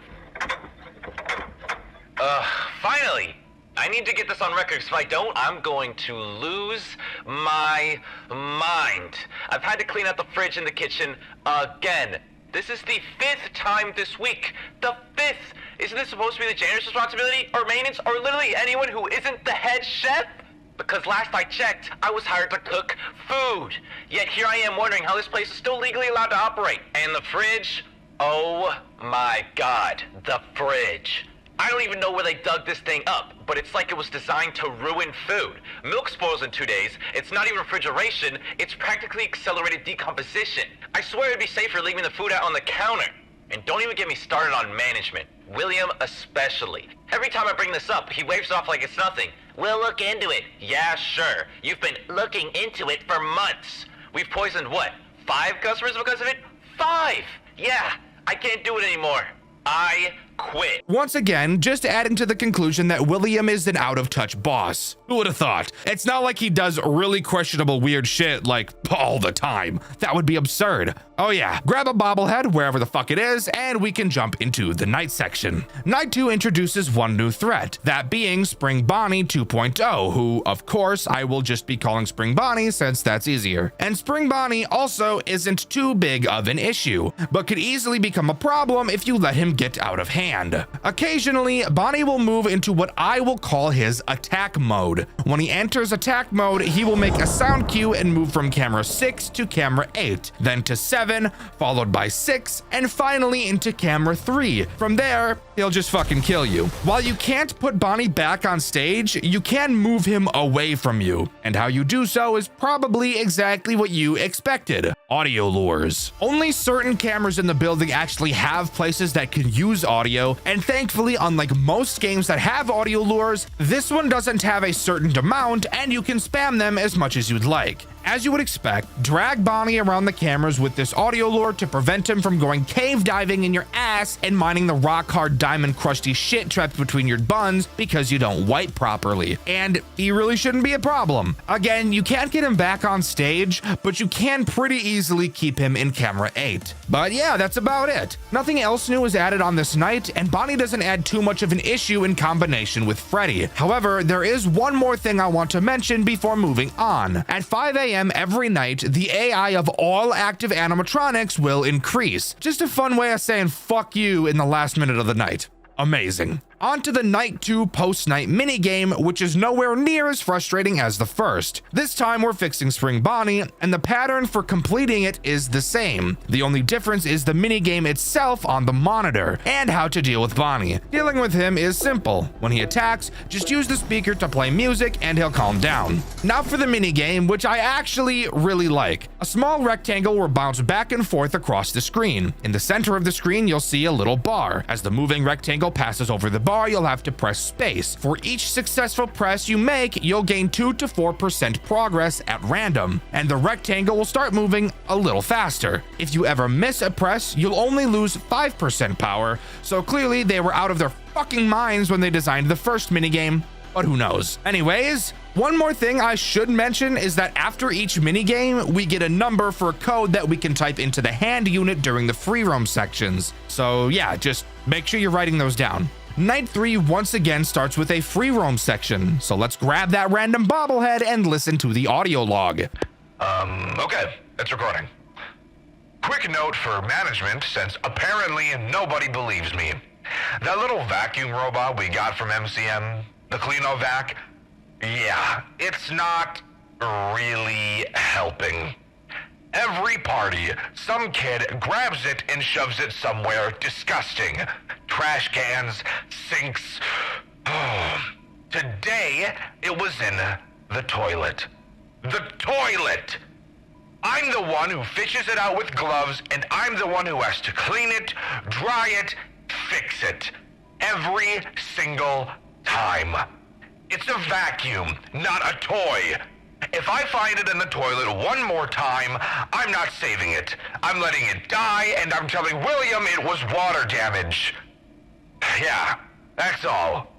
[SPEAKER 9] Finally! I need to get this on record, because if I don't, I'm going to lose my mind. I've had to clean out the fridge in the kitchen again. This is the 5th time this week. The 5th! Isn't this supposed to be the janitor's responsibility, or maintenance, or literally anyone who isn't the head chef? Because last I checked, I was hired to cook food. Yet here I am wondering how this place is still legally allowed to operate. And the fridge? Oh my god, the fridge. I don't even know where they dug this thing up, but it's like it was designed to ruin food. Milk spoils in 2 days, it's not even refrigeration, it's practically accelerated decomposition. I swear it'd be safer leaving the food out on the counter. And don't even get me started on management. William especially. Every time I bring this up, he waves it off like it's nothing. We'll look into it. Yeah, sure. You've been looking into it for months. We've poisoned what? 5 customers because of it? 5! Yeah, I can't do it anymore. I quit.
[SPEAKER 1] Once again, just adding to the conclusion that William is an out-of-touch boss. Who would have thought? It's not like he does really questionable weird shit like all the time. That would be absurd. Oh yeah, grab a bobblehead wherever the fuck it is, and we can jump into the night section. Night 2 introduces one new threat, that being Spring Bonnie 2.0, who, of course, I will just be calling Spring Bonnie since that's easier. And Spring Bonnie also isn't too big of an issue, but could easily become a problem if you let him get out of hand. Occasionally, Bonnie will move into what I will call his attack mode. When he enters attack mode, he will make a sound cue and move from camera 6 to camera 8, then to 7, followed by 6, and finally into camera 3. From there, he'll just fucking kill you. While you can't put Bonnie back on stage, you can move him away from you. And how you do so is probably exactly what you expected. Audio lures. Only certain cameras in the building actually have places that can use audio, and thankfully, unlike most games that have audio lures, this one doesn't have a certain amount, and you can spam them as much as you'd like. As you would expect, drag Bonnie around the cameras with this audio lure to prevent him from going cave diving in your ass and mining the rock hard diamond crusty shit trapped between your buns because you don't wipe properly. And he really shouldn't be a problem. Again, you can't get him back on stage, but you can pretty easily keep him in camera 8. But yeah, that's about it. Nothing else new is added on this night, and Bonnie doesn't add too much of an issue in combination with Freddy. However, there is one more thing I want to mention before moving on. At 5 a.m. every night, the AI of all active animatronics will increase. Just a fun way of saying fuck you in the last minute of the night. Amazing. On to the Night 2 post-night minigame, which is nowhere near as frustrating as the first. This time we're fixing Spring Bonnie, and the pattern for completing it is the same. The only difference is the minigame itself on the monitor, and how to deal with Bonnie. Dealing with him is simple. When he attacks, just use the speaker to play music and he'll calm down. Now for the minigame, which I actually really like. A small rectangle will bounce back and forth across the screen. In the center of the screen, you'll see a little bar. As the moving rectangle passes over the bar, you'll have to press space. For each successful press you make, you'll gain 2 to 4% progress at random, and the rectangle will start moving a little faster. If you ever miss a press, you'll only lose 5% power, so clearly they were out of their fucking minds when they designed the first minigame, but who knows. Anyways, one more thing I should mention is that after each minigame, we get a number for a code that we can type into the hand unit during the free roam sections. So yeah, just make sure you're writing those down. Night 3 once again starts with a free roam section, so let's grab that random bobblehead and listen to the audio log.
[SPEAKER 10] Okay, it's recording. Quick note for management, since apparently nobody believes me. That little vacuum robot we got from MCM, the Cleanovac, yeah, it's not really helping. Every party, some kid grabs it and shoves it somewhere disgusting. Trash cans, sinks. Today, it was in the toilet. The toilet! I'm the one who fishes it out with gloves, and I'm the one who has to clean it, dry it, fix it. Every single time. It's a vacuum, not a toy. If I find it in the toilet one more time, I'm not saving it. I'm letting it die, and I'm telling William it was water damage. Yeah, that's all.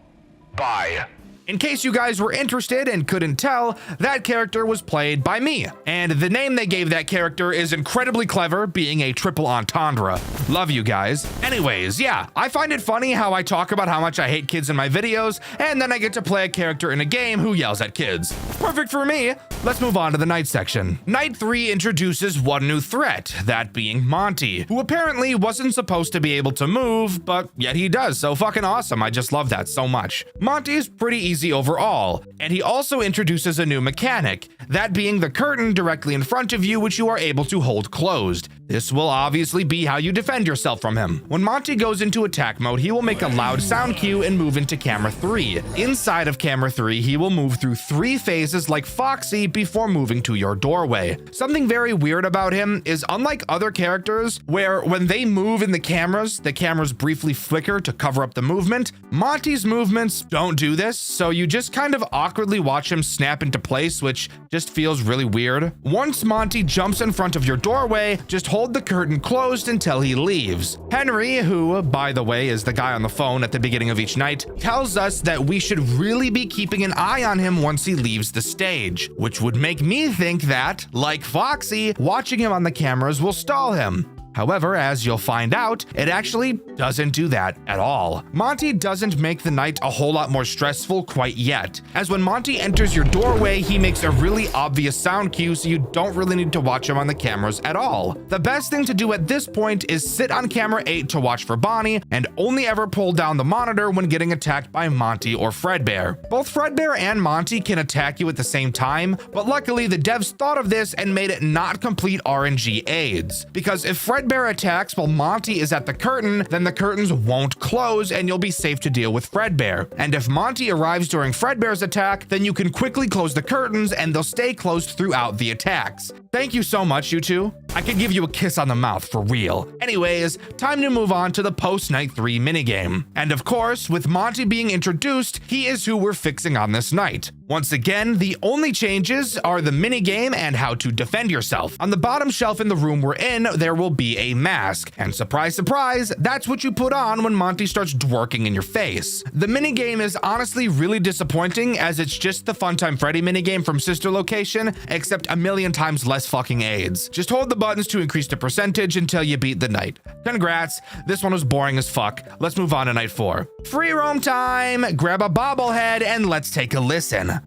[SPEAKER 10] Bye.
[SPEAKER 1] In case you guys were interested and couldn't tell, that character was played by me, and the name they gave that character is incredibly clever, being a triple entendre. Love you guys. Anyways, yeah, I find it funny how I talk about how much I hate kids in my videos, and then I get to play a character in a game who yells at kids. Perfect for me. Let's move on to the night section. Night 3 introduces one new threat, that being Monty, who apparently wasn't supposed to be able to move, but yet he does, so fucking awesome. I just love that so much. Monty's pretty easy overall, and he also introduces a new mechanic, that being the curtain directly in front of you, which you are able to hold closed. This will obviously be how you defend yourself from him. When Monty goes into attack mode, he will make a loud sound cue and move into camera 3. Inside of camera 3, he will move through 3 phases like Foxy before moving to your doorway. Something very weird about him is, unlike other characters, where when they move in the cameras briefly flicker to cover up the movement, Monty's movements don't do this, so you just kind of awkwardly watch him snap into place, which just feels really weird. Once Monty jumps in front of your doorway, just hold the curtain closed until he leaves. Henry, who, by the way, is the guy on the phone at the beginning of each night, tells us that we should really be keeping an eye on him once he leaves the stage, which would make me think that, like Foxy, watching him on the cameras will stall him. However, as you'll find out, it actually doesn't do that at all. Monty doesn't make the night a whole lot more stressful quite yet, as when Monty enters your doorway, he makes a really obvious sound cue, so you don't really need to watch him on the cameras at all. The best thing to do at this point is sit on camera 8 to watch for Bonnie, and only ever pull down the monitor when getting attacked by Monty or Fredbear. Both Fredbear and Monty can attack you at the same time, but luckily the devs thought of this and made it not complete RNG aids, because if Fredbear attacks while Monty is at the curtain, then the curtains won't close and you'll be safe to deal with Fredbear. And if Monty arrives during Fredbear's attack, then you can quickly close the curtains and they'll stay closed throughout the attacks. Thank you so much, you two. I could give you a kiss on the mouth for real. Anyways, time to move on to the post-night 3 minigame. And of course, with Monty being introduced, he is who we're fixing on this night. Once again, the only changes are the minigame and how to defend yourself. On the bottom shelf in the room we're in, there will be a mask. And surprise, surprise, that's what you put on when Monty starts dworking in your face. The minigame is honestly really disappointing, as it's just the Funtime Freddy minigame from Sister Location, except a million times less fucking aids. Just hold the buttons to increase the percentage until you beat the night. Congrats, this one was boring as fuck. Let's move on to night 4. Free roam time! Grab a bobblehead and let's take a listen.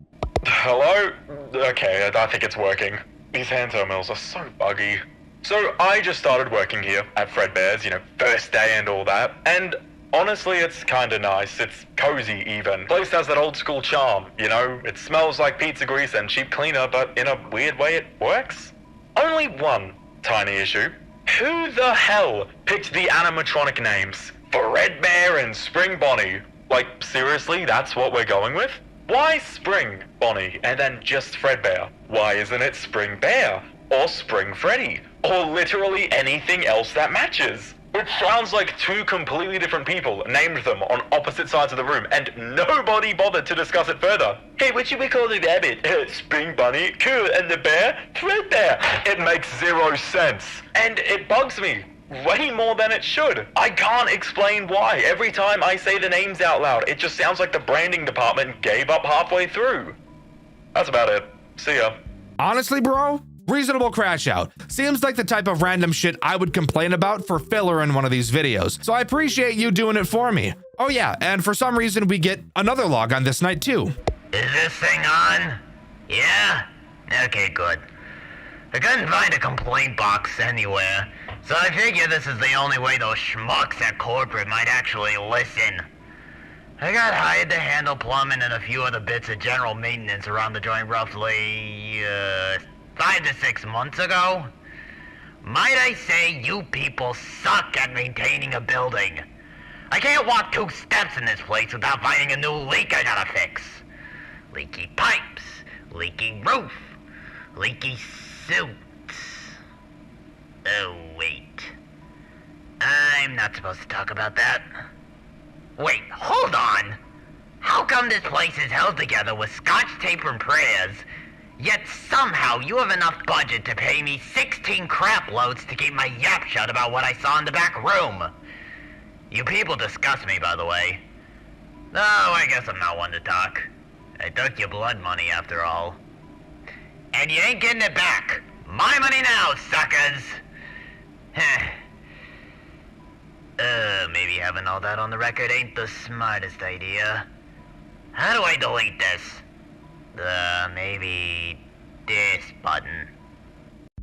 [SPEAKER 11] Hello? Okay, I think it's working. These hand terminals are so buggy. So I just started working here at Fredbear's, first day and all that, and Honestly, it's kinda nice. It's cozy even. Place has that old school charm, you know? It smells like pizza grease and cheap cleaner, but in a weird way it works. Only one tiny issue. Who the hell picked the animatronic names? Fredbear and Spring Bonnie. Like, seriously, that's what we're going with? Why Spring Bonnie and then just Fredbear? Why isn't it Spring Bear? Or Spring Freddy? Or literally anything else that matches? It sounds like two completely different people named them on opposite sides of the room, and nobody bothered to discuss it further. Hey, what should we call the rabbit? Spring Bunny? Cool. And the bear? Fredbear. It makes zero sense. And it bugs me. Way more than it should. I can't explain why. Every time I say the names out loud, it just sounds like the branding department gave up halfway through. That's about it. See ya.
[SPEAKER 2] Honestly, bro, reasonable crash out. Seems like the type of random shit I would complain about for filler in one of these videos. So I appreciate you doing it for me. Oh yeah, and for some reason we get another log on this night too.
[SPEAKER 12] Is this thing on? Yeah? Okay, good. I couldn't find a complaint box anywhere, so I figure this is the only way those schmucks at corporate might actually listen. I got hired to handle plumbing and a few other bits of general maintenance around the joint roughly, 5 to 6 months ago. Might I say you people suck at maintaining a building. I can't walk 2 steps in this place without finding a new leak I gotta fix. Leaky pipes, leaky roof, leaky suits. Oh, wait. I'm not supposed to talk about that. Wait, hold on. How come this place is held together with scotch tape and prayers, yet somehow you have enough budget to pay me 16 crap loads to keep my yap shut about what I saw in the back room? You people disgust me, by the way. Oh, I guess I'm not one to talk. I took your blood money, after all. And you ain't getting it back. My money now, suckers! Maybe having all that on the record ain't the smartest idea. How do I delete this? Maybe this button.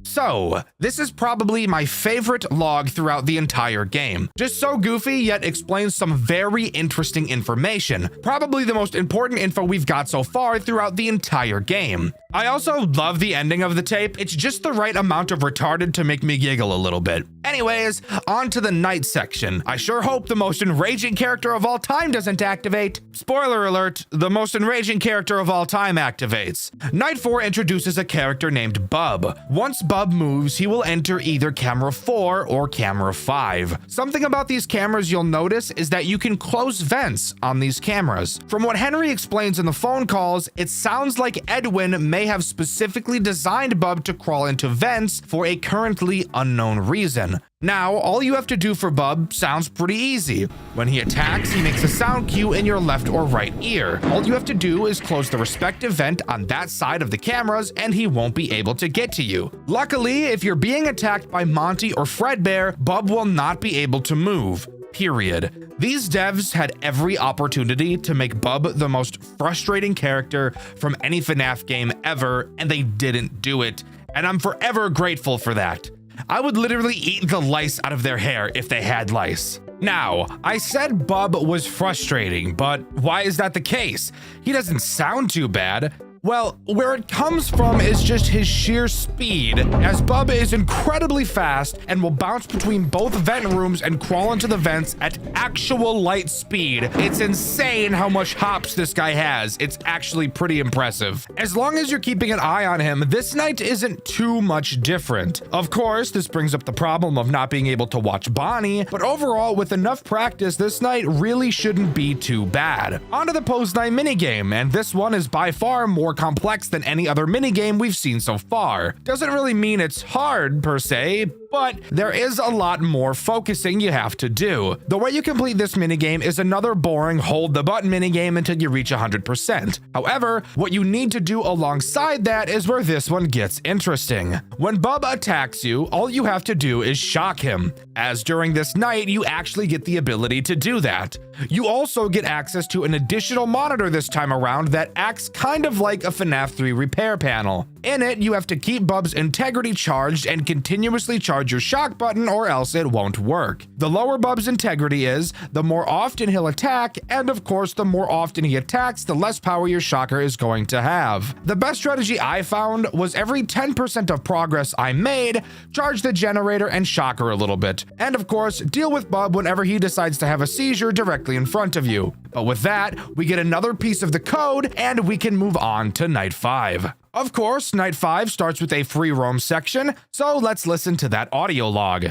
[SPEAKER 2] So, this is probably my favorite log throughout the entire game. Just so goofy, yet explains some very interesting information. Probably the most important info we've got so far throughout the entire game. I also love the ending of the tape. It's just the right amount of retarded to make me giggle a little bit. Anyways, on to the night section. I sure hope the most enraging character of all time doesn't activate. Spoiler alert, the most enraging character of all time activates. Night 4 introduces a character named Bub. Once Bub moves, he will enter either camera 4 or camera 5. Something about these cameras you'll notice is that you can close vents on these cameras. From what Henry explains in the phone calls, it sounds like Edwin may have specifically designed Bub to crawl into vents for a currently unknown reason. Now, all you have to do for Bub sounds pretty easy. When he attacks, he makes a sound cue in your left or right ear. All you have to do is close the respective vent on that side of the cameras and he won't be able to get to you. Luckily, if you're being attacked by Monty or Fredbear, Bub will not be able to move. Period. These devs had every opportunity to make Bub the most frustrating character from any FNAF game ever, and they didn't do it. And I'm forever grateful for that. I would literally eat the lice out of their hair if they had lice. Now, I said Bub was frustrating, but why is that the case? He doesn't sound too bad. Well, where it comes from is just his sheer speed, as Bub is incredibly fast and will bounce between both vent rooms and crawl into the vents at actual light speed. It's insane how much hops this guy has. It's actually pretty impressive. As long as you're keeping an eye on him, this night isn't too much different. Of course, this brings up the problem of not being able to watch Bonnie, but overall, with enough practice, this night really shouldn't be too bad. On to the post-night minigame, and this one is by far more complex than any other minigame we've seen so far. Doesn't really mean it's hard per se, but there is a lot more focusing you have to do. The way you complete this minigame is another boring hold the button minigame until you reach 100%. However, what you need to do alongside that is where this one gets interesting. When Bub attacks you, all you have to do is shock him. As during this night, you actually get the ability to do that. You also get access to an additional monitor this time around that acts kind of like a FNAF 3 repair panel. In it, you have to keep Bub's integrity charged and continuously charge your shock button or else it won't work. The lower Bub's integrity is, the more often he'll attack, and of course the more often he attacks, the less power your shocker is going to have. The best strategy I found was every 10% of progress I made, charge the generator and shocker a little bit. And of course, deal with Bub whenever he decides to have a seizure directly in front of you. But with that, we get another piece of the code and we can move on to Night 5. Of course, Night 5 starts with a free roam section, so let's listen to that audio log.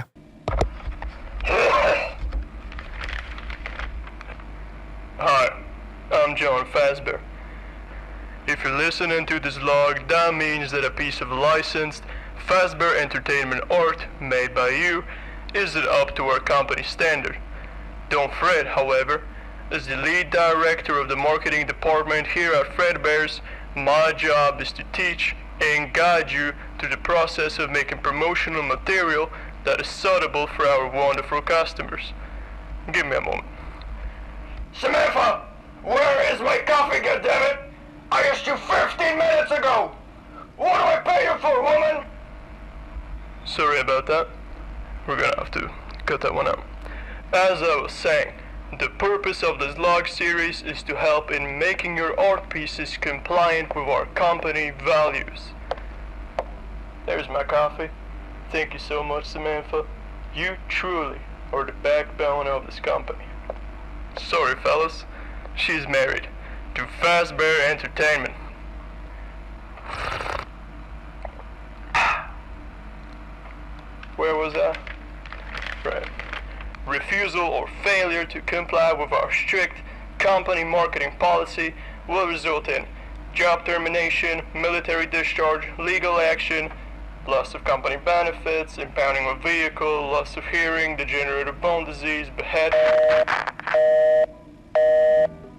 [SPEAKER 13] Hi, I'm John Fazbear. If you're listening to this log, that means that a piece of licensed Fazbear Entertainment art made by you isn't up to our company standard. Don't fret, however. As the lead director of the marketing department here at Fredbear's, my job is to teach and guide you through the process of making promotional material that is suitable for our wonderful customers. Give me a moment. Samantha, where is my coffee, goddammit? I asked you 15 minutes ago! What do I pay you for, woman? Sorry about that. We're gonna have to cut that one out. As I was saying, the purpose of this log series is to help in making your art pieces compliant with our company values. There's my coffee. Thank you so much, Samantha. You truly are the backbone of this company. Sorry, fellas. She's married to Fazbear Entertainment. Where was I? Right. Refusal or failure to comply with our strict company marketing policy will result in job termination, military discharge, legal action, loss of company benefits, impounding of vehicle, loss of hearing, degenerative bone disease, beheading.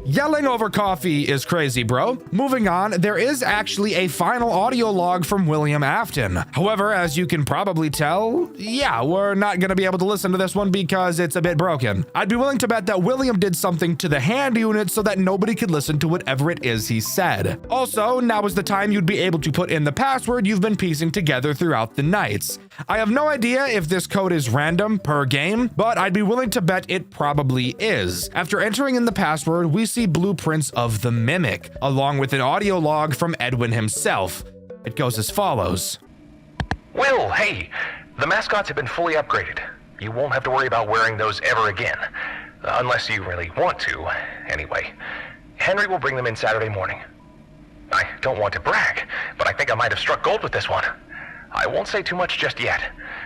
[SPEAKER 2] Yelling over coffee is crazy, bro. Moving on, there is actually a final audio log from William Afton. However, as you can probably tell, yeah, we're not gonna be able to listen to this one because it's a bit broken. I'd be willing to bet that William did something to the hand unit so that nobody could listen to whatever it is he said. Also, now is the time you'd be able to put in the password you've been piecing together throughout the nights. I have no idea if this code is random per game, but I'd be willing to bet it probably is. After entering in the password, we see blueprints of the Mimic, along with an audio log from Edwin himself. It goes as follows.
[SPEAKER 10] Will, hey, the mascots have been fully upgraded. You won't have to worry about wearing those ever again. Unless you really want to, anyway. Henry will bring them in Saturday morning. I don't want to brag, but I think I might have struck gold with this one. I won't say too much just yet,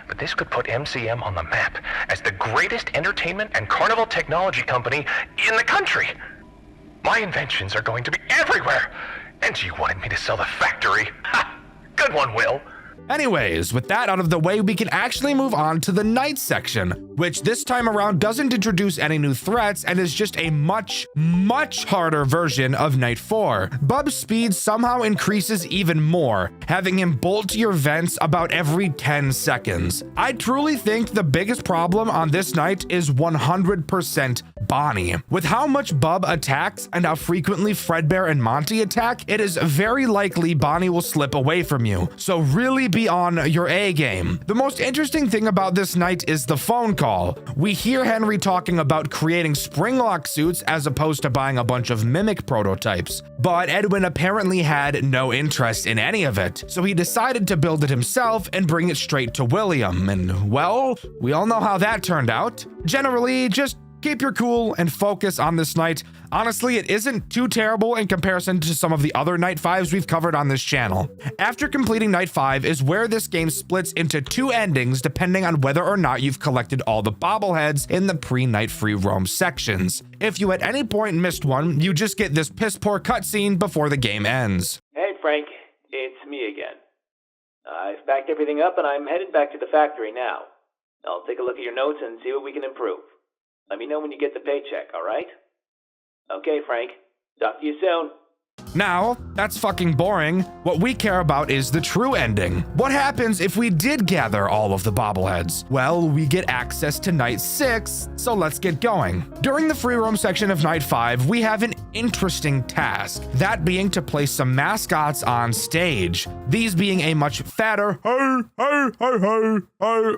[SPEAKER 10] but this could put MCM on the map as the greatest entertainment and carnival technology company in the country. My inventions are going to be everywhere, and you wanted me to sell the factory. Ha! Good one, Will.
[SPEAKER 2] Anyways, with that out of the way, we can actually move on to the night section, which this time around doesn't introduce any new threats and is just a much harder version of Night 4. Bub's speed somehow increases even more, having him bolt to your vents about every 10 seconds. I truly think the biggest problem on this night is 100% Bonnie. With how much Bub attacks and how frequently Fredbear and Monty attack, it is very likely Bonnie will slip away from you, so really be on your A game. The most interesting thing about this night is the phone call. We hear Henry talking about creating springlock suits as opposed to buying a bunch of Mimic prototypes, but Edwin apparently had no interest in any of it, so he decided to build it himself and bring it straight to William, and well, we all know how that turned out. Generally, just keep your cool and focus on this night. Honestly, it isn't too terrible in comparison to some of the other Night 5s we've covered on this channel. After completing Night 5 is where this game splits into two endings depending on whether or not you've collected all the bobbleheads in the pre-night free roam sections. If you at any point missed one, you just get this piss poor cutscene before the game ends.
[SPEAKER 14] Hey Frank, it's me again. I've packed everything up and I'm headed back to the factory now. I'll take a look at your notes and see what we can improve. Let me know when you get the paycheck, alright? Okay, Frank. Talk to you soon.
[SPEAKER 2] Now, that's fucking boring. What we care about is the true ending. What happens if we did gather all of the bobbleheads? Well, we get access to Night 6, so let's get going. During the free roam section of Night 5, we have an interesting task, that being to place some mascots on stage. These being a much fatter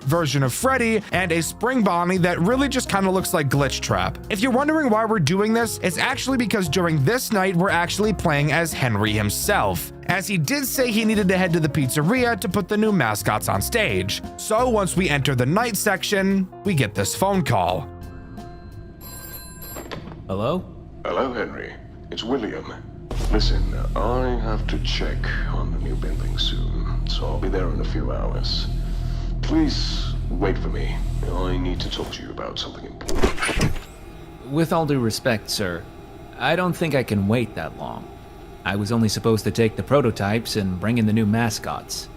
[SPEAKER 2] version of Freddy and a Spring Bonnie that really just kind of looks like Glitch Trap. If you're wondering why we're doing this, it's actually because during this night we're actually playing as Henry himself, as he did say he needed to head to the pizzeria to put the new mascots on stage. So once we enter the night section, we get this phone call.
[SPEAKER 15] Hello?
[SPEAKER 16] Hello, Henry. It's William. Listen, I have to check on the new building soon, so I'll be there in a few hours. Please wait for me. I need to talk to you about something important.
[SPEAKER 15] With all due respect, sir, I don't think I can wait that long. I was only supposed to take the prototypes and bring in the new mascots.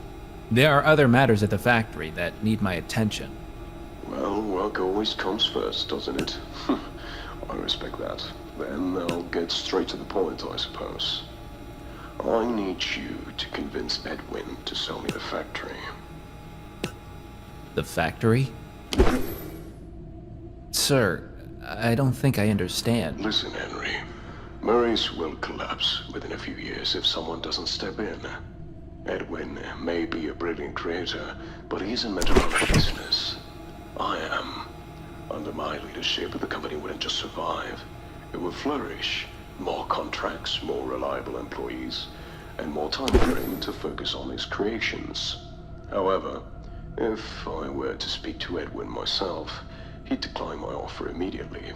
[SPEAKER 15] There are other matters at the factory that need my attention.
[SPEAKER 16] Well, work always comes first, doesn't it? I respect that. Then I'll get straight to the point, I suppose. I need you to convince Edwin to sell me the factory.
[SPEAKER 15] The factory? Sir, I don't think I understand.
[SPEAKER 16] Listen, Henry. Murray's will collapse within a few years if someone doesn't step in. Edwin may be a brilliant creator, but he's in metabolic business. I am. Under my leadership, the company wouldn't just survive. It would flourish. More contracts, more reliable employees, and more time for him to focus on his creations. However, if I were to speak to Edwin myself, he'd decline my offer immediately.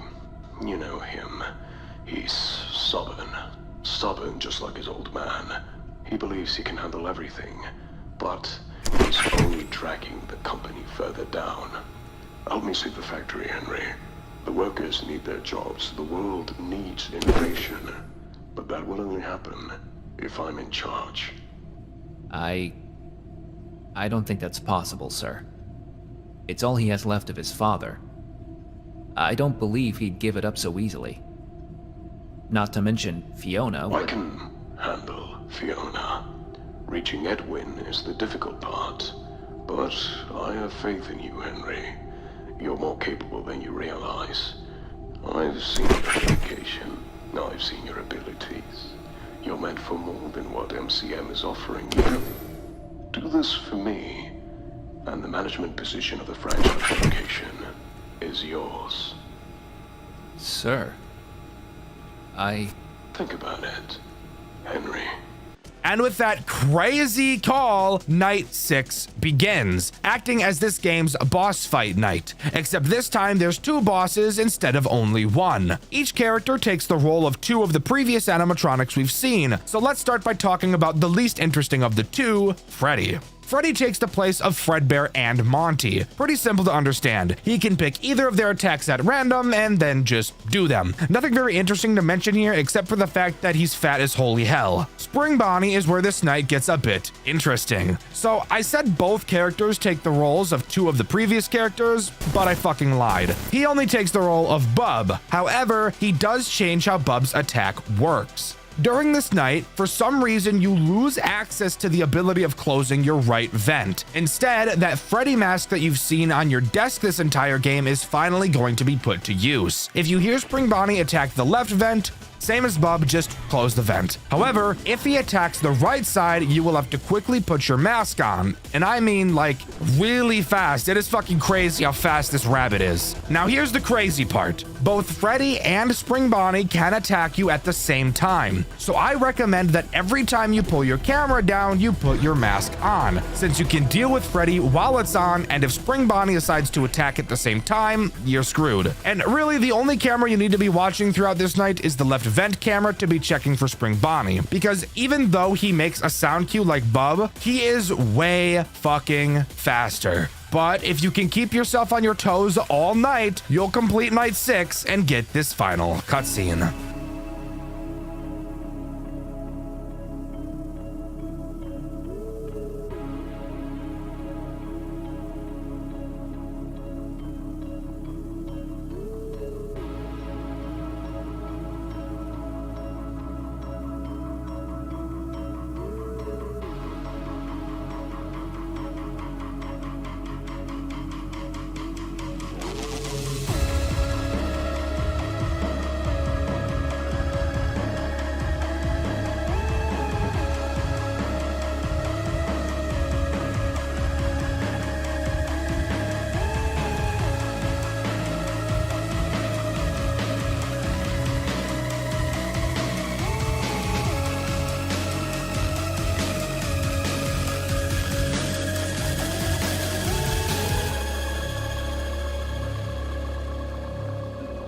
[SPEAKER 16] You know him. He's stubborn. Stubborn just like his old man. He believes he can handle everything, but he's only dragging the company further down. Help me save the factory, Henry. The workers need their jobs. The world needs innovation. But that will only happen if I'm in charge.
[SPEAKER 15] I don't think that's possible, sir. It's all he has left of his father. I don't believe he'd give it up so easily. Not to mention Fiona.
[SPEAKER 16] I can handle Fiona. Reaching Edwin is the difficult part. But I have faith in you, Henry. You're more capable than you realize. I've seen your dedication. I've seen your abilities. You're meant for more than what MCM is offering you. Do this for me, and the management position of the franchise location is yours.
[SPEAKER 15] Sir,
[SPEAKER 16] Think about it, Henry.
[SPEAKER 2] And with that crazy call, Night 6 begins, acting as this game's boss fight night. Except this time there's 2 bosses instead of only 1. Each character takes the role of 2 of the previous animatronics we've seen, so let's start by talking about the least interesting of the 2, Freddy. Freddy takes the place of Fredbear and Monty. Pretty simple to understand. He can pick either of their attacks at random and then just do them. Nothing very interesting to mention here except for the fact that he's fat as holy hell. Spring Bonnie is where this night gets a bit interesting. So I said both characters take the roles of 2 of the previous characters, but I fucking lied. He only takes the role of Bub. However, he does change how Bub's attack works. During this night, for some reason, you lose access to the ability of closing your right vent. Instead, that Freddy mask that you've seen on your desk this entire game is finally going to be put to use. If you hear Spring Bonnie attack the left vent, same as Bub, just close the vent. However, if he attacks the right side, you will have to quickly put your mask on. And I mean, like, really fast. It is fucking crazy how fast this rabbit is. Now here's the crazy part. Both Freddy and Spring Bonnie can attack you at the same time. So I recommend that every time you pull your camera down, you put your mask on, since you can deal with Freddy while it's on, and if Spring Bonnie decides to attack at the same time, you're screwed. And really, the only camera you need to be watching throughout this night is the left vent camera to be checking for Spring Bonnie, because even though he makes a sound cue like Bub, he is way fucking faster. But if you can keep yourself on your toes all night, you'll complete Night 6 and get this final cutscene.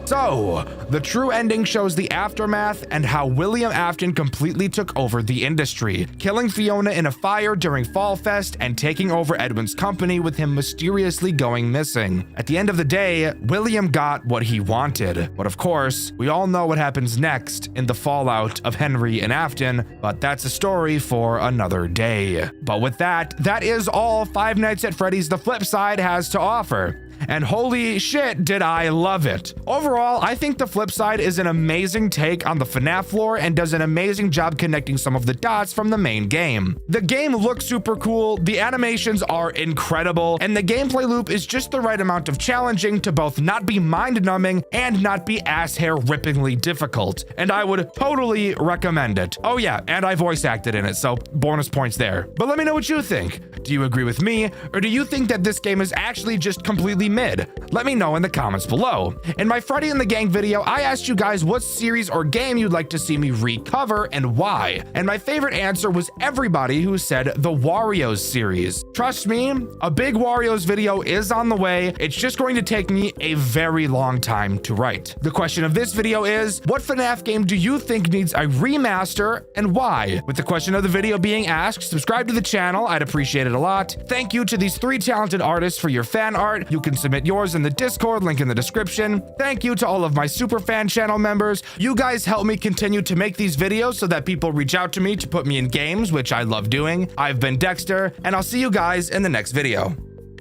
[SPEAKER 2] So, the true ending shows the aftermath and how William Afton completely took over the industry, killing Fiona in a fire during Fall Fest and taking over Edwin's company with him mysteriously going missing. At the end of the day, William got what he wanted. But of course, we all know what happens next in the fallout of Henry and Afton, but that's a story for another day. But with that, that is all Five Nights at Freddy's The Flip Side has to offer. And holy shit, did I love it. Overall, I think The Flip Side is an amazing take on the FNAF lore and does an amazing job connecting some of the dots from the main game. The game looks super cool, the animations are incredible, and the gameplay loop is just the right amount of challenging to both not be mind-numbing and not be ass-hair-rippingly difficult. And I would totally recommend it. Oh yeah, and I voice acted in it, so bonus points there. But let me know what you think. Do you agree with me, or do you think that this game is actually just completely mid? Let me know in the comments below. In my Freddy and the Gang video, I asked you guys what series or game you'd like to see me recover and why. And my favorite answer was everybody who said the Wario's series. Trust me, a big Wario's video is on the way. It's just going to take me a very long time to write. The question of this video is, what FNAF game do you think needs a remaster and why? With the question of the video being asked, subscribe to the channel. I'd appreciate it a lot. Thank you to these 3 talented artists for your fan art. You can submit yours in the Discord, link in the description. Thank you to all of my super fan channel members. You guys help me continue to make these videos so that people reach out to me to put me in games, which I love doing. I've been Dexter, and I'll see you guys in the next video.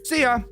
[SPEAKER 2] See ya!